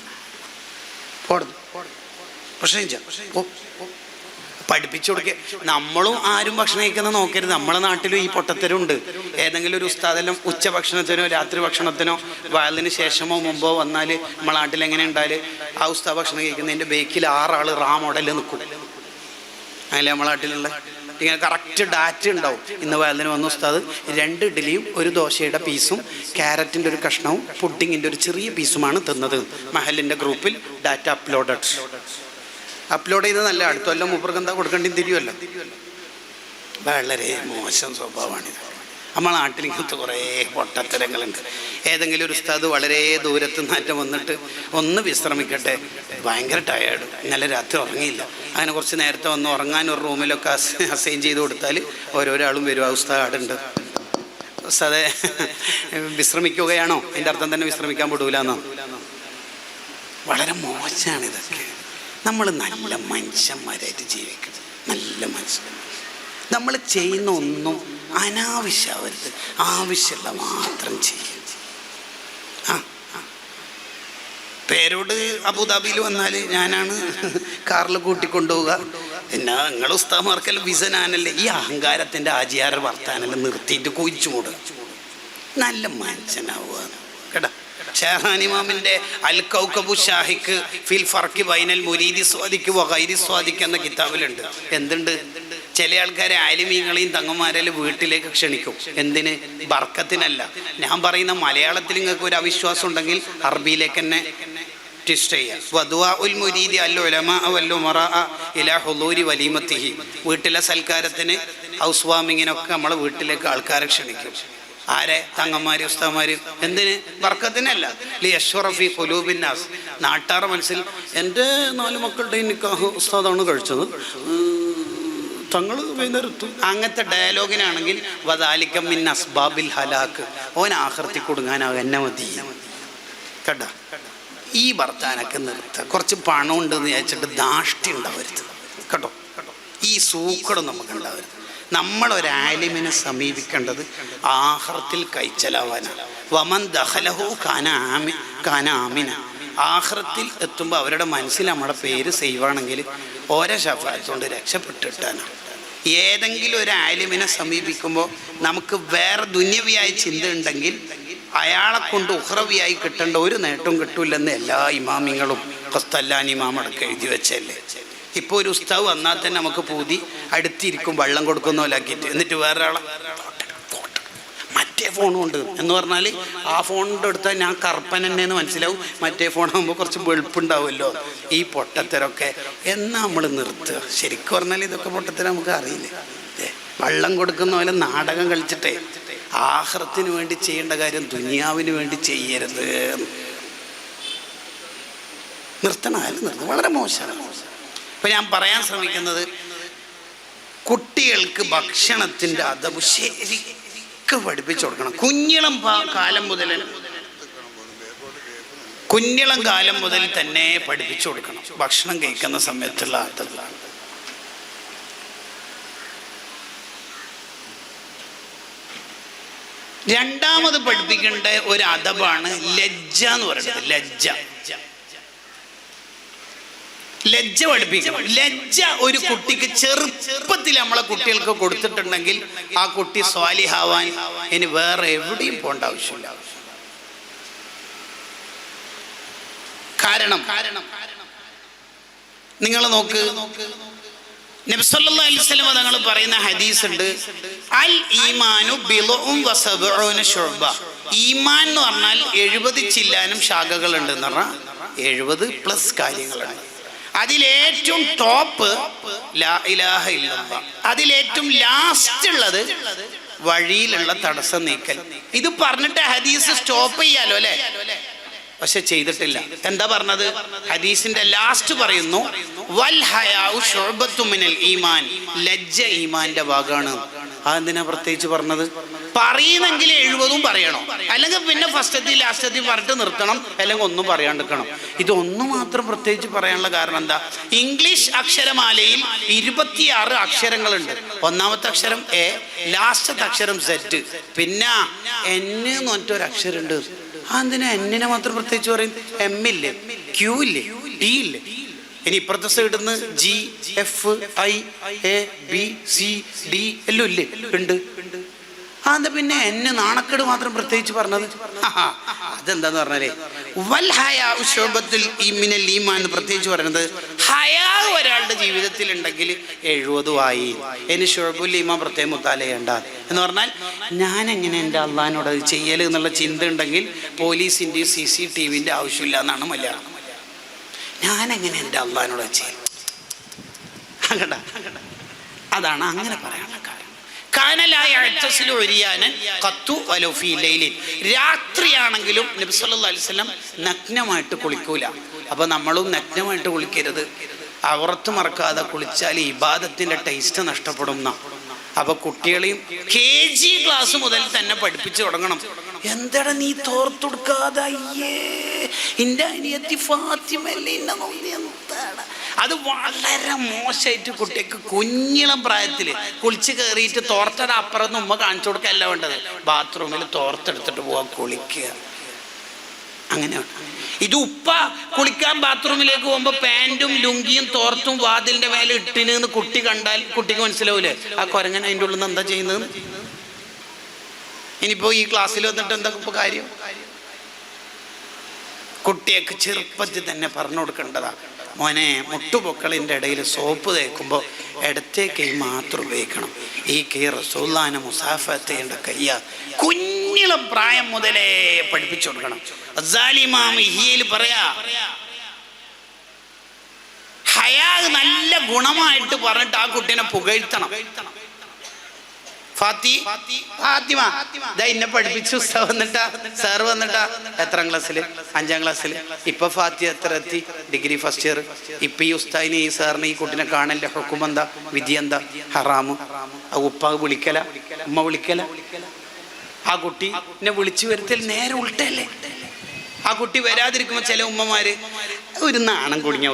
പഠിപ്പിച്ചു കൊടുക്കുക. നമ്മളും ആരും ഭക്ഷണം കഴിക്കുന്ന നോക്കരുത്. നമ്മളെ നാട്ടിലും ഈ പൊട്ടത്തരുണ്ട്. ഏതെങ്കിലും ഒരു ഉസ്താദെല്ലാം ഉച്ചഭക്ഷണത്തിനോ രാത്രി ഭക്ഷണത്തിനോ വയലിന് ശേഷമോ മുമ്പോ വന്നാൽ നമ്മളെ നാട്ടിൽ എങ്ങനെ ഉണ്ടായാൽ ആ ഉസ്താദ് ഭക്ഷണം കഴിക്കുന്നതിൻ്റെ ബേക്കിൽ 6 ആൾ റാ മോഡലിൽ നിൽക്കും. അങ്ങനെ നമ്മളെ നാട്ടിലുള്ള ഇങ്ങനെ കറക്റ്റ് ഡാറ്റ ഉണ്ടാവും. ഇന്ന് വയലിന് വന്ന ഉസ്താദ് 2 ഇഡ്ഡലിയും 1 ദോശയുടെ പീസും ക്യാരറ്റിൻ്റെ ഒരു കഷ്ണവും പുഡിങ്ങിൻ്റെ ഒരു ചെറിയ പീസുമാണ് തിന്നത്. മഹലിൻ്റെ ഗ്രൂപ്പിൽ ഡാറ്റ അപ്ലോഡ് ചെയ്ത് നല്ല അടുത്തല്ല മൂപ്പർക്ക് എന്താ കൊടുക്കേണ്ടി തിരിയുമല്ലോ. വളരെ മോശം സ്വഭാവമാണിത്. നമ്മളെ നാട്ടിൽ ഇങ്ങനത്തെ കുറേ പൊട്ടത്തരങ്ങളുണ്ട്. ഏതെങ്കിലും ഒരു ഉസ്താദ് വളരെ ദൂരത്ത് നാറ്റം വന്നിട്ട് ഒന്ന് വിശ്രമിക്കട്ടെ, ഭയങ്കര ടയേർഡ്, ഇന്നലെ രാത്രി ഉറങ്ങിയില്ല, അങ്ങനെ കുറച്ച് നേരത്തെ വന്ന് ഉറങ്ങാൻ ഒരു റൂമിലൊക്കെ അസൈൻ ചെയ്ത് കൊടുത്താൽ ഓരോരാളും വരും. ആ ഉസ്താദ് ആടുണ്ട്, ഉസ്താദെ വിശ്രമിക്കുകയാണോ? അതിൻ്റെ അർത്ഥം തന്നെ വിശ്രമിക്കാൻ പെടൂലെന്നോ. വളരെ മോശമാണ് ഇതൊക്കെ. നമ്മൾ നല്ല മനുഷ്യന്മാരായിട്ട് ജീവിക്കണം. നല്ല മനുഷ്യൻ. നമ്മൾ ചെയ്യുന്ന ഒന്നും അനാവശ്യമാവരുത്, ആവശ്യമുള്ള മാത്രം ചെയ്യും. പേരോട് അബുദാബിയിൽ വന്നാൽ ഞാനാണ് കാറിൽ കൂട്ടിക്കൊണ്ടുപോവുക. പിന്നെ നിങ്ങൾ ഉസ്താദ്മാർക്കെല്ലാം വിസനാനല്ലേ. ഈ അഹങ്കാരത്തിൻ്റെ ആചാര വർത്താനെല്ലാം നിർത്തിയിട്ട് കുഴിച്ചു മൂടുക, നല്ല മനുഷ്യനാവുക കേട്ടോ. ഷാഹാൻ ഇമാമിൻ്റെ അൽ കൗകബു ഷാഹിക്ക് ഫിൽ ഫർഖി ബൈനൽ മുരീദി സ്വാദിഖ് വ ഗൈരി സ്വാദിഖ് എന്ന കിതാബിലുണ്ട്. എന്തുണ്ട്? ചില ആൾക്കാരെ ആലിമീങ്ങളെയും തങ്ങന്മാരെല്ലാം വീട്ടിലേക്ക് ക്ഷണിക്കും. എന്തിന്? ബർക്കത്തിനല്ല. ഞാൻ പറയുന്ന മലയാളത്തിൽ നിങ്ങൾക്ക് ഒരു അവിശ്വാസം ഉണ്ടെങ്കിൽ അറബിയിലേക്ക് തന്നെ ട്വിസ്റ്റ് ചെയ്യാം. വദുആ ഉൽ മുരീദി അൽ ഉലമാ വൽ ഉമറാ ഇലാ ഹുളൂരി വലീമത്തിഹി. വീട്ടിലെ സൽക്കാരത്തിന് ഹൗസ് വാമിങ്ങിനൊക്കെ നമ്മളെ വീട്ടിലേക്ക് ആൾക്കാരെ ക്ഷണിക്കും. ആരെ? തങ്ങന്മാര്, ഉസ്താദ്മാര്. എന്തിന്? ബർക്കത്തിനല്ല. ലിയശ്റഫി ഖുലൂബിൻ നാസ്. നാട്ടാറ മനസ്സിൽ എൻ്റെ 4 മക്കളുടെ നിക്കാഹ് ഉസ്താദാണ് കഴിച്ചത്, തങ്ങൾ വൈകുന്നേരത്തു. അങ്ങനത്തെ ഡയലോഗിനാണെങ്കിൽ വദാലിക മിൻ അസ്ബാബിൽ ഹലാക്ക്. ഓൻ ആഖിറത്തിൽ കൊടുങ്ങാനാവും, എന്നെ മതി കേട്ടോ. ഈ വർത്താനൊക്കെ നിർത്തുക. കുറച്ച് പണം ഉണ്ടെന്ന് വിചാരിച്ചിട്ട് ധാഷ്ട്യം ഉണ്ടാവരുത് കേട്ടോ. ഈ സൂക്കടം നമുക്ക് ഉണ്ടാവരുത്. നമ്മളൊരാലിമിനെ സമീപിക്കേണ്ടത് ആഖിറത്തിൽ കൈച്ചലാവാനാണ്. വമൻ ദഖലഹു കാന ആമിന. ആഖിറത്തിൽ എത്തുമ്പോൾ അവരുടെ മനസ്സിൽ നമ്മുടെ പേര് സേവാണെങ്കിൽ ഓരോ ശഫാഅത്ത് കൊണ്ട് രക്ഷപ്പെട്ടിട്ടാണ്. ഏതെങ്കിലും ഒരു ആലിമിനെ സമീപിക്കുമ്പോൾ നമുക്ക് വേറെ ദുന്യവിയായ ചിന്ത ഉണ്ടെങ്കിൽ അയാളെ കൊണ്ട് ഉഖ്റവിയായി കിട്ടേണ്ട ഒരു നേട്ടവും കിട്ടൂലെന്ന് എല്ലാ ഇമാമിങ്ങളും ഖസ്തല്ലാനി ഇമാമടക്കം എഴുതി വെച്ചല്ലേ. ഇപ്പോൾ ഒരു ഉസ്താവ് വന്നാൽ തന്നെ നമുക്ക് പൂതി അടുത്തിരിക്കും വെള്ളം കൊടുക്കുന്ന പോലാക്കിയിട്ട്, എന്നിട്ട് വേറെ ആളെ മറ്റേ ഫോണുണ്ട് എന്ന് പറഞ്ഞാൽ ആ ഫോണിൻ്റെ എടുത്താൽ ഞാൻ കറുപ്പൻ തന്നെയെന്ന് മനസ്സിലാവും, മറ്റേ ഫോണാകുമ്പോൾ കുറച്ച് വെളുപ്പുണ്ടാവുമല്ലോ. ഈ പൊട്ടത്തരൊക്കെ എന്നാ നമ്മൾ നിർത്തുക? ശരിക്കും പറഞ്ഞാൽ ഇതൊക്കെ പൊട്ടത്തരം നമുക്ക് അറിയില്ലേ. വെള്ളം കൊടുക്കുന്ന പോലെ നാടകം കളിച്ചിട്ടേ ആഖിറത്തിന് വേണ്ടി ചെയ്യേണ്ട കാര്യം ദുനിയാവിന് വേണ്ടി ചെയ്യരുത്. നിർത്തണമായാലും നിർത്തണം, വളരെ മോശമാണ്. ഇപ്പം ഞാൻ പറയാൻ ശ്രമിക്കുന്നത്, കുട്ടികൾക്ക് ഭക്ഷണത്തിൻ്റെ അതവ് ശരിക്കും പഠിപ്പിച്ചു കൊടുക്കണം. കുഞ്ഞിളം കാലം മുതൽ തന്നെ പഠിപ്പിച്ചു കൊടുക്കണം ഭക്ഷണം കഴിക്കുന്ന സമയത്തുള്ള അതവ്. രണ്ടാമത് പഠിപ്പിക്കേണ്ട ഒരു അദബാണ് ലജ്ജ എന്ന് പറയുന്നത്. ലജ്ജ പഠിപ്പിക്കണം. ലജ്ജ ഒരു കുട്ടിക്ക് ചെറുപ്പത്തിൽ നമ്മളെ കുട്ടികൾക്ക് കൊടുത്തിട്ടുണ്ടെങ്കിൽ ആ കുട്ടി സ്വാലിഹാവാൻ ഇനി വേറെ എവിടെയും പോകേണ്ട ആവശ്യമില്ല. കാരണം നിങ്ങൾ നോക്ക്, നബി സല്ലല്ലാഹു അലൈഹി വസല്ലം തങ്ങൾ പറയുന്ന ഹദീസ് ഉണ്ട്, അൽ ഈമാനു ബിളുഉം വസബഊന ശുഅബ. ഈമാൻ എന്ന് പറഞ്ഞാൽ 70 ചില്ലാനും ശാഖകളുണ്ട് എന്ന് പറഞ്ഞാൽ 70+ കാര്യങ്ങളുണ്ട്. അതിലേറ്റവും ടോപ്പ് ലാ ഇലാഹ ഇല്ലല്ലാഹ്. അതിലേറ്റവും ലാസ്റ്റ് ഉള്ളത് വഴിയിലുള്ള തടസ്സം നീക്കൽ. ഇത് പറഞ്ഞിട്ട് ഹദീസ് സ്റ്റോപ്പ് ചെയ്യാലോ അല്ലേ, പക്ഷെ ചെയ്തിട്ടില്ല. എന്താ പറഞ്ഞത്? ഹദീസിന്റെ ലാസ്റ്റ് പറയുന്നു, വൽ ഹയാഉ ശുഅബത്തു മിനൽ ഈമാൻ. ലജ്ജ ഈമാന്റെ ഭാഗമാണ്. അതെന്തിനാ പ്രത്യേകിച്ച് പറഞ്ഞത്? പറയുന്നെങ്കിൽ 70 പറയണം, അല്ലെങ്കിൽ പിന്നെ ഫസ്റ്റത്തി ലാസ്റ്റത്തി പറഞ്ഞിട്ട് നിർത്തണം, അല്ലെങ്കിൽ ഒന്നും പറയാണ്ടിരിക്കണം. ഇതൊന്നും മാത്രം പ്രത്യേകിച്ച് പറയാനുള്ള കാരണം എന്താ? ഇംഗ്ലീഷ് അക്ഷരമാലയിൽ 26 അക്ഷരങ്ങളുണ്ട്. ഒന്നാമത്തെ അക്ഷരം എ, ലാസ്റ്റത്തെ അക്ഷരം സെറ്റ്, പിന്നെ എൻ എന്ന് പറഞ്ഞിട്ടൊരു അക്ഷരമുണ്ട്. അതെന്തിനാ എന്നിനെ മാത്രം പ്രത്യേകിച്ച് പറയും? എം ഇല്ലേ, ക്യൂ ഇല്ലേ, ടി ഇല്ലേ? ഇനി ഇപ്പുറത്തെ സൈഡിൽ നിന്ന് G, F, I, A, B, C, D എല്ലാം ഇല്ലേ? ഉണ്ട്. അതെന്താ പിന്നെ എന്നെ നാണക്കേട് മാത്രം പ്രത്യേകിച്ച് പറഞ്ഞത്? അതെന്താന്ന് പറഞ്ഞാലേ വൽ ഹയാഉ ശുഅബത്തുൽ മിനൽ ഈമാൻ എന്ന് പ്രത്യേകിച്ച് പറയുന്നത്, ഹയാ ഒരാളുടെ ജീവിതത്തിൽ ഉണ്ടെങ്കിൽ 70 ആയി. ഇനി ശുഅബുൽ ഈമാൻ പ്രത്യേകം മുത്താല ചെയ്യണ്ട എന്ന് പറഞ്ഞാൽ, ഞാൻ എങ്ങനെ എൻ്റെ അള്ളാഹിനോട് അത് ചെയ്യൽ എന്നുള്ള ചിന്ത ഉണ്ടെങ്കിൽ പോലീസിൻ്റെയും CCTVൻ്റെ ആവശ്യമില്ല എന്നാണ് മലയാളം. ഞാനെങ്ങനെ എൻ്റെ അള്ളാഹിനോട് ചെയ്യും? അതാണ് അങ്ങനെ പറയാനുള്ള കാര്യം. രാത്രിയാണെങ്കിലും നബി സല്ലല്ലാഹു അലൈഹി വസല്ലം നഗ്നമായിട്ട് കുളിക്കൂല. അപ്പൊ നമ്മളും നഗ്നമായിട്ട് കുളിക്കരുത്. അവറത്ത് മറക്കാതെ കുളിച്ചാൽ ഇബാദത്തിന്റെ ടേസ്റ്റ് നഷ്ടപ്പെടും. അപ്പൊ കുട്ടികളെയും KG ക്ലാസ് മുതൽ തന്നെ പഠിപ്പിച്ചു തുടങ്ങണം. എന്താടാ നീ തോർത്തൊടുക്കാതെ? അയ്യേ, എൻ്റെ അനിയത്തി ഫാത്തിമല്ലേ എന്നെ നോക്കിയാണ്. അത് വളരെ മോശമായിട്ട് കുട്ടിക്ക് കുഞ്ഞിളം പ്രായത്തിൽ കുളിച്ച് കയറിയിട്ട് തോർത്തത് അപ്പുറത്ത് ഉമ്മ കാണിച്ചു കൊടുക്കല്ല വേണ്ടത്. ബാത്റൂമിൽ തോർത്തെടുത്തിട്ട് പോവാൻ കുളിക്കുക. അങ്ങനെയാണ്. ഇത് ഉപ്പ കുളിക്കാൻ ബാത്റൂമിലേക്ക് പോകുമ്പോൾ പാൻറ്റും ലുങ്കിയും തോർത്തും വാതിലിന്റെ മേലെ ഇട്ടിന് കുട്ടി കണ്ടാൽ കുട്ടിക്ക് മനസ്സിലാവൂലേ ആ കൊരങ്ങൻ അതിൻ്റെ ഉള്ളിൽ നിന്ന് എന്താ ചെയ്യുന്നത്? ഇനിയിപ്പോ ഈ ക്ലാസ്സിൽ വന്നിട്ട് എന്താ ഇപ്പൊ കാര്യം? കുട്ടിയൊക്കെ ചെറുപ്പത്തിൽ തന്നെ പറഞ്ഞു കൊടുക്കേണ്ടതാ, മോനെ മുട്ടുപൊക്കളിൻ്റെ ഇടയിൽ സോപ്പ് തേക്കുമ്പോൾ ഇടത്തെ കൈ മാത്രം ഉപയോഗിക്കണം. ഈ കൈ റസൂലുള്ളാഹിനെ മുസാഫത്ത് ചെയ്യേണ്ട കയ്യാ. കുഞ്ഞിളം പ്രായം മുതലേ പഠിപ്പിച്ചു കൊടുക്കണം. ഗസാലി ഇമാം ഇഹ്യയിൽ പറയാ, ഹയാ നല്ല ഗുണമായിട്ട് പറഞ്ഞിട്ട് ആ കുട്ടീനെ പുകഴ്ത്തണം. ഫാത്തിമ ഇന്നെ പഠിപ്പിച്ചു. വന്നിട്ടാ സാർ വന്നിട്ടാ എത്രാം ക്ലാസ്സിൽ? 5ാം ക്ലാസ്സിൽ. ഇപ്പൊ ഫാത്തി എത്ര എത്തി? Degree first year. ഇപ്പൊ ഈ ഉസ്താദിനെ ഈ സാറിന് ഈ കുട്ടിനെ കാണലിന്റെ ഹുക്കം എന്താ? വിധി എന്താ? ഹറാമ്. ഉപ്പ വിളിക്കല, ഉമ്മ വിളിക്കല. ആ കുട്ടി എന്നെ വിളിച്ചു വരുത്തൽ നേരെ ഉൾട്ടല്ലേ. ആ കുട്ടി വരാതിരിക്കുമ്പോ ചില ഉമ്മമാര് ഒരു നാണം കുടുങ്ങിയ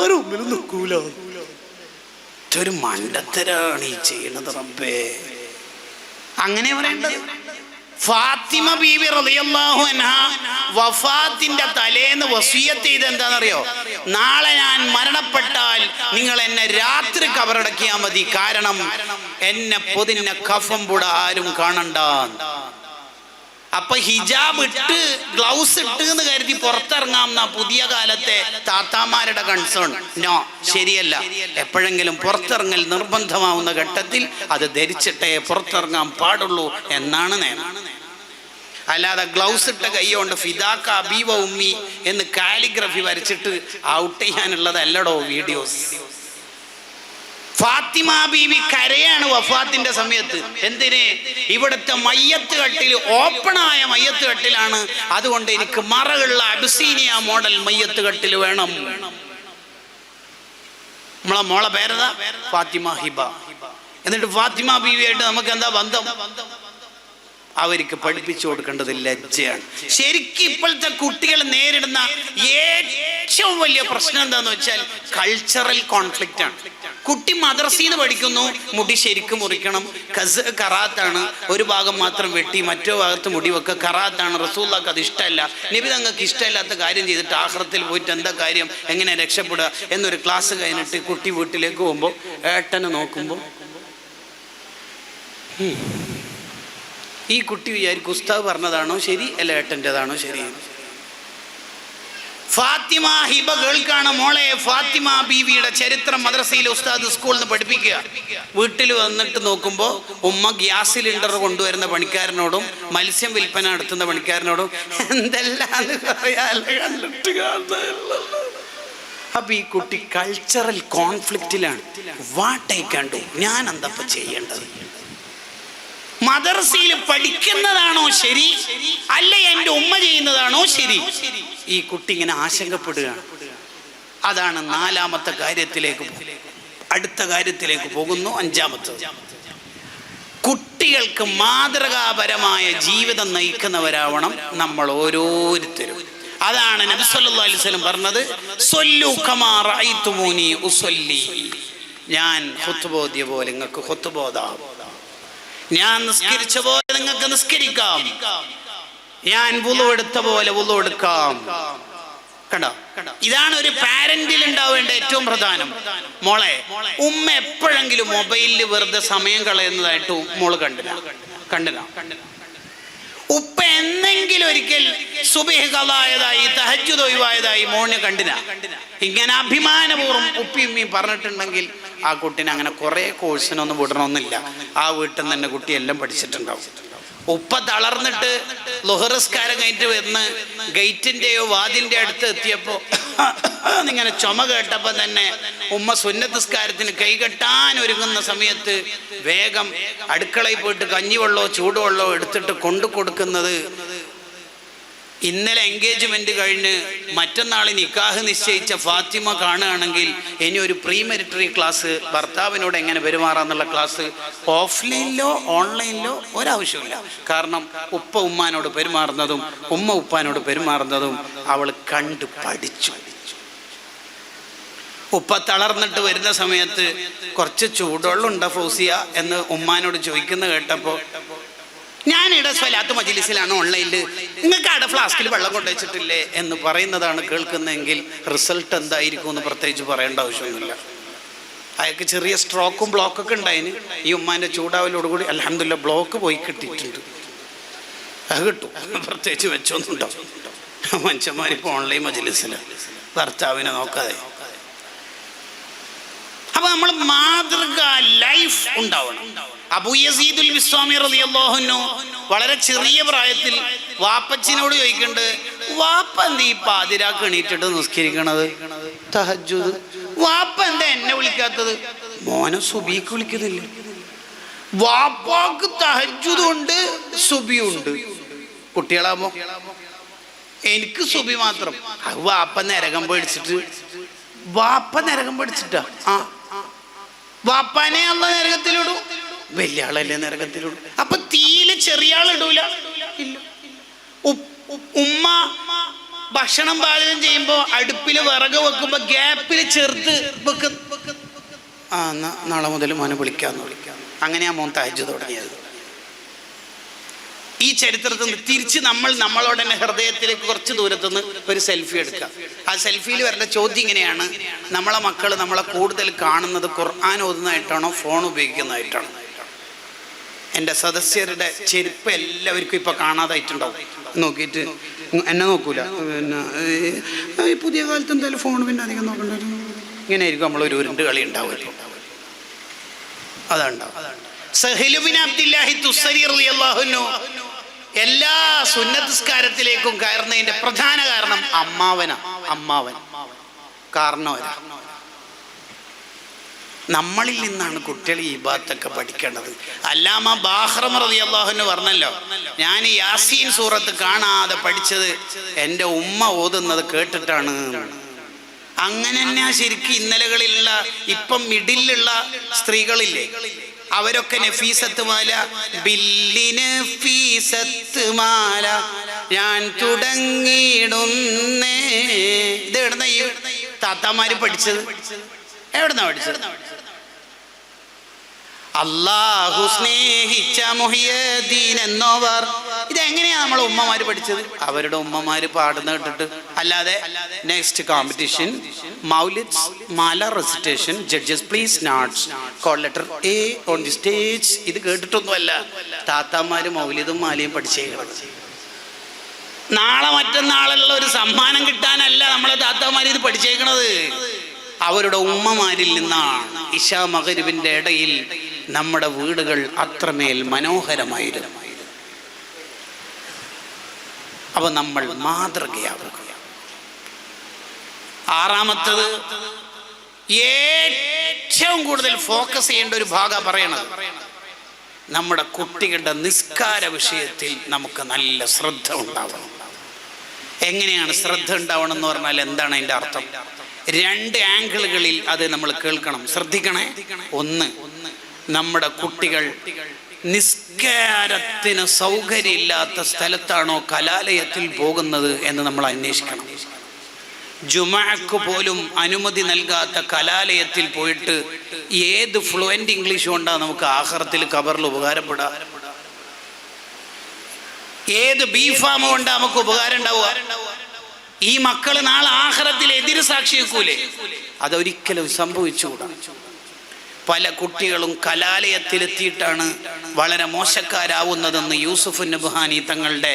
ഒരു ഉമ്മിലും നിൽക്കൂലോ. ഇതൊരു മണ്ടത്തരാണ് ഈ ചെയ്യണത് റബ്ബേ. അങ്ങനെ പറയേണ്ടത്. ഫാത്തിമ ബീവി റളിയല്ലാഹു അൻഹാ വഫാത്തിന്റെ തലേന്ന് വസിയത്ത് ചെയ്ത് എന്താണെന്നറിയോ? നാളെ ഞാൻ മരണപ്പെട്ടാൽ നിങ്ങൾ എന്നെ രാത്രി കബറടക്കിയാൽ മതി, കാരണം എന്നെ പൊതിഞ്ഞ കഫം കൂടെ ആരും കാണണ്ട. അപ്പൊ ഹിജാബ് ഇട്ട് ഗ്ലൗസ് ഇട്ട് എന്ന് കരുതി പുറത്തിറങ്ങാം എന്നാ പുതിയ കാലത്തെ താത്താമാരുടെ കൺസേൺ. നോ, ശരിയല്ല. എപ്പോഴെങ്കിലും പുറത്തിറങ്ങൽ നിർബന്ധമാവുന്ന ഘട്ടത്തിൽ അത് ധരിച്ചിട്ടേ പുറത്തിറങ്ങാൻ പാടുള്ളൂ എന്നാണ് നിയമം. അല്ലാതെ ഗ്ലൗസ് ഇട്ട കൈകൊണ്ട് ഫിദാക്ക അബീവ ഉമ്മി എന്ന് കാലിഗ്രഫി വരച്ചിട്ട് ഔട്ട് ചെയ്യാനുള്ളതല്ലടോ വീഡിയോസ്. ഫാത്തിമ ബീവി കരയാണ് വഫാത്തിന്റെ സമയത്ത്. എന്തിന്? ഇവിടുത്തെ മയ്യത്ത് കട്ടിൽ ഓപ്പണായ മയ്യത്ത് കട്ടിലാണ്, അതുകൊണ്ട് എനിക്ക് മറയുള്ള അബിസീനിയ മോഡൽ മയ്യത്ത് കട്ടിൽ വേണം. നമ്മളെ മോളെ പേരതാ ഫാത്തിമ ഹിബ. എന്നിട്ട് ഫാത്തിമ ബീവിയായിട്ട് നമുക്ക് എന്താ ബന്ധം? അവർക്ക് പഠിപ്പിച്ചു കൊടുക്കേണ്ടത് ലജ്ജയാണ്. ശരിക്കും ഇപ്പോഴത്തെ കുട്ടികൾ നേരിടുന്ന ഏറ്റവും വലിയ പ്രശ്നം എന്താന്ന് വെച്ചാൽ കൾച്ചറൽ കോൺഫ്ലിക്റ്റ് ആണ്. കുട്ടി മദ്രസയിൽ പഠിക്കുന്നു, മുടി ശരിക്കും മുറിക്കണം, കറാത്താണ്, ഒരു ഭാഗം മാത്രം വെട്ടി മറ്റോ ഭാഗത്ത് മുടി വെക്കുക, കറാത്താണ്. റസൂലുള്ളാഹിക്ക് അത് ഇഷ്ടമല്ല, നബി തങ്ങൾക്ക് ഇഷ്ടമില്ലാത്ത കാര്യം ചെയ്തിട്ട് ആഖിറത്തിൽ പോയിട്ട് എന്താ കാര്യം, എങ്ങനെ രക്ഷപ്പെടുക എന്നൊരു ക്ലാസ് കഴിഞ്ഞിട്ട് കുട്ടി വീട്ടിലേക്ക് പോകുമ്പോൾ ഏട്ടനെ നോക്കുമ്പോൾ ഈ കുട്ടി വിചാരിക്കും ഉസ്താദ് പറഞ്ഞതാണോ ശരി, അല്ല ഏട്ടൻ്റെതാണോ ശരി. ഫാത്തിമ ഹിബ കേൾക്കാണ് മോളെ ഫാത്തിമ ബീവിയുടെ ചരിത്രം മദ്രസയിൽ ഉസ്താദ് സ്കൂളിൽ നിന്ന് പഠിപ്പിക്കുക. വീട്ടിൽ വന്നിട്ട് നോക്കുമ്പോൾ ഉമ്മ ഗ്യാസ് സിലിണ്ടർ കൊണ്ടുവരുന്ന പണിക്കാരനോടും മത്സ്യം വിൽപ്പന നടത്തുന്ന പണിക്കാരനോടും എന്തെല്ലാം അപ്പൊ ഈ കുട്ടി കൾച്ചറൽ കോൺഫ്ലിക്റ്റിലാണ്. വാട്ട് ഐ ക്യാൻ ഡു, ഞാൻ എന്തപ്പോ ചെയ്യേണ്ടത്? മദർസയിൽ പഠിക്കുന്നതാണോ ശരി, അല്ല എൻ്റെ ഉമ്മ ചെയ്യുന്നതാണോ ശരി? ഈ കുട്ടി ഇങ്ങനെ ആശങ്കപ്പെടുകയാണ്. അതാണ് നാലാമത്തെ കാര്യത്തിലേക്ക്, അടുത്ത കാര്യത്തിലേക്ക് പോകുന്നു. അഞ്ചാമത്തത്, കുട്ടികൾക്ക് മാതൃകാപരമായ ജീവിതം നയിക്കുന്നവരാവണം നമ്മൾ ഓരോരുത്തരും. അതാണ് നബി സല്ലല്ലാഹു അലൈഹി വസല്ലം പറഞ്ഞത്, സ്വല്ലു കമാ റഅയ്തുമൂനി ഉസല്ലി. ഞാൻ ഖുത്ബ ഓതിയ പോലെ നിങ്ങൾക്ക് ഖുത്ബ ഓതാം, ഞാൻ നിസ്കരിച്ച പോലെ നിങ്ങൾക്ക് നിസ്കരിക്കാം, ഞാൻ വുളു എടുത്ത പോലെ വുളു എടുക്കാം. കണ്ടോ? ഇതാണ് ഒരു പാരന്റിൽ ഉണ്ടാവേണ്ട ഏറ്റവും പ്രധാനം. മോളെ, ഉമ്മ എപ്പോഴെങ്കിലും മൊബൈലിൽ വെറുതെ സമയം കളയുന്നതായിട്ട് മോള് കണ്ടില്ല? ഉപ്പ എന്നെങ്കിലും ഒരിക്കൽ സുബ്ഹ് കളായതായി തഹജ്ജുദ് ഒഴിവായതായി മോന് കണ്ടില്ല? ഇങ്ങനെ അഭിമാനപൂർവ്വം ഉപ്പി ഉമ്മി പറഞ്ഞിട്ടുണ്ടെങ്കിൽ ആ കുട്ടീനെ അങ്ങനെ കുറെ കോഴ്സിനൊന്നും വിടണമെന്നില്ല. ആ വീട്ടിൽ നിന്ന് തന്നെ കുട്ടി എല്ലാം പഠിച്ചിട്ടുണ്ടാവും. ഉപ്പ തളർന്നിട്ട് ളുഹ്റസ്കാരം കഴിഞ്ഞിട്ട് വന്ന് ഗേറ്റിന്റെയോ വാതിലിന്റെ അടുത്ത് എത്തിയപ്പോ ഇങ്ങനെ ചുമ കേട്ടപ്പോ തന്നെ ഉമ്മ സുന്നത്തസ്കാരത്തിന് കൈകെട്ടാൻ ഒരുങ്ങുന്ന സമയത്ത് വേഗം അടുക്കളയിൽ പോയിട്ട് കഞ്ഞിവെള്ളമോ ചൂടുവെള്ളമോ എടുത്തിട്ട് കൊണ്ടു കൊടുക്കുന്നത് ഇന്നലെ എൻഗേജ്മെന്റ് കഴിഞ്ഞ് മറ്റന്നാൾ നിക്കാഹ് നിശ്ചയിച്ച ഫാത്തിമ കാണുകയാണെങ്കിൽ ഇനി ഒരു പ്രീ മെരിറ്ററി ക്ലാസ്, ഭർത്താവിനോട് എങ്ങനെ പെരുമാറാന്നുള്ള ക്ലാസ് ഓഫ്ലൈനിലോ ഓൺലൈനിലോ ഒരാവശ്യമില്ല. കാരണം ഉപ്പ ഉമ്മാനോട് പെരുമാറുന്നതും ഉമ്മ ഉപ്പാനോട് പെരുമാറുന്നതും അവൾ കണ്ടു പഠിച്ചു. ഉപ്പ തളർന്നിട്ട് വരുന്ന സമയത്ത് കുറച്ച് ചൂടുവെള്ളം ഉണ്ടോ ഫൗസിയ എന്ന് ഉമ്മാനോട് ചോദിക്കുന്ന കേട്ടപ്പോൾ, ഞാനിവിടെ സ്വലാത്ത് മജ്ലിസിലാണ് ഓൺലൈനിൽ, നിങ്ങൾക്ക് അവിടെ ഫ്ലാസ്കിൽ വെള്ളം കൊണ്ടുവച്ചിട്ടില്ലേ എന്ന് പറയുന്നതാണ് കേൾക്കുന്നതെങ്കിൽ റിസൾട്ട് എന്തായിരിക്കും എന്ന് പ്രത്യേകിച്ച് പറയേണ്ട ആവശ്യമൊന്നുമില്ല. അയാൾക്ക് ചെറിയ സ്ട്രോക്കും ബ്ലോക്കൊക്കെ ഉണ്ടായിന്. ഈ ഉമ്മാൻ്റെ ചൂടാവലോടുകൂടി അൽഹംദുലില്ലാ ബ്ലോക്ക് പോയി കിട്ടിയിട്ടുണ്ട്. അത് കിട്ടും, പ്രത്യേകിച്ച് വെച്ചൊന്നുണ്ടാവും. മനുഷ്യന്മാരിപ്പോൾ ഓൺലൈൻ മജ്ലിസിൽ ഭർത്താവിനെ നോക്കാതെ. അപ്പൊ നമ്മൾ മാതൃക ലൈഫ് ഉണ്ടാവണം. അബൂ യസീദുൽ ബിസ്വാമി റളിയല്ലാഹു അൻഹു വളരെ ചെറിയ പ്രായത്തിൽ വാപ്പച്ചിനോട് ചോദിക്കുന്നുണ്ട്, വാപ്പ എന്താ ഈ പാതിരാക്ക് എണീറ്റിട്ട് നിസ്കരിക്കണത് തഹജ്ജുദ്? വാപ്പ എന്താ എന്നെ വിളിക്കാത്തത്? മോനെ സുബീക്ക് വിളിക്കുന്നില്ല. വാപ്പാക്ക് തഹജ്ജുദ് ഉണ്ട്, സുബിയുണ്ട്. കുട്ടികളാകുമ്പോ എനിക്ക് സുബി മാത്രം. വാപ്പ നരകം പേടിച്ചിട്ട്, വാപ്പ നരകം പേടിച്ചിട്ടാ. വാപ്പാനെ അള്ള നരകത്തിലിടും, വലിയ ആളല്ലേ നരകത്തിലിടും. അപ്പൊ തീയില് ചെറിയ ആൾ ഇടൂല. ഉമ്മ ഭക്ഷണം പാചകം ചെയ്യുമ്പോ അടുപ്പില് വിറക് വെക്കുമ്പോ ഗ്യാപ്പില് ചെറുത്ത് വെക്കും. എന്നാൽ നാളെ മുതൽ മോനെ വിളിക്കാമെന്ന്. അങ്ങനെയാ മോൻ തഹജ്ജുദ് തുടങ്ങിയത്. ഈ ചരിത്രത്തിൽ നിന്ന് തിരിച്ച് നമ്മളോട് തന്നെ ഹൃദയത്തിലേക്ക് കുറച്ച് ദൂരത്തുനിന്ന് ഒരു സെൽഫി എടുക്കുക. ആ സെൽഫിയിൽ വരേണ്ട ചോദ്യം ഇങ്ങനെയാണ്: നമ്മളെ മക്കൾ നമ്മളെ കൂടുതൽ കാണുന്നത് ഖുർആൻ ഓതുന്നതായിട്ടാണോ ഫോൺ ഉപയോഗിക്കുന്നതായിട്ടാണോ? എൻ്റെ സദസ്യരുടെ ചെരുപ്പ് എല്ലാവർക്കും ഇപ്പം കാണാതായിട്ടുണ്ടാവും. നോക്കിയിട്ട് എന്നെ നോക്കൂല. പിന്നെ ഈ പുതിയ കാലത്ത് എന്തായാലും ഫോൺ പിന്നെ അധികം നോക്കേണ്ട വരും. ഇങ്ങനെ ആയിരിക്കും നമ്മളൊരു ഉരുണ്ട് കളി ഉണ്ടാവുമല്ലോ. അതുണ്ടാവും. സഹീൽ ബിൻ അബ്ദുല്ലാഹി തുസ്സരി റളിയല്ലാഹു അൻഹു എല്ലാ സുന്നത്സ്കാരത്തിലേക്കും കയറുന്നതിന്റെ പ്രധാന കാരണം അമ്മാവൻ കാരണവരാ. നമ്മളിൽ നിന്നാണ് കുട്ടികൾ ഈ ഇബാദത്തൊക്കെ പഠിക്കേണ്ടത്. അല്ലാമ ബാഹ്റം റളിയല്ലാഹു അൻഹു പറഞ്ഞല്ലോ, ഞാൻ യാസീൻ സൂറത്ത് കാണാതെ പഠിച്ചത് എൻ്റെ ഉമ്മ ഓതുന്നത് കേട്ടിട്ടാണ്. അങ്ങനെ തന്നെ ശരിക്കും ഇന്നലകളിലുള്ള ഇപ്പം മിഡിലുള്ള സ്ത്രീകളില്ലേ, അവരൊക്കെ നഫീസത്ത് മാല, ബില്ലിന് ഫീസത്ത് മാല ഞാൻ തുടങ്ങിയിടുന്നേ. ഇത് എവിടുന്ന ഈ താത്താമാര് പഠിച്ചത്? എവിടുന്നാ പഠിച്ചത്? അല്ലാഹു സ്നേഹിച്ച മുഹിയദ്ദീൻ എന്നോവർ. ഇതെങ്ങനെയാ നമ്മളെ ഉമ്മമാര് പഠിച്ചത്? അവരുടെ ഉമ്മമാര് പാടുന്ന കേട്ടിട്ട്. അല്ലാതെ next competition Moulid Mala recitation, judges please notes, call letter A on the stage, ഇത് കേട്ടിട്ടൊന്നുമല്ല താത്താമാര് മൗലിദും മാലയും പഠിച്ചേക്കുന്നത്. നാളെ മറ്റന്നാളുള്ള ഒരു സമ്മാനം കിട്ടാനല്ല നമ്മളെ താത്താമാര് ഇത് പഠിച്ചേക്കണത്. അവരുടെ ഉമ്മമാരിൽ നിന്നാണ്. ഇശാ മഗ്രിബിന്റെ ഇടയിൽ നമ്മുടെ വീടുകൾ അത്രമേൽ മനോഹരമായിരുന്നു. അപ്പൊ നമ്മൾ മാതൃകയാവുക. ആറാമത്തത്, ഏറ്റവും കൂടുതൽ ഫോക്കസ് ചെയ്യേണ്ട ഒരു ഭാഗം പറയണത്, നമ്മുടെ കുട്ടികളുടെ നിസ്കാര വിഷയത്തിൽ നമുക്ക് നല്ല ശ്രദ്ധ ഉണ്ടാവണം. എങ്ങനെയാണ് ശ്രദ്ധ ഉണ്ടാവണം എന്ന് പറഞ്ഞാൽ എന്താണ് അതിൻ്റെ അർത്ഥം? രണ്ട് ആംഗിളുകളിൽ അത് നമ്മൾ കേൾക്കണം, ശ്രദ്ധിക്കണേ. ഒന്ന്, നമ്മുടെ കുട്ടികൾ നിസ്കാരത്തിന് സൗകര്യമില്ലാത്ത സ്ഥലത്താണോ കലാലയത്തിൽ പോകുന്നത് എന്ന് നമ്മൾ അന്വേഷിക്കണം. ജുമഅക്ക് പോലും അനുമതി നൽകാത്ത കലാലയത്തിൽ പോയിട്ട് ഏത് ഫ്ലുവൻ്റ് ഇംഗ്ലീഷ് കൊണ്ടാണ് നമുക്ക് ആഖിറത്തിൽ ഖബറിൽ ഉപകാരപ്പെടാം? ഏത് ബീഫാമ കൊണ്ടാ നമുക്ക് ഉപകാരം ഉണ്ടാവുക? ഈ മക്കള് നാളെ ആഖിറത്തിൽ എതിര് സാക്ഷി വെക്കൂലേ? അതൊരിക്കലും സംഭവിച്ചുകൂടാ. പല കുട്ടികളും കലാലയത്തിലെത്തിയിട്ടാണ് വളരെ മോശക്കാരാവുന്നതെന്ന് യൂസുഫ് നബ്ഹാനി തങ്ങളുടെ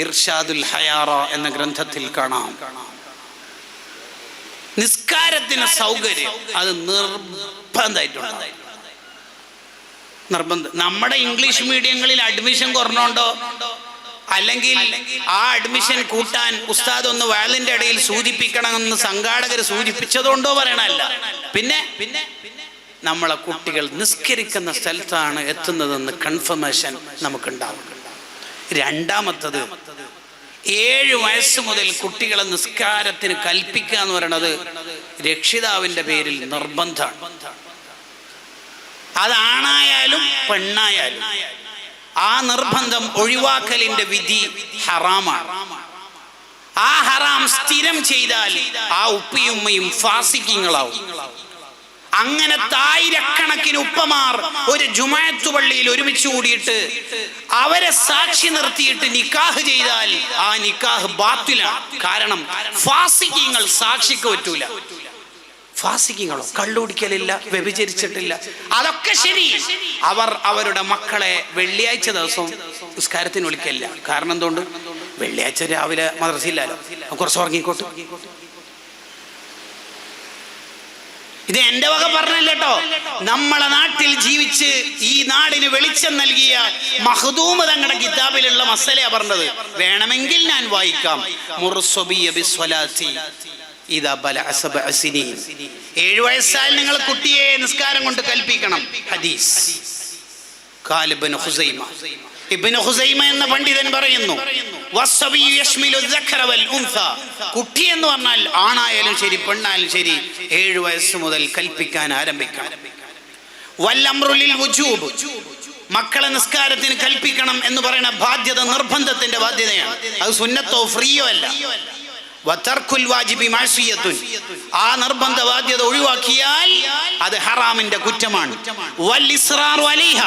ഇർഷാദുൽ ഹയാറ എന്ന ഗ്രന്ഥത്തിൽ കാണാം. നിസ്കാരത്തിന് സൗകര്യം അത് നിർബന്ധമായിട്ടുണ്ട്. നമ്മുടെ ഇംഗ്ലീഷ് മീഡിയങ്ങളിൽ അഡ്മിഷൻ കുറഞ്ഞോണ്ടോ അല്ലെങ്കിൽ ആ അഡ്മിഷൻ കൂട്ടാൻ ഉസ്താദ് ഒന്ന് വയലിന്റെ ഇടയിൽ സൂചിപ്പിക്കണമെന്ന് സംഘാടകർ സൂചിപ്പിച്ചതുകൊണ്ടോ പറയണല്ല. പിന്നെ നമ്മളെ കുട്ടികൾ നിസ്കരിക്കുന്ന സ്ഥലത്താണ് എത്തുന്നതെന്ന് കൺഫർമേഷൻ നമുക്കുണ്ടാവും. രണ്ടാമത്തത്, 7 വയസ്സ് മുതൽ കുട്ടികളെ നിസ്കാരത്തിന് കൽപ്പിക്കുക എന്ന് പറയുന്നത് രക്ഷിതാവിന്റെ പേരിൽ നിർബന്ധമാണ്. അതാണായാലും പെണ്ണായാലും ആ നിർബന്ധം ഒഴിവാക്കലിന്റെ വിധി ഹറാമാണ്. ആ ഹറാം സ്ഥിരം ചെയ്താൽ ആ ഉപ്പയും ഉമ്മയും ഫാസിഖീങ്ങളാവും. അങ്ങനെ 1000കണക്കിന് ഉപ്പമാർ ഒരു ജുമുഅത്ത് പള്ളിയിൽ ഒരുമിച്ച് കൂടിയിട്ട് അവരെ സാക്ഷി നിർത്തിയിട്ട് നിക്കാഹ് ചെയ്താൽ ആ നിക്കാഹ് ബാത്തിലാണ്. കാരണം ഫാസിഖീങ്ങൾ സാക്ഷിക്ക് പറ്റൂല. ഫാസിഖീങ്ങളോ കള്ളുടിക്കലില്ല, വ്യഭിചരിച്ചിട്ടില്ല, അതൊക്കെ ശരി. അവർ അവരുടെ മക്കളെ വെള്ളിയാഴ്ച ദിവസം നിസ്കാരത്തിന് വിളിക്കില്ല. കാരണം എന്തുകൊണ്ട്? വെള്ളിയാഴ്ച രാവിലെ മദ്രസയില്ലല്ലോ, കുറച്ച് ഉറങ്ങിക്കോട്ടെ. ഇത് എന്റെ വക പറഞ്ഞല്ലോ. നമ്മളെ നാട്ടിൽ ജീവിച്ച് ഈ നാടിന് വെളിച്ചം നൽകിയ മഖ്ദൂം തങ്ങളുടെ കിതാബിലുള്ള മസലയാ പറഞ്ഞത്. വേണമെങ്കിൽ ഞാൻ വായിക്കാം. 7 വയസ്സാൽ നിങ്ങൾ കുട്ടിയെ നിസ്കാരം കൊണ്ട് കൽപ്പിക്കണം. ഹദീസ് ഇബ്നു ഖുസൈമ എന്ന പണ്ഡിതൻ പറയുന്നു, കുട്ടി എന്ന് പറഞ്ഞാൽ ആണായാലും ശരി പെണ്ണായാലും ശരി 7 വയസ്സ് മുതൽ കൽപ്പിക്കാൻ ആരംഭിക്കണം. മക്കളെ നിസ്കാരത്തിന് കൽപ്പിക്കണം എന്ന് പറയുന്ന ബാധ്യത നിർബന്ധത്തിന്റെ ബാധ്യതയാണ്. അത് സുന്നത്തോ ഫ്രീയോ അല്ല. വതർക്കുൽ വാജിബി മഅസിയത്തുൻ, ആ നിർബന്ധ ബാധ്യത ഒഴിവാക്കിയാൽ അത് ഹറാമിന്റെ കുറ്റമാണ്. വൽ ഇസ്റാറു അലൈഹ,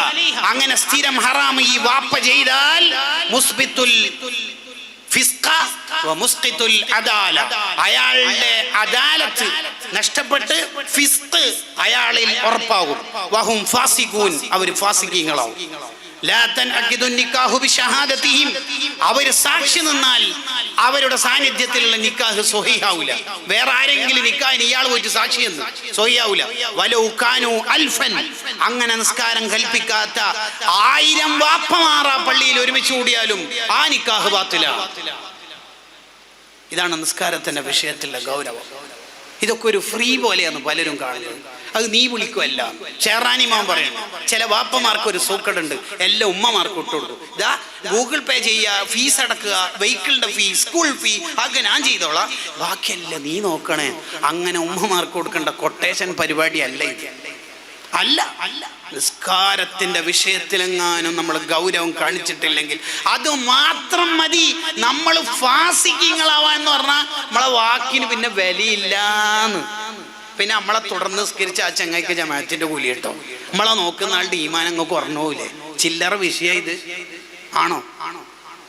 അങ്ങനെ സ്ഥിരം ഹറാം ഈ വാപ്പ ചെയ്താൽ മുസ്ബിത്തുൽ ഫിസ്ഖ വ മുസ്ഖിത്തുൽ അദാല, അയാളുടെ അദാലത്ത് നഷ്ടപ്പെട്ട് ഫിസ്ഖ് അയാളിൽ ഉറപ്പാകും. വഹും ഫാസിഖൂൻ, അവർ ഫാസിഖീങ്ങളാവും. ലാ തൻഅഖിദു നിക്കാഹു ബിശഹാദതിഹിം, അവർ സാക്ഷി നിന്നാൽ അവരുടെ സാന്നിധ്യത്തിലുള്ള നിക്കാഹ് സ്വഹീഹാവൂല. വേറെ ആരെങ്കിലും നിക്കാഹിന് ഇയാൾ പോയിട്ട് സാക്ഷി എന്ന് സ്വഹീഹാവൂല. വലൗ കാനു അൽഫൻ, അങ്ങനെ നിസ്കാരം കൽപ്പിക്കാത്ത 1000 വാപ്പമാർ ആ പള്ളിയിൽ ഒരുമിച്ച് കൂടിയാലും ആ നിക്കാഹ് ബാത്തിലാണ്. ഇതാണ് നിസ്കാരത്തിന്റെ വിഷയത്തിലുള്ള ഗൗരവം. ഇതൊക്കെ ഒരു ഫ്രീ പോലെയാണ് പലരും കാണുന്നത്. അത് നീ വിളിക്കുമല്ല. ഷെഹറാനിമാൻ പറയുന്നു, ചില വാപ്പമാർക്ക് ഒരു സൂക്കടുണ്ട്, എല്ലാ ഉമ്മമാർക്ക് ഇട്ടുകൊടുക്കും. ഇതാ ഗൂഗിൾ പേ ചെയ്യുക, ഫീസ് അടക്കുക, വെഹിക്കിളിന്റെ ഫീ, സ്കൂൾ ഫീ, അതൊക്കെ ഞാൻ ചെയ്തോളാം, ബാക്കിയല്ല നീ നോക്കണേ. അങ്ങനെ ഉമ്മമാർക്ക് കൊടുക്കേണ്ട കൊട്ടേഷൻ പരിപാടി അല്ല ഇത്. അല്ല, നിസ്കാരത്തിന്റെ വിഷയത്തിലെങ്ങാനും നമ്മൾ ഗൗരവം കാണിച്ചിട്ടില്ലെങ്കിൽ അത് മാത്രം മതി നമ്മൾ ഫാസിഖീങ്ങളാവാന്ന് പറഞ്ഞാൽ നമ്മളെ വാക്കിന് പിന്നെ വിലയില്ലാന്ന്. പിന്നെ നമ്മളെ തുടർന്ന് നിസ്കരിച്ച ആ ചങ്ങായിക്ക് ജമാഅത്തിന്റെ കൂലി കേട്ടോ. നമ്മളെ നോക്കുന്ന ആളുടെ ഈമാൻ അങ്ങ് കുറഞ്ഞൂലേ? ചില്ലറ വിഷയം ഇത് ആണോ?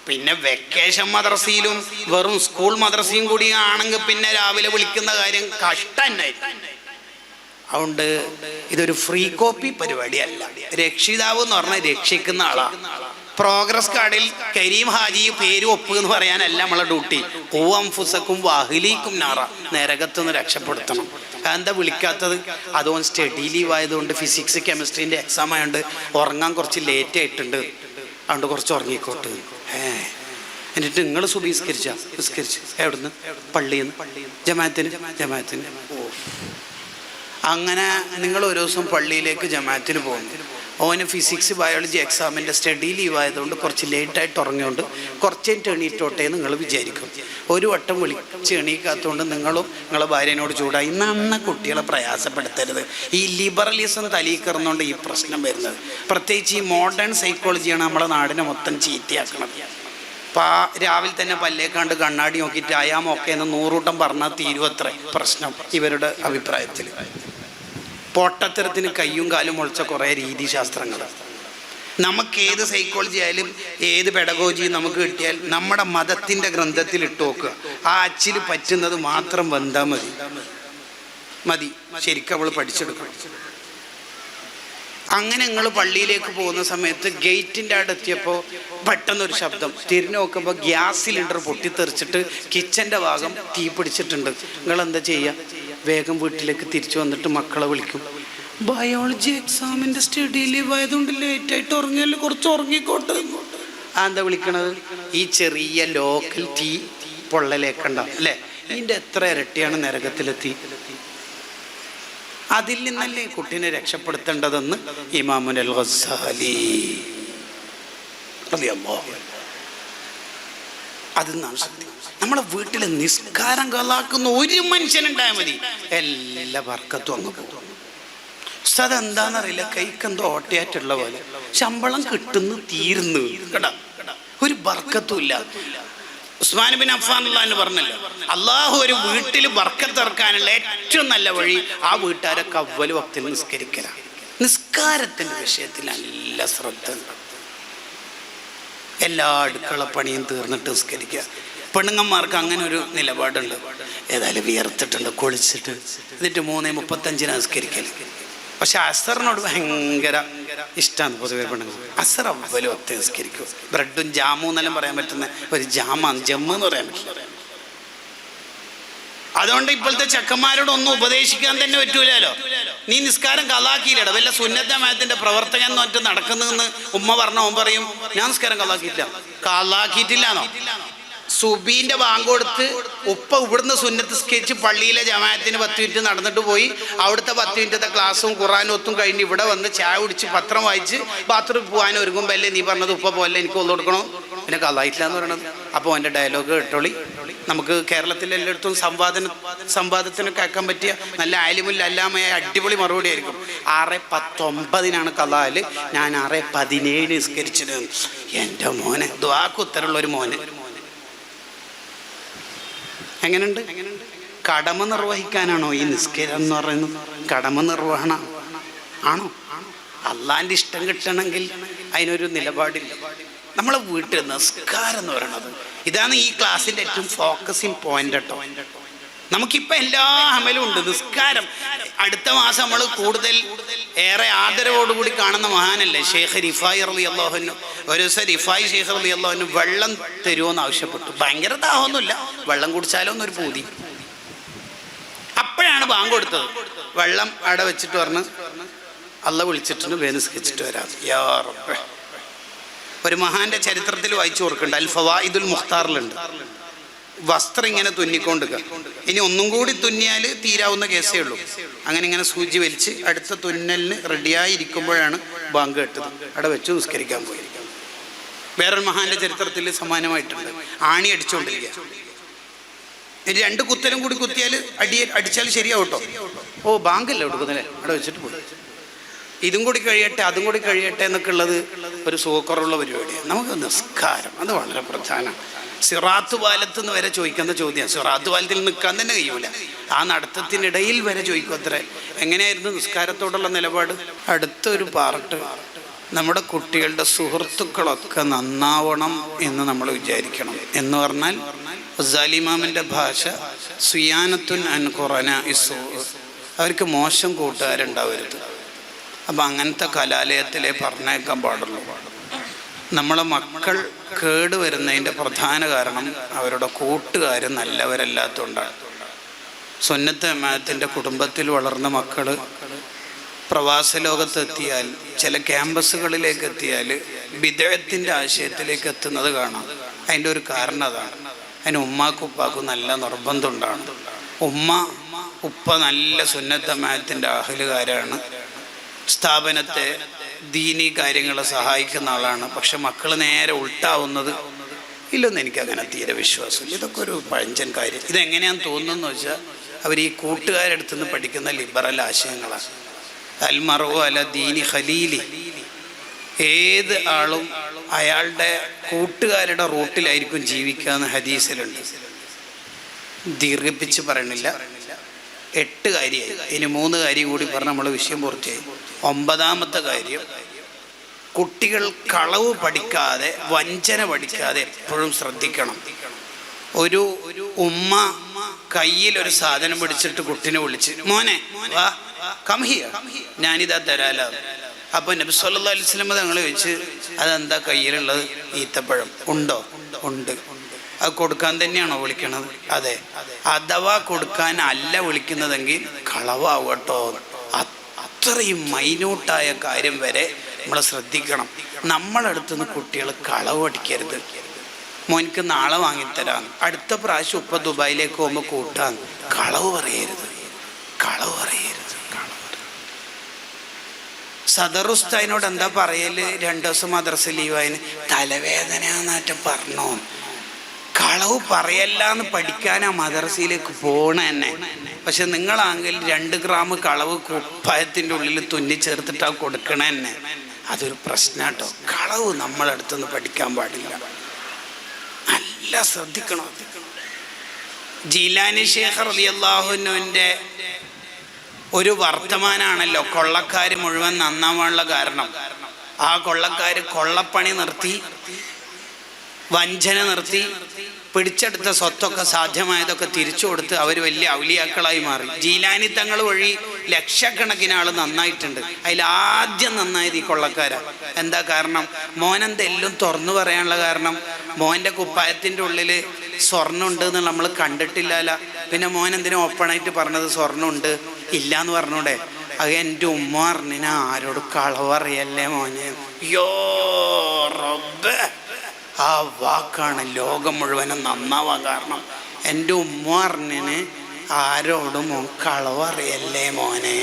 പിന്നെ വെക്കേഷൻ മദ്രസയിലും വെറും സ്കൂൾ മദ്രസയും കൂടി ആണെങ്കിൽ പിന്നെ രാവിലെ വിളിക്കുന്ന കാര്യം കഷ്ടം തന്നെയായിരിക്കും. അതുകൊണ്ട് ഇതൊരു ഫ്രീ കോപ്പി പരിപാടിയല്ല. രക്ഷിതാവ് എന്ന് പറഞ്ഞാൽ രക്ഷിക്കുന്ന ആളാണ്. പ്രോഗ്രസ് കാർഡിൽ കരീം ഹാജി പേര് ഒപ്പ് എന്ന് പറയാനല്ല നമ്മളെ ഡ്യൂട്ടി. ഓംഫുസക്കും വാഹിലിക്കും നാറ, നരകത്തുനിന്ന് രക്ഷപ്പെടുത്തണം. എന്താ വിളിക്കാത്തത്? അതുകൊണ്ട് സ്റ്റഡി ലീവ് ആയതുകൊണ്ട് ഫിസിക്സ് കെമിസ്ട്രീൻ്റെ എക്സാം ആയതുകൊണ്ട് ഉറങ്ങാൻ കുറച്ച് ലേറ്റ് ആയിട്ടുണ്ട്, അതുകൊണ്ട് കുറച്ച് ഉറങ്ങിക്കോട്ട്. എന്നിട്ട് നിങ്ങൾ നിസ്കരിച്ചു എവിടുന്ന്? പള്ളിയിൽ നിന്ന്. ജമാഅത്തിന് ഓ, അങ്ങനെ നിങ്ങൾ ഒരു ദിവസം പള്ളിയിലേക്ക് ജമാഅത്തിന് പോകുന്നു. ഓന് ഫിസിക്സ് ബയോളജി എക്സാമിൻ്റെ സ്റ്റഡി ലീവ് ആയതുകൊണ്ട് കുറച്ച് ലേറ്റായിട്ട് ഉറങ്ങിയോണ്ട് കുറച്ച് എണീറ്റോട്ടെ നിങ്ങൾ വിചാരിക്കും. ഒരു വട്ടം വിളിച്ച് എണീക്കാത്തതുകൊണ്ട് നിങ്ങളും നിങ്ങളെ ഭാര്യനോട് ചൂടായി. നന്ന കുട്ടികളെ പ്രയാസപ്പെടുത്തരുത്. ഈ ലിബറലിസം തലീക്കറുന്നതുകൊണ്ട് ഈ പ്രശ്നം വരുന്നത്. പ്രത്യേകിച്ച് ഈ മോഡേൺ സൈക്കോളജിയാണ് നമ്മളെ നാടിനെ മൊത്തം ചീത്തയാക്കണത്. രാവിലെ തന്നെ പല്ലേക്കാണ്ട് കണ്ണാടി നോക്കിയിട്ട് അയാമൊക്കെ എന്ന് 100 വട്ടം പറഞ്ഞാൽ തീരുവത്ര പ്രശ്നം ഇവരുടെ അഭിപ്രായത്തിൽ. പൊട്ടത്തരത്തിന് കയ്യും കാലും മുളച്ച കുറേ രീതിശാസ്ത്രങ്ങൾ. നമുക്ക് ഏത് സൈക്കോളജി ആയാലും ഏത് പെഡഗോജിയും നമുക്ക് കിട്ടിയാൽ നമ്മുടെ മതത്തിൻ്റെ ഗ്രന്ഥത്തിൽ ഇട്ട് നോക്കുക. ആ അച്ചിൽ പറ്റുന്നത് മാത്രം വന്നാൽ മതി. ശരിക്കും അവൾ പഠിച്ചെടുക്കണം. അങ്ങനെ നിങ്ങൾ പള്ളിയിലേക്ക് പോകുന്ന സമയത്ത് ഗേറ്റിൻ്റെ അവിടെ എത്തിയപ്പോൾ പെട്ടെന്നൊരു ശബ്ദം. തിരിഞ്ഞു നോക്കുമ്പോൾ ഗ്യാസ് സിലിണ്ടർ പൊട്ടിത്തെറിച്ചിട്ട് കിച്ചൻ്റെ ഭാഗം തീ പിടിച്ചിട്ടുണ്ട്. നിങ്ങൾ എന്താ ചെയ്യുക? വേഗം വീട്ടിലേക്ക് തിരിച്ചു വന്നിട്ട് മക്കളെ വിളിക്കും. ബയോളജി എക്സാമിൻ്റെ സ്റ്റഡി ലീവ് ആയതുകൊണ്ട് ലേറ്റായിട്ട് ഉറങ്ങിയല്ലോ, കുറച്ച് ഉറങ്ങിക്കോട്ടെ. എന്താ വിളിക്കണത്? ഈ ചെറിയ ലോക്കൽ തീ പൊള്ളലേക്കുണ്ടാവും അല്ലേ? ഇതിൻ്റെ എത്ര ഇരട്ടിയാണ് നരകത്തിലെത്തി. അതിൽ നിന്നല്ലേ കുട്ടീനെ രക്ഷപ്പെടുത്തേണ്ടതെന്ന് ഇമാമുൽ ഗസാലി റളിയല്ലാഹു അൻഹു. അതെന്നാണ് സത്യം. നമ്മളെ വീട്ടിലെ നിസ്കാരം കളാക്കുന്ന ഒരു മനുഷ്യനുണ്ടായാൽ മതി, എല്ലാ ബർക്കത്തും അങ്ങ് പോകും. ഉസ്താദ് എന്താണെന്നറിയില്ല, കൈക്കെന്തോ ഓട്ടയായിട്ടുള്ള പോലെ ശമ്പളം കിട്ടുന്നു തീരുന്നു കേട്ടാ, ഒരു ബർക്കത്തും ഇല്ല. ഉസ്മാൻ ബിൻ അഫ്ഫാൻ എന്ന് പറഞ്ഞല്ലോ, അള്ളാഹു ഒരു വീട്ടിൽ ബർക്കത്ത് ഇറക്കാനുള്ള ഏറ്റവും നല്ല വഴി ആ വീട്ടുകാരൊക്കെ അവ്വൽ വക്തിൽ നിസ്കരിക്കലാണ്. നിസ്കാരത്തിൻ്റെ വിഷയത്തിൽ നല്ല ശ്രദ്ധ ഉണ്ട്. എല്ലാ അടുക്കളപ്പണിയും തീർന്നിട്ട് നിസ്കരിക്കുക. പെണ്ണുങ്ങന്മാർക്ക് അങ്ങനെ ഒരു നിലപാടുണ്ട്. ഏതായാലും വിയർത്തിട്ടുണ്ട്, കുളിച്ചിട്ട് എന്നിട്ട് 3:35 നിസ്കരിക്കൽ. പക്ഷെ അസറിനോട് ഭയങ്കര ഇഷ്ടമാണ് പൊതുവെ പെണ്ണുങ്ങൾ. അസർ അവലും ഒത്ത നിസ്കരിക്കും. ബ്രെഡും ജാമും എന്നെല്ലാം പറയാൻ പറ്റുന്ന ഒരു ജാമാണ്, ജമ്മെന്ന് പറയാൻ പറ്റില്ല. അതുകൊണ്ട് ഇപ്പോഴത്തെ ചെക്കന്മാരോടൊന്നും ഉപദേശിക്കാൻ തന്നെ പറ്റൂലോ. നീ നിസ്കാരം കലാക്കിയില്ലട, വല്ല സുന്നത്തമയത്തിന്റെ പ്രവർത്തകൻ എന്ന് പറഞ്ഞിട്ട് നടക്കുന്നതെന്ന് ഉമ്മ പറഞ്ഞ ഓൻ പറയും, ഞാൻ നിസ്കാരം കലാക്കിയിട്ടില്ലാന്നോ? സുബീന്റെ ബാങ്ക് കൊടുത്ത് ഉപ്പ ഇവിടുന്ന് സുന്നത്ത് സ്കെച്ച് പള്ളിയിലെ ജമാഅത്തിന് 10 മിനിറ്റ് നടന്നിട്ട് പോയി. അവിടുത്തെ 10 മിനിറ്റത്തെ ക്ലാസ്സും ഖുറാനും ഒത്തും കഴിഞ്ഞ് ഇവിടെ വന്ന് ചായ കുടിച്ച് പത്രം വായിച്ച് ബാത്റൂമിൽ പോകാൻ ഒരുങ്ങുമ്പോൾ അല്ലേ നീ പറഞ്ഞത് ഉപ്പ പോലെ എനിക്ക് ഒന്നു കൊടുക്കണോ? പിന്നെ കലായിട്ടില്ല എന്ന് പറയണത്. അപ്പോൾ എൻ്റെ ഡയലോഗ് കേട്ടോളി. നമുക്ക് കേരളത്തിലെ എല്ലായിടത്തും സംവാദത്തിന് കേൾക്കാൻ പറ്റിയ നല്ല ആലിമുൽ അല്ലാമയായ അടിപൊളി മറുപടി ആയിരിക്കും. 6:19 കലാല്, ഞാൻ 6:17 നിസ്കരിച്ചത്. എൻ്റെ മോനെ, ദുആക്ക് ഉത്തരമുള്ള ഒരു മോന്. എങ്ങനെയുണ്ട്? കടമ നിർവഹിക്കാനാണോ ഈ നിസ്കാരം എന്ന് പറയുന്നത്? കടമ നിർവഹണം ആണോ? അള്ളാൻ്റെ ഇഷ്ടം കിട്ടണമെങ്കിൽ അതിനൊരു നിലപാടില്ല. നമ്മളെ വീട്ടിൽ നിസ്കാരം എന്ന് പറയണത് ഇതാണ് ഈ ക്ലാസ്സിൻ്റെ ഏറ്റവും ഫോക്കസിങ് പോയിന്റ് കേട്ടോ. നമുക്കിപ്പോൾ എല്ലാ അമലും ഉണ്ട്. നിസ്കാരം അടുത്ത മാസം നമ്മൾ കൂടുതൽ ഏറെ ആദരവോടുകൂടി കാണുന്ന മഹാനല്ലേ ഷെയ്ഖ് റിഫായി റളിയല്ലാഹു അൻഹു. ഒരു ദിവസം റിഫായി ഷെയ്ഖ് റളിയല്ലാഹു അൻഹു വെള്ളം തരുമോയെന്ന് ആവശ്യപ്പെട്ടു. ഭയങ്കര ദാഹമൊന്നുമില്ല, വെള്ളം കുടിച്ചാലോ എന്നൊരു പൂതി. അപ്പോഴാണ് ബാങ്ക് കൊടുത്തത്. വെള്ളം അവിടെ വെച്ചിട്ട് പറഞ്ഞ് അള്ള വിളിച്ചിട്ടുണ്ട്, നിസ്കരിച്ചിട്ട് വരാം. യാ റബ്ബേ. ഒരു മഹാന്റെ ചരിത്രത്തിൽ വായിച്ചു കൊടുക്കുന്നുണ്ട്, അൽ ഫവായിദുൽ മുഖ്താറിലുണ്ട്. വസ്ത്രം ഇങ്ങനെ തുന്നിക്കൊണ്ടുക, ഇനി ഒന്നും കൂടി തുന്നിയാൽ തീരാവുന്ന കേസേ ഉള്ളൂ. അങ്ങനെ ഇങ്ങനെ സൂചി വലിച്ച് അടുത്ത തുന്നലിന് റെഡിയായിരിക്കുമ്പോഴാണ് ബാങ്ക് കേട്ടത്. അവിടെ വെച്ച് നിസ്കരിക്കാൻ പോയി. വേറൊരു മഹാന്റെ ചരിത്രത്തിൽ സമാനമായിട്ടുണ്ട്. ആണി അടിച്ചുകൊണ്ടിരിക്കുക, ഇനി 2 കുത്തലും കൂടി കുത്തിയാൽ അടിച്ചാൽ ശരിയാവട്ടോ. ഓ ബാങ്കല്ലേ കൊടുക്കുന്നല്ലേ, അവിടെ വെച്ചിട്ട് പോയി. ഇതും കൂടി കഴിയട്ടെ അതും കൂടി കഴിയട്ടെ എന്നൊക്കെ ഉള്ളത് ഒരു സുഖക്കുറവുള്ള പരിപാടിയാണ്. നമുക്ക് നിസ്കാരം അത് വളരെ പ്രധാനമാണ്. സിറാത്ത് പാലത്ത് നിന്ന് വരെ ചോദിക്കുന്ന ചോദ്യമാണ്. സിറാത്ത് പാലത്തിൽ നിൽക്കാൻ തന്നെ കഴിയൂല, ആ നടത്തത്തിനിടയിൽ വരെ ചോദിക്കും അത്രേ. എങ്ങനെയായിരുന്നു നിസ്കാരത്തോടുള്ള നിലപാട്? അടുത്തൊരു പാർട്ട്, നമ്മുടെ കുട്ടികളുടെ സുഹൃത്തുക്കളൊക്കെ നന്നാവണം എന്ന് നമ്മൾ വിചാരിക്കണം. എന്ന് പറഞ്ഞാൽ ഗസാലിമാമിൻ്റെ ഭാഷ സുയാനത്തുൻ അൻ ഖുറന ഇസു, അവർക്ക് മോശം കൂട്ടുകാരുണ്ടാവരുത്. അപ്പം അങ്ങനത്തെ കലാലയത്തിലേ പറഞ്ഞേക്കാൻ പാടുള്ളൂ. നമ്മളെ മക്കൾ കേടുവരുന്നതിൻ്റെ പ്രധാന കാരണം അവരുടെ കൂട്ടുകാർ നല്ലവരല്ലാത്തതുകൊണ്ടാണ്. സുന്നത്ത് ജമാഅത്തിൻ്റെ കുടുംബത്തിൽ വളർന്ന മക്കൾ പ്രവാസ ലോകത്തെത്തിയാൽ, ചില ക്യാമ്പസുകളിലേക്ക് എത്തിയാൽ ബിദ്അത്തിൻ്റെ ആശയത്തിലേക്ക് എത്തുന്നത് കാണാം. അതിൻ്റെ ഒരു കാരണം അതാണ്. അതിന് ഉമ്മാക്കും ഉപ്പാക്കും നല്ല നിർബന്ധമുണ്ടാണ്. ഉപ്പ നല്ല സുന്നത്ത് ജമാഅത്തിൻ്റെ അഹ്ലുകാരാണ്, സ്ഥാപനത്തെ ദീനി കാര്യങ്ങളെ സഹായിക്കുന്ന ആളാണ്. പക്ഷെ മക്കൾ നേരെ ഉൾട്ടാവുന്നത് ഇല്ലെന്ന് എനിക്കങ്ങനെ തീരെ വിശ്വാസമില്ല. ഇതൊക്കെ ഒരു പഴഞ്ചൻ കാര്യം. ഇതെങ്ങനെയാണെന്ന് തോന്നുന്നതെന്ന് വെച്ചാൽ അവർ ഈ കൂട്ടുകാരെടുത്തു നിന്ന് പഠിക്കുന്ന ലിബറൽ ആശയങ്ങളാണ്. അൽ മർഉ അല ദീനി ഖലീലി, ഏത് ആളും അയാളുടെ കൂട്ടുകാരുടെ റൂട്ടിലായിരിക്കും ജീവിക്കുക എന്ന് ഹദീസിലുണ്ട്. ദീർഘിപ്പിച്ച് പറയണില്ല, 8 കാര്യമായി. ഇനി 3 കാര്യം കൂടി പറഞ്ഞ് നമ്മൾ വിഷയം പൂർത്തിയായി. 9ാമത്തെ കാര്യം, കുട്ടികൾ കളവ് പഠിക്കാതെ, വഞ്ചന പഠിക്കാതെ എപ്പോഴും ശ്രദ്ധിക്കണം. ഒരു ഉമ്മ കയ്യിൽ ഒരു സാധനം പിടിച്ചിട്ട് കുട്ടിനെ വിളിച്ച്, മോനെ വാ കം ഹിയർ, ഞാനിതാ തരാലോ. അപ്പോൾ നബി സല്ലല്ലാഹു അലൈഹി വസല്ലം തങ്ങൾ ചോദിച്ച്, അതെന്താ കയ്യിലുള്ളത്? ഈത്തപ്പഴം. ഉണ്ടോ? ഉണ്ട്. അത് കൊടുക്കാൻ തന്നെയാണോ വിളിക്കണത്? അതെ. അഥവാ കൊടുക്കാൻ അല്ല വിളിക്കുന്നതെങ്കിൽ കളവാവട്ടോ. അത്രയും മൈന്യൂട്ടായ കാര്യം വരെ നമ്മൾ ശ്രദ്ധിക്കണം. നമ്മളടുത്തുനിന്ന് കുട്ടികൾ കളവ് പഠിക്കരുത്. മോനിക്ക് നാളെ വാങ്ങിത്തരാം, അടുത്ത പ്രാവശ്യം ഉപ്പ ദുബായിലേക്ക് പോകുമ്പോൾ കൂട്ടാൻ. കളവ് പറയരുത്, കളവ് പറയരുത്. സദറുസ്താദിനോട് എന്താ പറയല്? 2 ദിവസം മദ്രസ ലീവായതിന് തലവേദന എന്നാറ്റം പറഞ്ഞോ. കളവ് പറയല്ല എന്ന് പഠിക്കാനാ മദ്രസയിലേക്ക് പോണ തന്നെ. പക്ഷെ നിങ്ങളാണെങ്കിൽ 2 ഗ്രാം കളവ് കുപ്പായത്തിൻ്റെ ഉള്ളിൽ തുന്നിച്ചേർത്തിട്ടാ കൊടുക്കണ തന്നെ. അതൊരു പ്രശ്നം കേട്ടോ. കളവ് നമ്മളടുത്തുനിന്ന് പഠിക്കാൻ പാടില്ല, നല്ല ശ്രദ്ധിക്കണം. ജീലാനി ശൈഖ് റളിയല്ലാഹു അൻഹുവിൻ്റെ ഒരു വർത്തമാനാണല്ലോ കൊള്ളക്കാർ മുഴുവൻ നന്നാവാനുള്ള കാരണം. ആ കൊള്ളക്കാർ കൊള്ളപ്പണി നിർത്തി, വഞ്ചന നിർത്തി, പിടിച്ചെടുത്ത സ്വത്തൊക്കെ സാധ്യമായതൊക്കെ തിരിച്ചു കൊടുത്ത് അവർ വലിയ ഔലിയാക്കളായി മാറി. ജീലാനി തങ്ങൾ വഴി ലക്ഷക്കണക്കിന് ആൾ നന്നായിട്ടുണ്ട്. അതിലാദ്യം നന്നായത് ഈ കൊള്ളക്കാരാണ്. എന്താ കാരണം? മോനെന്തെല്ലാം തുറന്നു പറയാനുള്ള കാരണം, മോൻ്റെ കുപ്പായത്തിൻ്റെ ഉള്ളിൽ സ്വർണ്ണമുണ്ട് എന്ന് നമ്മൾ കണ്ടിട്ടില്ലല്ല. പിന്നെ മോൻ എന്തിനാ ഓപ്പണായിട്ട് പറഞ്ഞത് സ്വർണ്ണമുണ്ട്? ഇല്ല എന്ന് പറഞ്ഞൂടെ? അത് എൻ്റെ ഉമ്മ പറഞ്ഞിന് ആരോട് കളവറിയല്ലേ മോനെ. യോ റബ്ബേ, ആ വാക്കാണ് ലോകം മുഴുവനും നന്നാവാൻ കാരണം. എൻ്റെ ഉമ്മ പറഞ്ഞിന് ആരോടും കളവറിയല്ലേ മോനെ.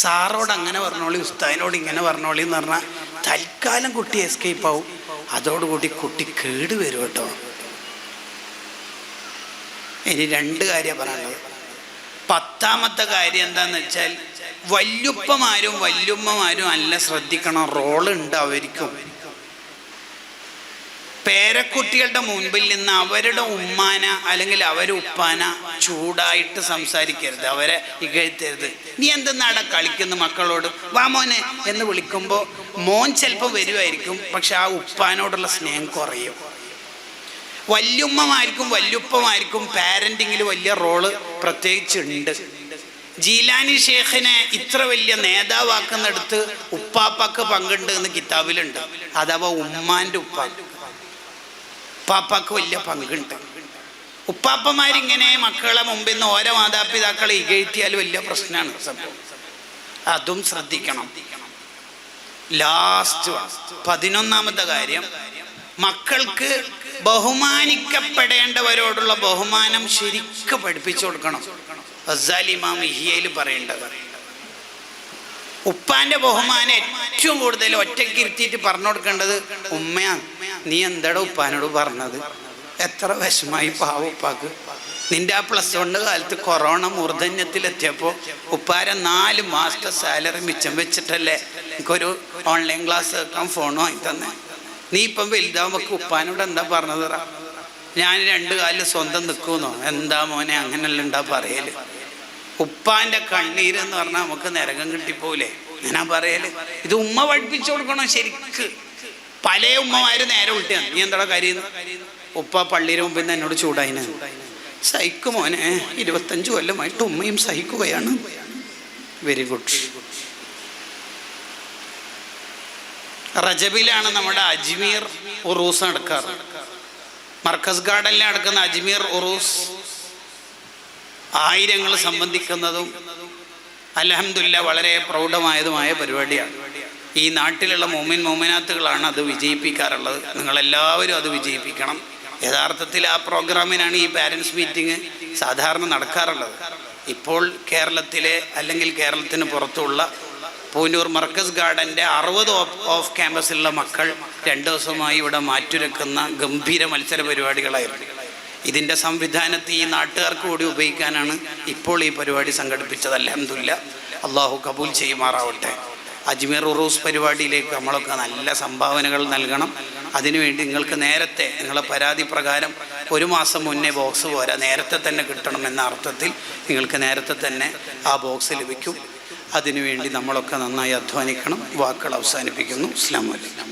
സാറോട് അങ്ങനെ പറഞ്ഞോളി, ഉസ്താദിനോട് ഇങ്ങനെ പറഞ്ഞോളി എന്ന് പറഞ്ഞാൽ തൽക്കാലം കുട്ടി എസ്കേപ്പ് ആവും. അതോടുകൂടി കുട്ടി കേടുവരും കേട്ടോ. ഇനി 2 കാര്യം പറയാനുള്ളത്. 10ാമത്തെ കാര്യം എന്താന്ന് വെച്ചാൽ, വല്യുപ്പമാരും വല്യുമ്മമാരും നല്ല ശ്രദ്ധിക്കണം. റോളുണ്ട് അവർക്കും. പേരക്കുട്ടികളുടെ മുൻപിൽ നിന്ന് അവരുടെ ഉമ്മാന അല്ലെങ്കിൽ ഉപ്പാന ചൂടായിട്ട് സംസാരിക്കരുത്, അവരെ ഇകഴ്ത്തരുത്. നീ എന്തെന്നാടെ കളിക്കുന്ന മക്കളോട്, വാ മോനെ എന്ന് വിളിക്കുമ്പോൾ മോൻ ചിലപ്പോൾ വരുമായിരിക്കും, പക്ഷെ ആ ഉപ്പാനോടുള്ള സ്നേഹം കുറയും. വല്യുമ്മമാർക്കും വല്യുപ്പമാർക്കും പാരന്റിങ്ങിൽ വലിയ റോള് പ്രത്യേകിച്ചുണ്ട്. ജീലാനി ഷേഖിനെ ഇത്ര വലിയ നേതാവാക്കുന്നിടത്ത് ഉപ്പാപ്പാക്ക് പങ്കുണ്ട് എന്ന് കിതാബിലുണ്ട്. അഥവാ ഉമ്മാൻ്റെ ഉപ്പാപ്പാക്ക് വലിയ പങ്കുണ്ട്. ഉപ്പാപ്പമാരിങ്ങനെ മക്കളെ മുമ്പിൽ നിന്ന് ഓരോ മാതാപിതാക്കളെ ഇകഴ്ത്തിയാൽ വലിയ പ്രശ്നമാണ് സംഭവം. അതും ശ്രദ്ധിക്കണം. ലാസ്റ്റ് 11ാമത്തെ കാര്യം, മക്കൾക്ക് ബഹുമാനിക്കപ്പെടേണ്ടവരോടുള്ള ബഹുമാനം ശരിക്കും പഠിപ്പിച്ചു കൊടുക്കണം. ഗസാലി ഇമാം ഇഹ്യയിൽ പറയേണ്ടത്, ഉപ്പാന്റെ ബഹുമാനം ഏറ്റവും കൂടുതൽ ഒറ്റയ്ക്ക് ഇരുത്തിയിട്ട് പറഞ്ഞു കൊടുക്കേണ്ടത്, ഉമ്മയാ നീ എന്താടാ ഉപ്പാനോട് പറഞ്ഞത്, എത്ര വിഷമായി പാവ ഉപ്പാക്ക്. നിന്റെ ആ +1 കാലത്ത് കൊറോണ മൂർധന്യത്തിലെത്തിയപ്പോൾ ഉപ്പാരെ 4 മാസത്തെ സാലറി മിച്ചം വെച്ചിട്ടല്ലേ എനിക്കൊരു ഓൺലൈൻ ക്ലാസ് വെക്കാൻ ഫോൺ വാങ്ങി തന്നെ. നീ ഇപ്പം വലുതാവുമ്പോൾ ഉപ്പാനോട് എന്താ പറഞ്ഞത്? ഞാൻ 2 കാലിൽ സ്വന്തം നിൽക്കുമെന്നോ? എന്താ മോനെ അങ്ങനെയല്ല ഉണ്ടാ പറയല്. ഉപ്പാന്റെ കണ്ണീര് എന്ന് പറഞ്ഞാൽ നമുക്ക് നരകം കിട്ടിപ്പോലേ, ഞാനാ പറയല്. ഇത് ഉമ്മ പഠിപ്പിച്ചു കൊടുക്കണം ശരിക്ക്. പല ഉമ്മമാര് നേരെ വിട്ടാണ്, നീ എന്താ കാര്യം? ഉപ്പ പള്ളിയുടെ മുമ്പിൽ നിന്ന് എന്നോട് ചൂടായിന്. സഹിക്കും മോനെ, 25 കൊല്ലമായിട്ട് ഉമ്മയും സഹിക്കുകയാണ്. Very good. റജബിലാണ് നമ്മുടെ അജ്മീർ ഉറൂസ് നടക്കാറ്. മർക്കസ് ഗാർഡനിൽ നടക്കുന്ന അജ്മീർ ഉറൂസ് ആയിരങ്ങൾ സംബന്ധിക്കുന്നതും അൽഹംദുലില്ലാ വളരെ പ്രൗഢമായതുമായ പരിപാടിയാണ്. ഈ നാട്ടിലുള്ള മോമിനാത്തുകളാണ് അത് വിജയിപ്പിക്കാറുള്ളത്. നിങ്ങളെല്ലാവരും അത് വിജയിപ്പിക്കണം. യഥാർത്ഥത്തിൽ ആ പ്രോഗ്രാമിനാണ് ഈ പാരൻസ് മീറ്റിംഗ് സാധാരണ നടക്കാറുള്ളത്. ഇപ്പോൾ കേരളത്തിലെ അല്ലെങ്കിൽ കേരളത്തിന് പുറത്തുള്ള പൂനൂർ മർക്കസ് ഗാർഡൻ്റെ 60 ഓഫ് ക്യാമ്പസിലുള്ള മക്കൾ 2 ദിവസമായി ഇവിടെ മാറ്റുരക്കുന്ന ഗംഭീര മത്സര പരിപാടികളായിരുന്നു. ഇതിൻ്റെ സംവിധാനത്തെ ഈ നാട്ടുകാർക്ക് കൂടി ഉപയോഗിക്കാനാണ് ഇപ്പോൾ ഈ പരിപാടി സംഘടിപ്പിച്ചത്. അൽഹംദുലില്ലാ, അള്ളാഹു കബൂൽ ചെയ്യുമാറാവട്ടെ. അജ്മീർ ഉറൂസ് പരിപാടിയിലേക്ക് നമ്മളൊക്കെ നല്ല സംഭാവനകൾ നൽകണം. അതിനുവേണ്ടി നിങ്ങൾക്ക് നേരത്തെ നിങ്ങളെ പരാതി പ്രകാരം 1 മാസം മുന്നേ ബോക്സ് പോരാ, നേരത്തെ തന്നെ കിട്ടണം എന്ന അർത്ഥത്തിൽ നിങ്ങൾക്ക് നേരത്തെ തന്നെ ആ ബോക്സ് ലഭിക്കും. അതിനുവേണ്ടി നമ്മളൊക്കെ നന്നായി അധ്വാനിക്കണം. വാക്കുകൾ അവസാനിപ്പിക്കുന്നു. അസ്സലാമു അലൈക്കും.